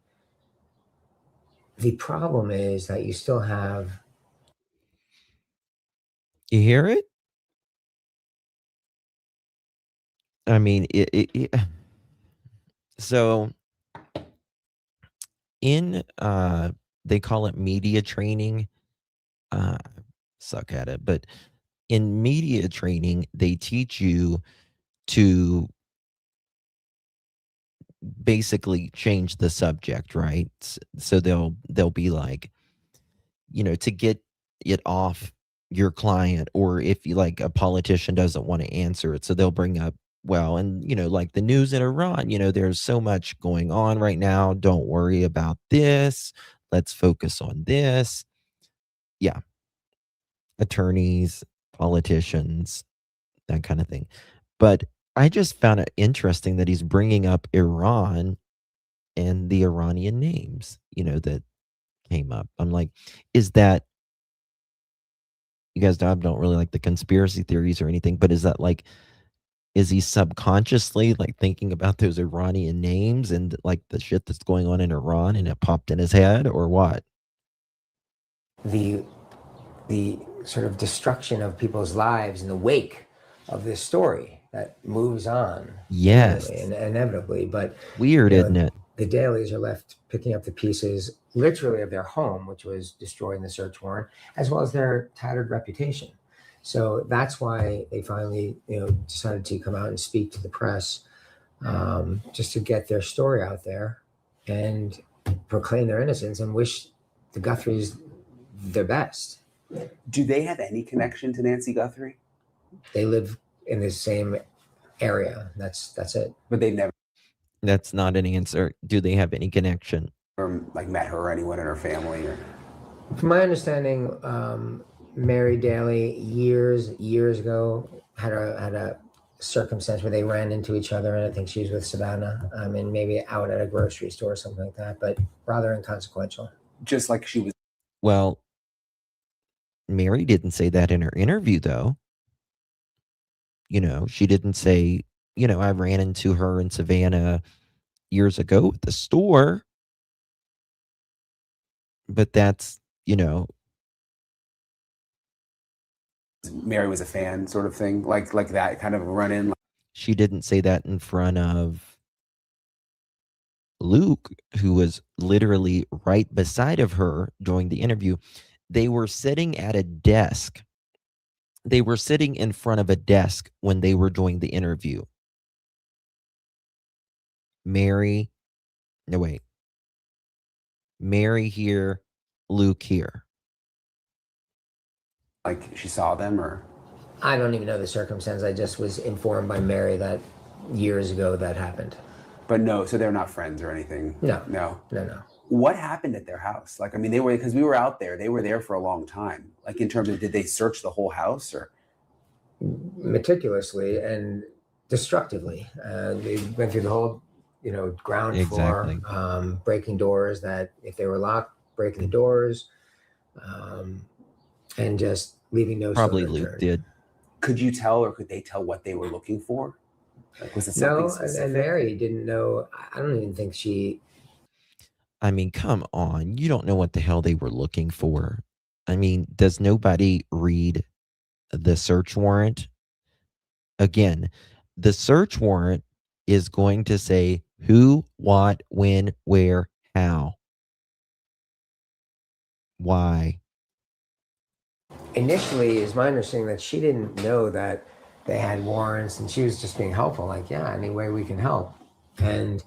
the problem is that you still have. You hear it? I mean, so in they call it media training. Suck at it, but in media training, they teach you to basically change the subject, right? So they'll be like, to get it off your client, or if you like a politician doesn't want to answer it, so they'll bring up, well, and like the news in Iran, there's so much going on right now. Don't worry about this. Let's focus on this. Yeah. Attorneys, politicians, that kind of thing. But I just found it interesting that he's bringing up Iran and the Iranian names, that came up. I'm like, is that, you guys don't really like the conspiracy theories or anything, but is that like, is he subconsciously like thinking about those Iranian names and like the shit that's going on in Iran, and it popped in his head, or what? The sort of destruction of people's lives in the wake of this story that moves on. Yes. And inevitably, but weird, isn't it? The Dailies are left picking up the pieces, literally, of their home, which was destroyed in the search warrant, as well as their tattered reputation. So that's why they finally, decided to come out and speak to the press, just to get their story out there and proclaim their innocence and wish the Guthries their best. Do they have any connection to Nancy Guthrie? They live in the same area. That's it. But they've never. That's not an answer. Do they have any connection? Or like met her or anyone in her family? Or... From my understanding, Mary Daly years ago had a circumstance where they ran into each other, and I think she was with Savannah. And maybe out at a grocery store or something like that, but rather inconsequential. Just like she was. Well, Mary didn't say that in her interview, though. She didn't say, I ran into her in Savannah years ago at the store. But that's, Mary was a fan, sort of thing, like that kind of run in. She didn't say that in front of Luke, who was literally right beside of her during the interview. They were sitting at a desk. They were sitting in front of a desk when they were doing the interview. Mary here, Luke here. Like she saw them, or? I don't even know the circumstance. I just was informed by Mary that years ago that happened. But no, so they're not friends or anything? No. What happened at their house? Like, I mean, because we were out there, they were there for a long time. Like, in terms of, did they search the whole house, or? Meticulously and destructively. They went through the whole, ground Exactly. floor, breaking doors that if they were locked, breaking the doors, and just leaving no Probably stone Luke unturned. did. Could you tell, or could they tell what they were looking for? Like, was it something No, specific? and Mary didn't know. I don't even think she. I mean, come on. You don't know what the hell they were looking for. I mean, does nobody read the search warrant? Again, the search warrant is going to say who, what, when, where, how, why. Initially, is my understanding that she didn't know that they had warrants, and she was just being helpful. Like, yeah, any way we can help. And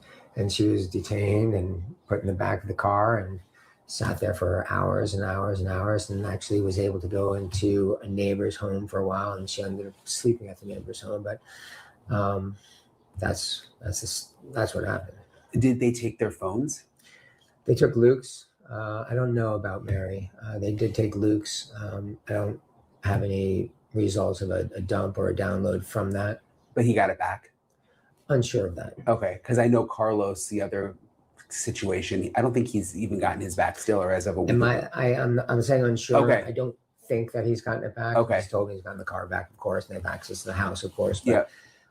she was detained and put in the back of the car and sat there for hours and hours and hours, and actually was able to go into a neighbor's home for a while, and she ended up sleeping at the neighbor's home. But that's what happened. Did they take their phones? They took Luke's. I don't know about Mary. They did take Luke's. I don't have any results of a dump or a download from that. But he got it back? Unsure of that. Okay, because I know Carlos, the other situation, I don't think he's even gotten his back still, or as of a week. I'm saying unsure. Okay. I don't think that he's gotten it back. Okay. He's told me he's gotten the car back, of course, and they have access to the house, of course. But Yeah.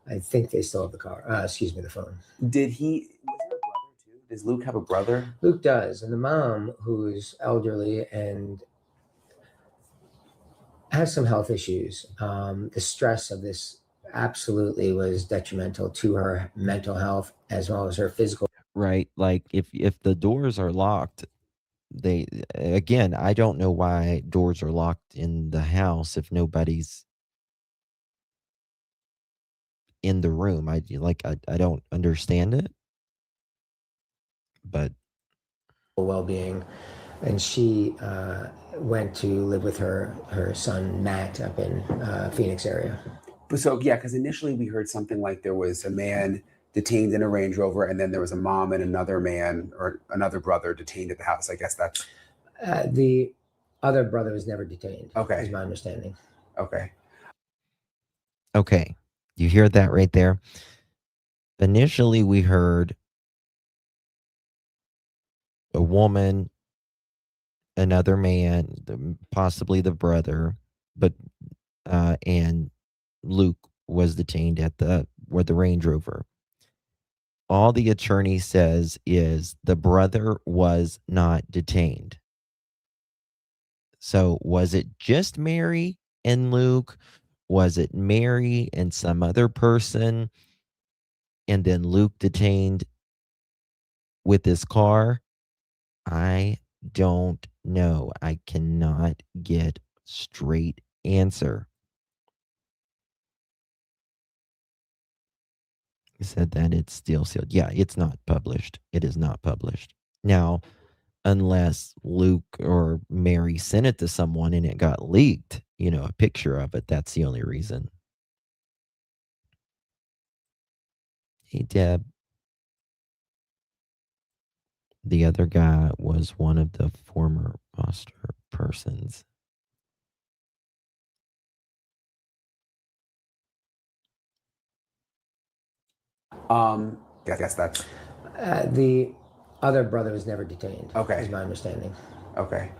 I think they still have the car. The phone. Did he? Was there a brother too? Does Luke have a brother? Luke does, and the mom, who's elderly and has some health issues. The stress of this absolutely was detrimental to her mental health as well as her physical. Right? Like if the doors are locked, I don't know why doors are locked in the house if nobody's in the room. I don't understand it. But well-being, and she went to live with her son Matt up in Phoenix area. So yeah, because initially we heard something like there was a man detained in a Range Rover, and then there was a mom and another man or another brother detained at the house. I guess that's the other brother was never detained. Okay, is my understanding. Okay. Okay. You hear that right there? Initially, we heard a woman, another man, possibly the brother, but and Luke was detained at the Range Rover. All the attorney says is the brother was not detained. So was it just Mary and Luke? Was it Mary and some other person? And then Luke detained with his car? I don't know. I cannot get straight answer. He said that it's still sealed. Yeah, it's not published. It is not published. Now, unless Luke or Mary sent it to someone and it got leaked, a picture of it, that's the only reason. Hey, Deb. The other guy was one of the former foster persons. I guess that's the other brother was never detained. Okay. Is my understanding. Okay.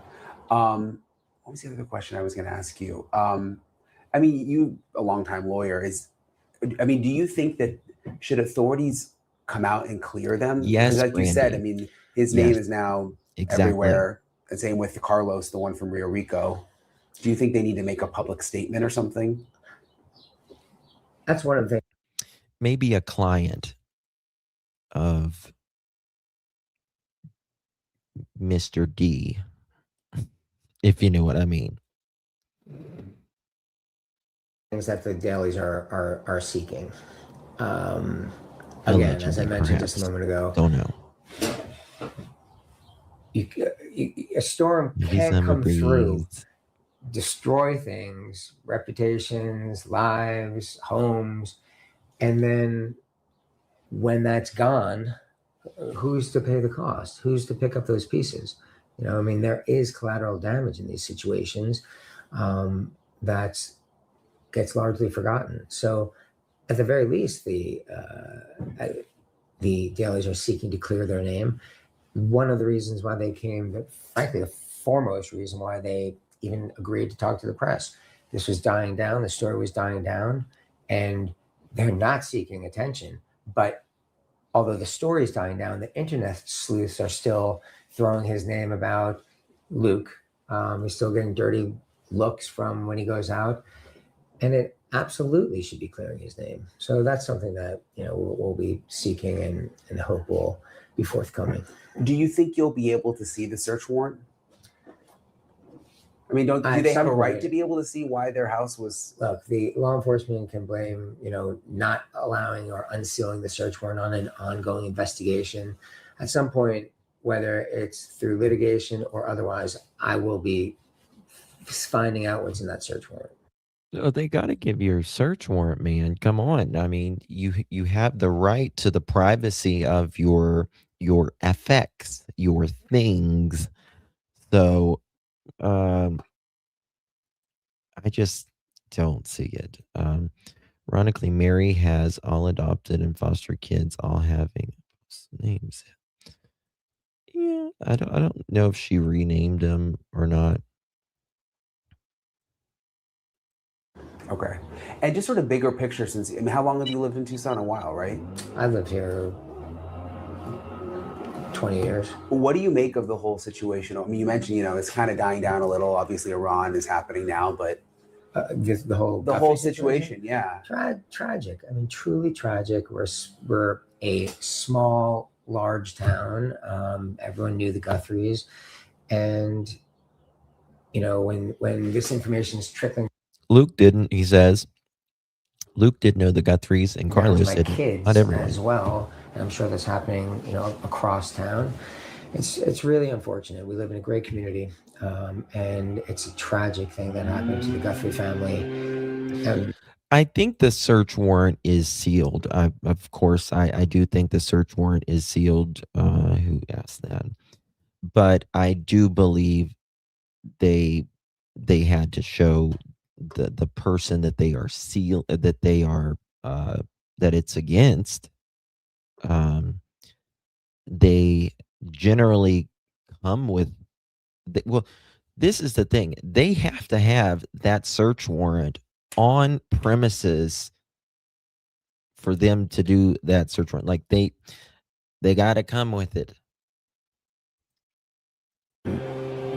What was the other question I was going to ask you? I mean, you a longtime lawyer do you think that should authorities come out and clear them? Yes, because like you said, I Brandy. mean, his Yes. name is now Exactly. everywhere. And same with Carlos, the one from Rio Rico. Do you think they need to make a public statement or something? That's one of the Maybe a client of Mr. D, if you know what I mean. things that the dailies are seeking. Again, Allegedly, as I mentioned just a perhaps. moment ago, Don't know. A storm Maybe can't summer come through, breeze. destroy things, reputations, lives, homes, and then when that's gone, who's to pay the cost? Who's to pick up those pieces? There is collateral damage in these situations that gets largely forgotten. So, at the very least, the dailies are seeking to clear their name. One of the reasons why they came, but frankly, the foremost reason why they even agreed to talk to the press. This was dying down. The story was dying down, and they're not seeking attention. But although the story is dying down, the internet sleuths are still throwing his name about. Luke. He's still getting dirty looks from when he goes out, and it absolutely should be clearing his name. So that's something that we'll be seeking and hope will be forthcoming. Do you think you'll be able to see the search warrant? I mean, do they have a right to be able to see why their house was? Look, the law enforcement can blame, not allowing or unsealing the search warrant on an ongoing investigation. At some point, whether it's through litigation or otherwise, I will be finding out what's in that search warrant. Oh, they got to give you a search warrant, man. Come on. I mean, you have the right to the privacy of your effects, your things. So, I just don't see it. Ironically, Mary has all adopted and foster kids, all having names. Yeah, I don't know if she renamed them or not. Okay. And just sort of bigger picture, how long have you lived in Tucson? A while, right? I've lived here 20 years. What do you make of the whole situation? I mean, you mentioned, it's kind of dying down a little. Obviously, Iran is happening now, but the whole situation, yeah. Tragic. I mean, truly tragic. We're a small, large town. Everyone knew the Guthries, and when this information is trickling. Luke didn't. He says Luke did know the Guthries, and Carlos my didn't. kids Not everyone. as well, and I'm sure that's happening, across town. It's really unfortunate. We live in a great community, and it's a tragic thing that happened to the Guthrie family. And I think the search warrant is sealed. Of course, I do think the search warrant is sealed. Who asked that? But I do believe they had to show the person that they are that it's against. They generally come with well, this is the thing. They have to have that search warrant on premises for them to do that search warrant. Like they got to come with it.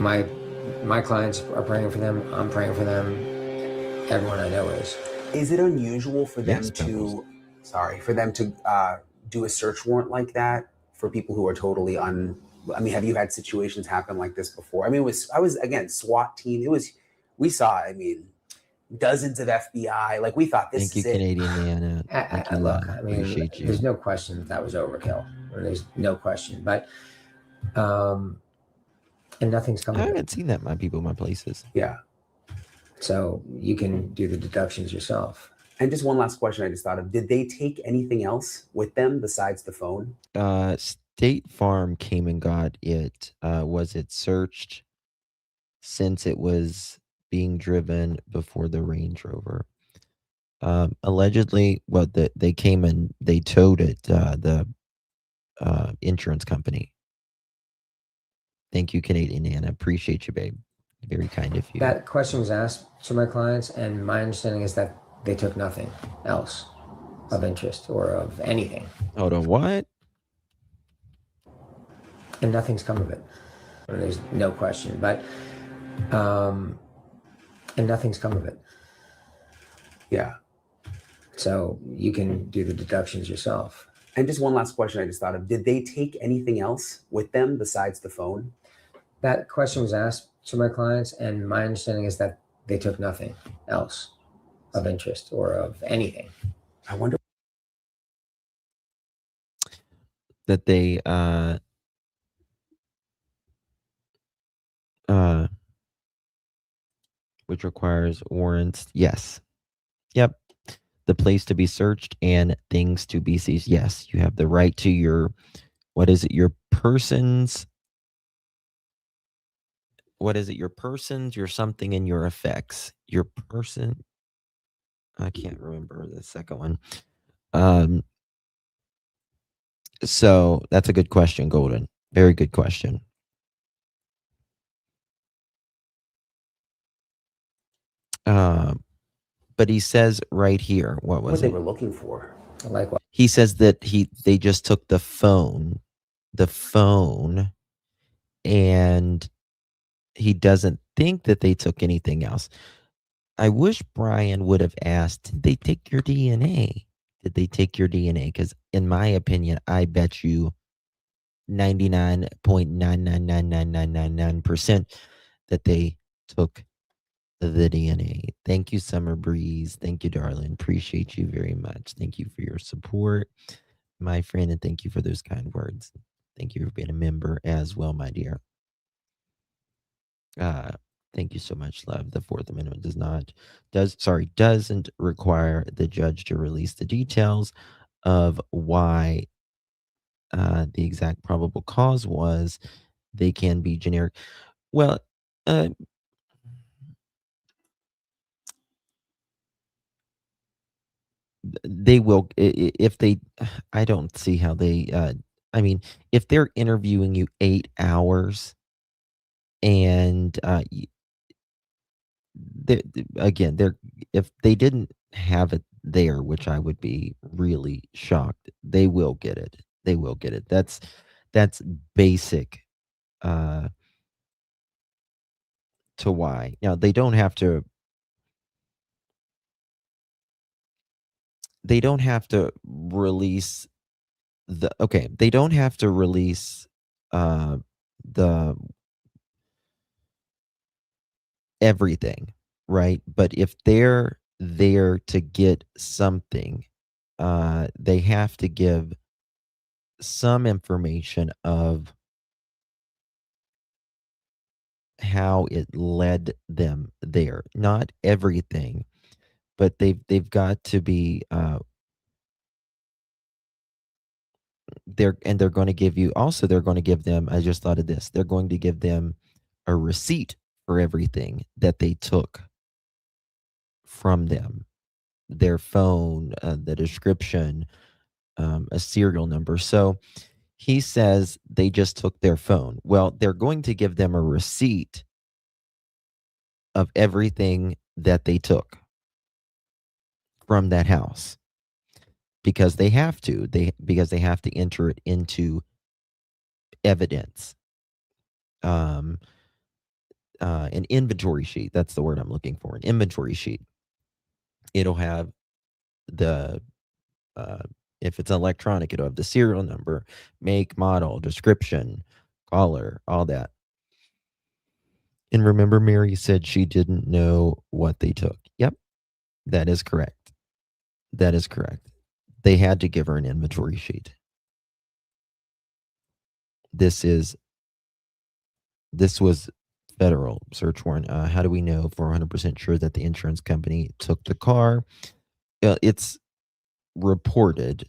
my clients are praying for them. I'm praying for them. Everyone I know is. Is it unusual for them Yes, to, do a search warrant like that for people who are totally I mean, have you had situations happen like this before? I mean, I was again, SWAT team. We saw, I mean, dozens of FBI. Like we thought this Thank you, is it. Canadian Nana. Thank you, Look, love. I mean, Appreciate you. there's no question that was overkill. There's no question, but and nothing's coming. I haven't seen that my people, my places. Yeah. So you can do the deductions yourself. And just one last question I just thought of. Did they take anything else with them besides the phone? State Farm came and got it. Was it searched since it was being driven before the Range Rover? Allegedly, well, they came and they towed it, the insurance company. Thank you, Canadian Nana. Appreciate you, babe. Very kind of you. That question was asked to my clients, and my understanding is that they took nothing else of interest or of anything. Hold on, what? And nothing's come of it. There's no question, but and nothing's come of it. Yeah. So you can do the deductions yourself. And just one last question I just thought of. Did they take anything else with them besides the phone? That question was asked to my clients, and my understanding is that they took nothing else of interest or of anything. I wonder that they which requires warrants. Yes. Yep. The place to be searched and things to be seized. Yes, you have the right to your, what is it? Your persons. What is it? Your persons, your something, and your effects. Your person. I can't remember the second one. So that's a good question, Golden. Very good question. But he says right here, what was what they were looking for. Like what? He says that they just took the phone, and he doesn't think that they took anything else. I wish Brian would have asked, did they take your DNA? Did they take your DNA? Because in my opinion, I bet you 99.9999999% that they took the DNA. Thank you, Summer Breeze. Thank you, darling. Appreciate you very much. Thank you for your support, my friend, and thank you for those kind words. Thank you for being a member as well, my dear. Thank you so much, love. The Fourth Amendment doesn't require the judge to release the details of why the exact probable cause was. They can be generic. Well, they will, if they, I don't see how they, I mean, if they're interviewing you 8 hours and again, if they didn't have it there, which I would be really shocked, they will get it. They will get it. That's basic to why. Now they don't have to release they don't have to release the everything, right? But if they're there to get something, they have to give some information of how it led them there. Not everything, but they've got to be they're going to give you also, they're going to give them, I just thought of this, they're going to give them a receipt for everything that they took from them, their phone, the description, a serial number. So he says they just took their phone. Well, they're going to give them a receipt of everything that they took from that house, because they have to. Because they have to enter it into evidence. An inventory sheet. That's the word I'm looking for. An inventory sheet. It'll have the if it's electronic, it'll have the serial number, make, model, description, caller, all that. And remember, Mary said she didn't know what they took. Yep, that is correct. That is correct. They had to give her an inventory sheet. This was federal search warrant. How do we know for 100% sure that the insurance company took the car? It's reported,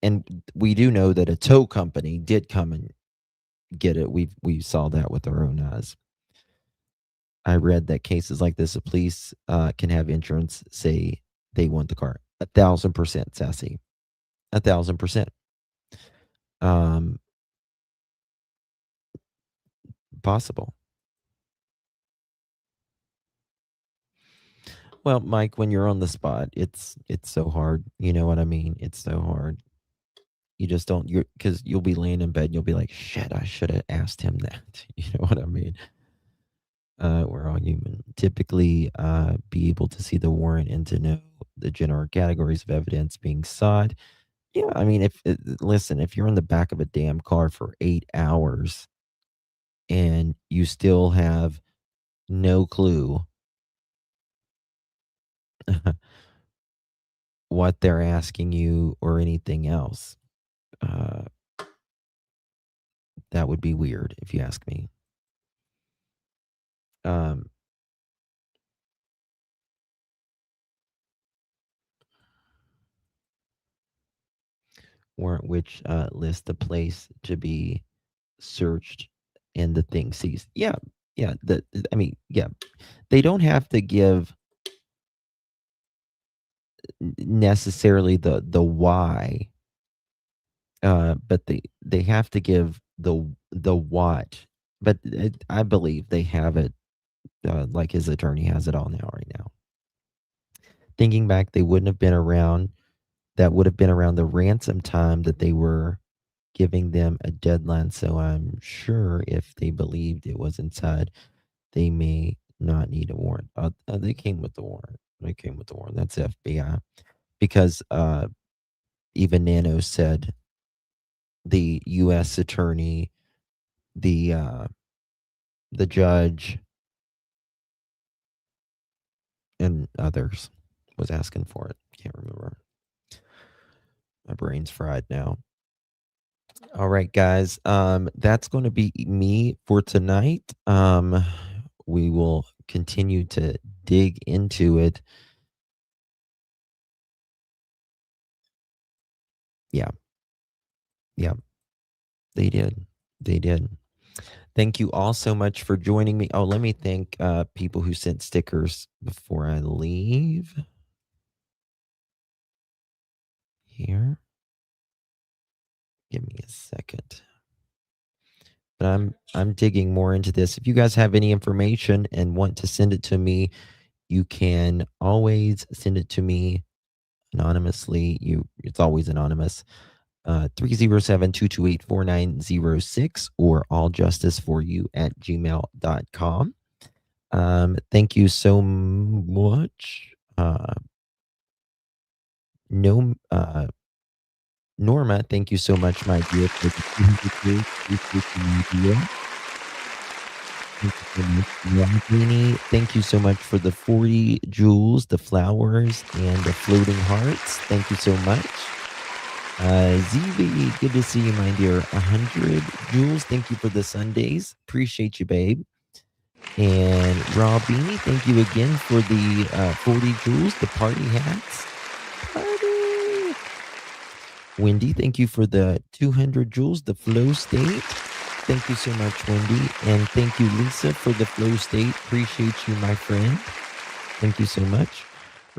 and we do know that a tow company did come and get it. We saw that with our own eyes. I read that cases like this, the police can have insurance say they want the car. 1,000%, Sassy. 1,000%. Possible. Well, Mike, when you're on the spot, it's so hard. You know what I mean? It's so hard. You just don't, because you'll be laying in bed and you'll be like, shit, I should have asked him that. You know what I mean? We're all human. Typically, be able to see the warrant and to know the general categories of evidence being sought. Yeah, I mean, listen, if you're in the back of a damn car for 8 hours and you still have no clue what they're asking you or anything else, that would be weird, if you ask me. Warrant which lists the place to be searched and the thing seized. Yeah. I mean, yeah. They don't have to give necessarily the why, but they have to give the what. But I believe they have it, like his attorney has it all right now. Thinking back, they wouldn't have been around. That would have been around the ransom time that they were giving them a deadline. So I'm sure if they believed it was inside, they may not need a warrant. They came with the warrant. That's FBI. Because even Nano said the U.S. attorney, the judge, and others was asking for it. Can't remember. My brain's fried now. All right, guys. That's going to be me for tonight. We will continue to dig into it. Yeah. They did. Thank you all so much for joining me. Oh, let me thank people who sent stickers before I leave. Here. Give me a second. But I'm digging more into this. If you guys have any information and want to send it to me, you can always send it to me anonymously. It's always anonymous. 307-228-4906 or alljusticeforyou@gmail.com. Thank you so much. Norma, thank you so much, my dear, for the 200 Thank you so much for the 40 jewels, the flowers, and the floating hearts. Thank you so much. ZB, good to see you, my dear. 100 jewels. Thank you for the Sundays. Appreciate you, babe. And Rob Beanie, thank you again for the 40 jewels, the party hats. Party. Wendy, thank you for the 200 jewels, the flow state. Thank you so much, Wendy. And thank you, Lisa, for the flow state. Appreciate you, my friend. Thank you so much.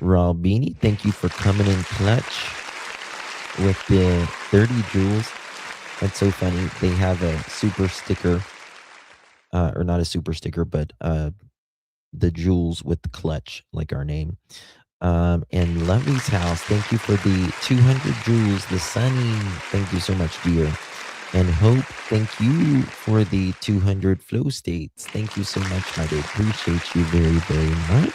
Rob Beanie, thank you for coming in clutch with the 30 jewels. That's so funny. They have a super sticker, or not a super sticker, but the jewels with the clutch, like our name. And Lovely's house, thank you for the 200 jewels. The Sunny, thank you so much, dear. And Hope, thank you for the 200 flow states. Thank you so much, my dear. Appreciate you very, very much.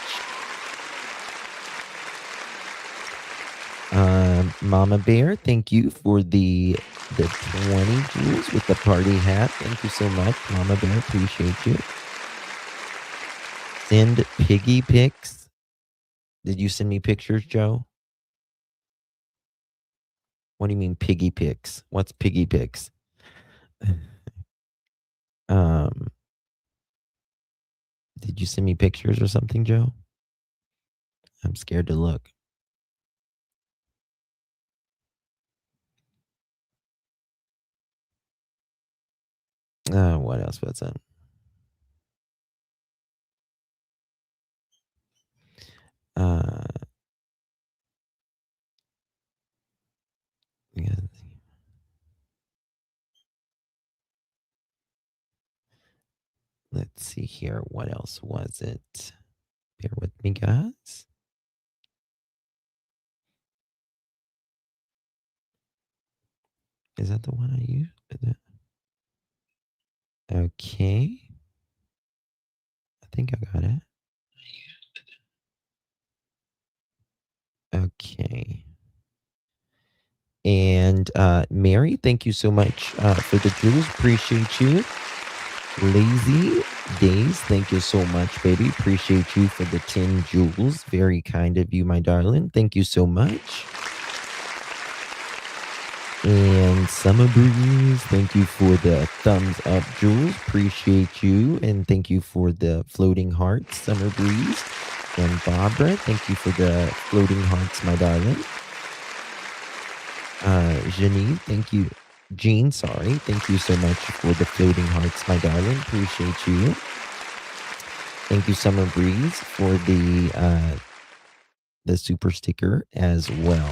Mama Bear, thank you for the 20 jewels with the party hat. Thank you so much, Mama Bear. Appreciate you. Send piggy pics. Did you send me pictures, Joe? What do you mean piggy pics? What's piggy pics? Did you send me pictures or something, Joe? I'm scared to look. What else was that? Yeah. Let's see here. What else was it? Bear with me, guys. Is that the one I used? Okay. I think I got it. Okay. And Mary, thank you so much for the jewels. Appreciate you. Lazy Days, thank you so much, baby. Appreciate you for the 10 jewels. Very kind of you, my darling. Thank you so much. And Summer Breeze, thank you for the thumbs up, Jules. Appreciate you. And thank you for the floating hearts, Summer Breeze. And Barbara, thank you for the floating hearts, my darling. Janine, thank you. Jean, sorry. Thank you so much for the floating hearts, my darling. Appreciate you. Thank you, Summer Breeze, for the super sticker as well.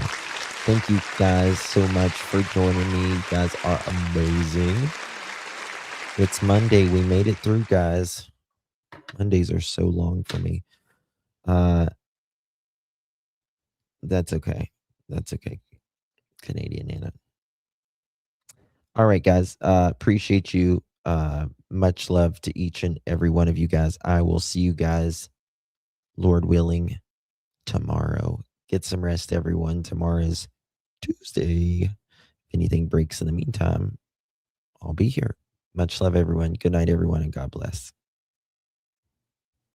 Thank you guys so much for joining me. You guys are amazing. It's Monday. We made it through, guys. Mondays are so long for me. That's okay. That's okay. Canadian Nana. All right, guys. Appreciate you. Much love to each and every one of you guys. I will see you guys, Lord willing, tomorrow. Get some rest, everyone. Tomorrow is Tuesday. If anything breaks in the meantime, I'll be here. Much love, everyone. Good night, everyone, and God bless.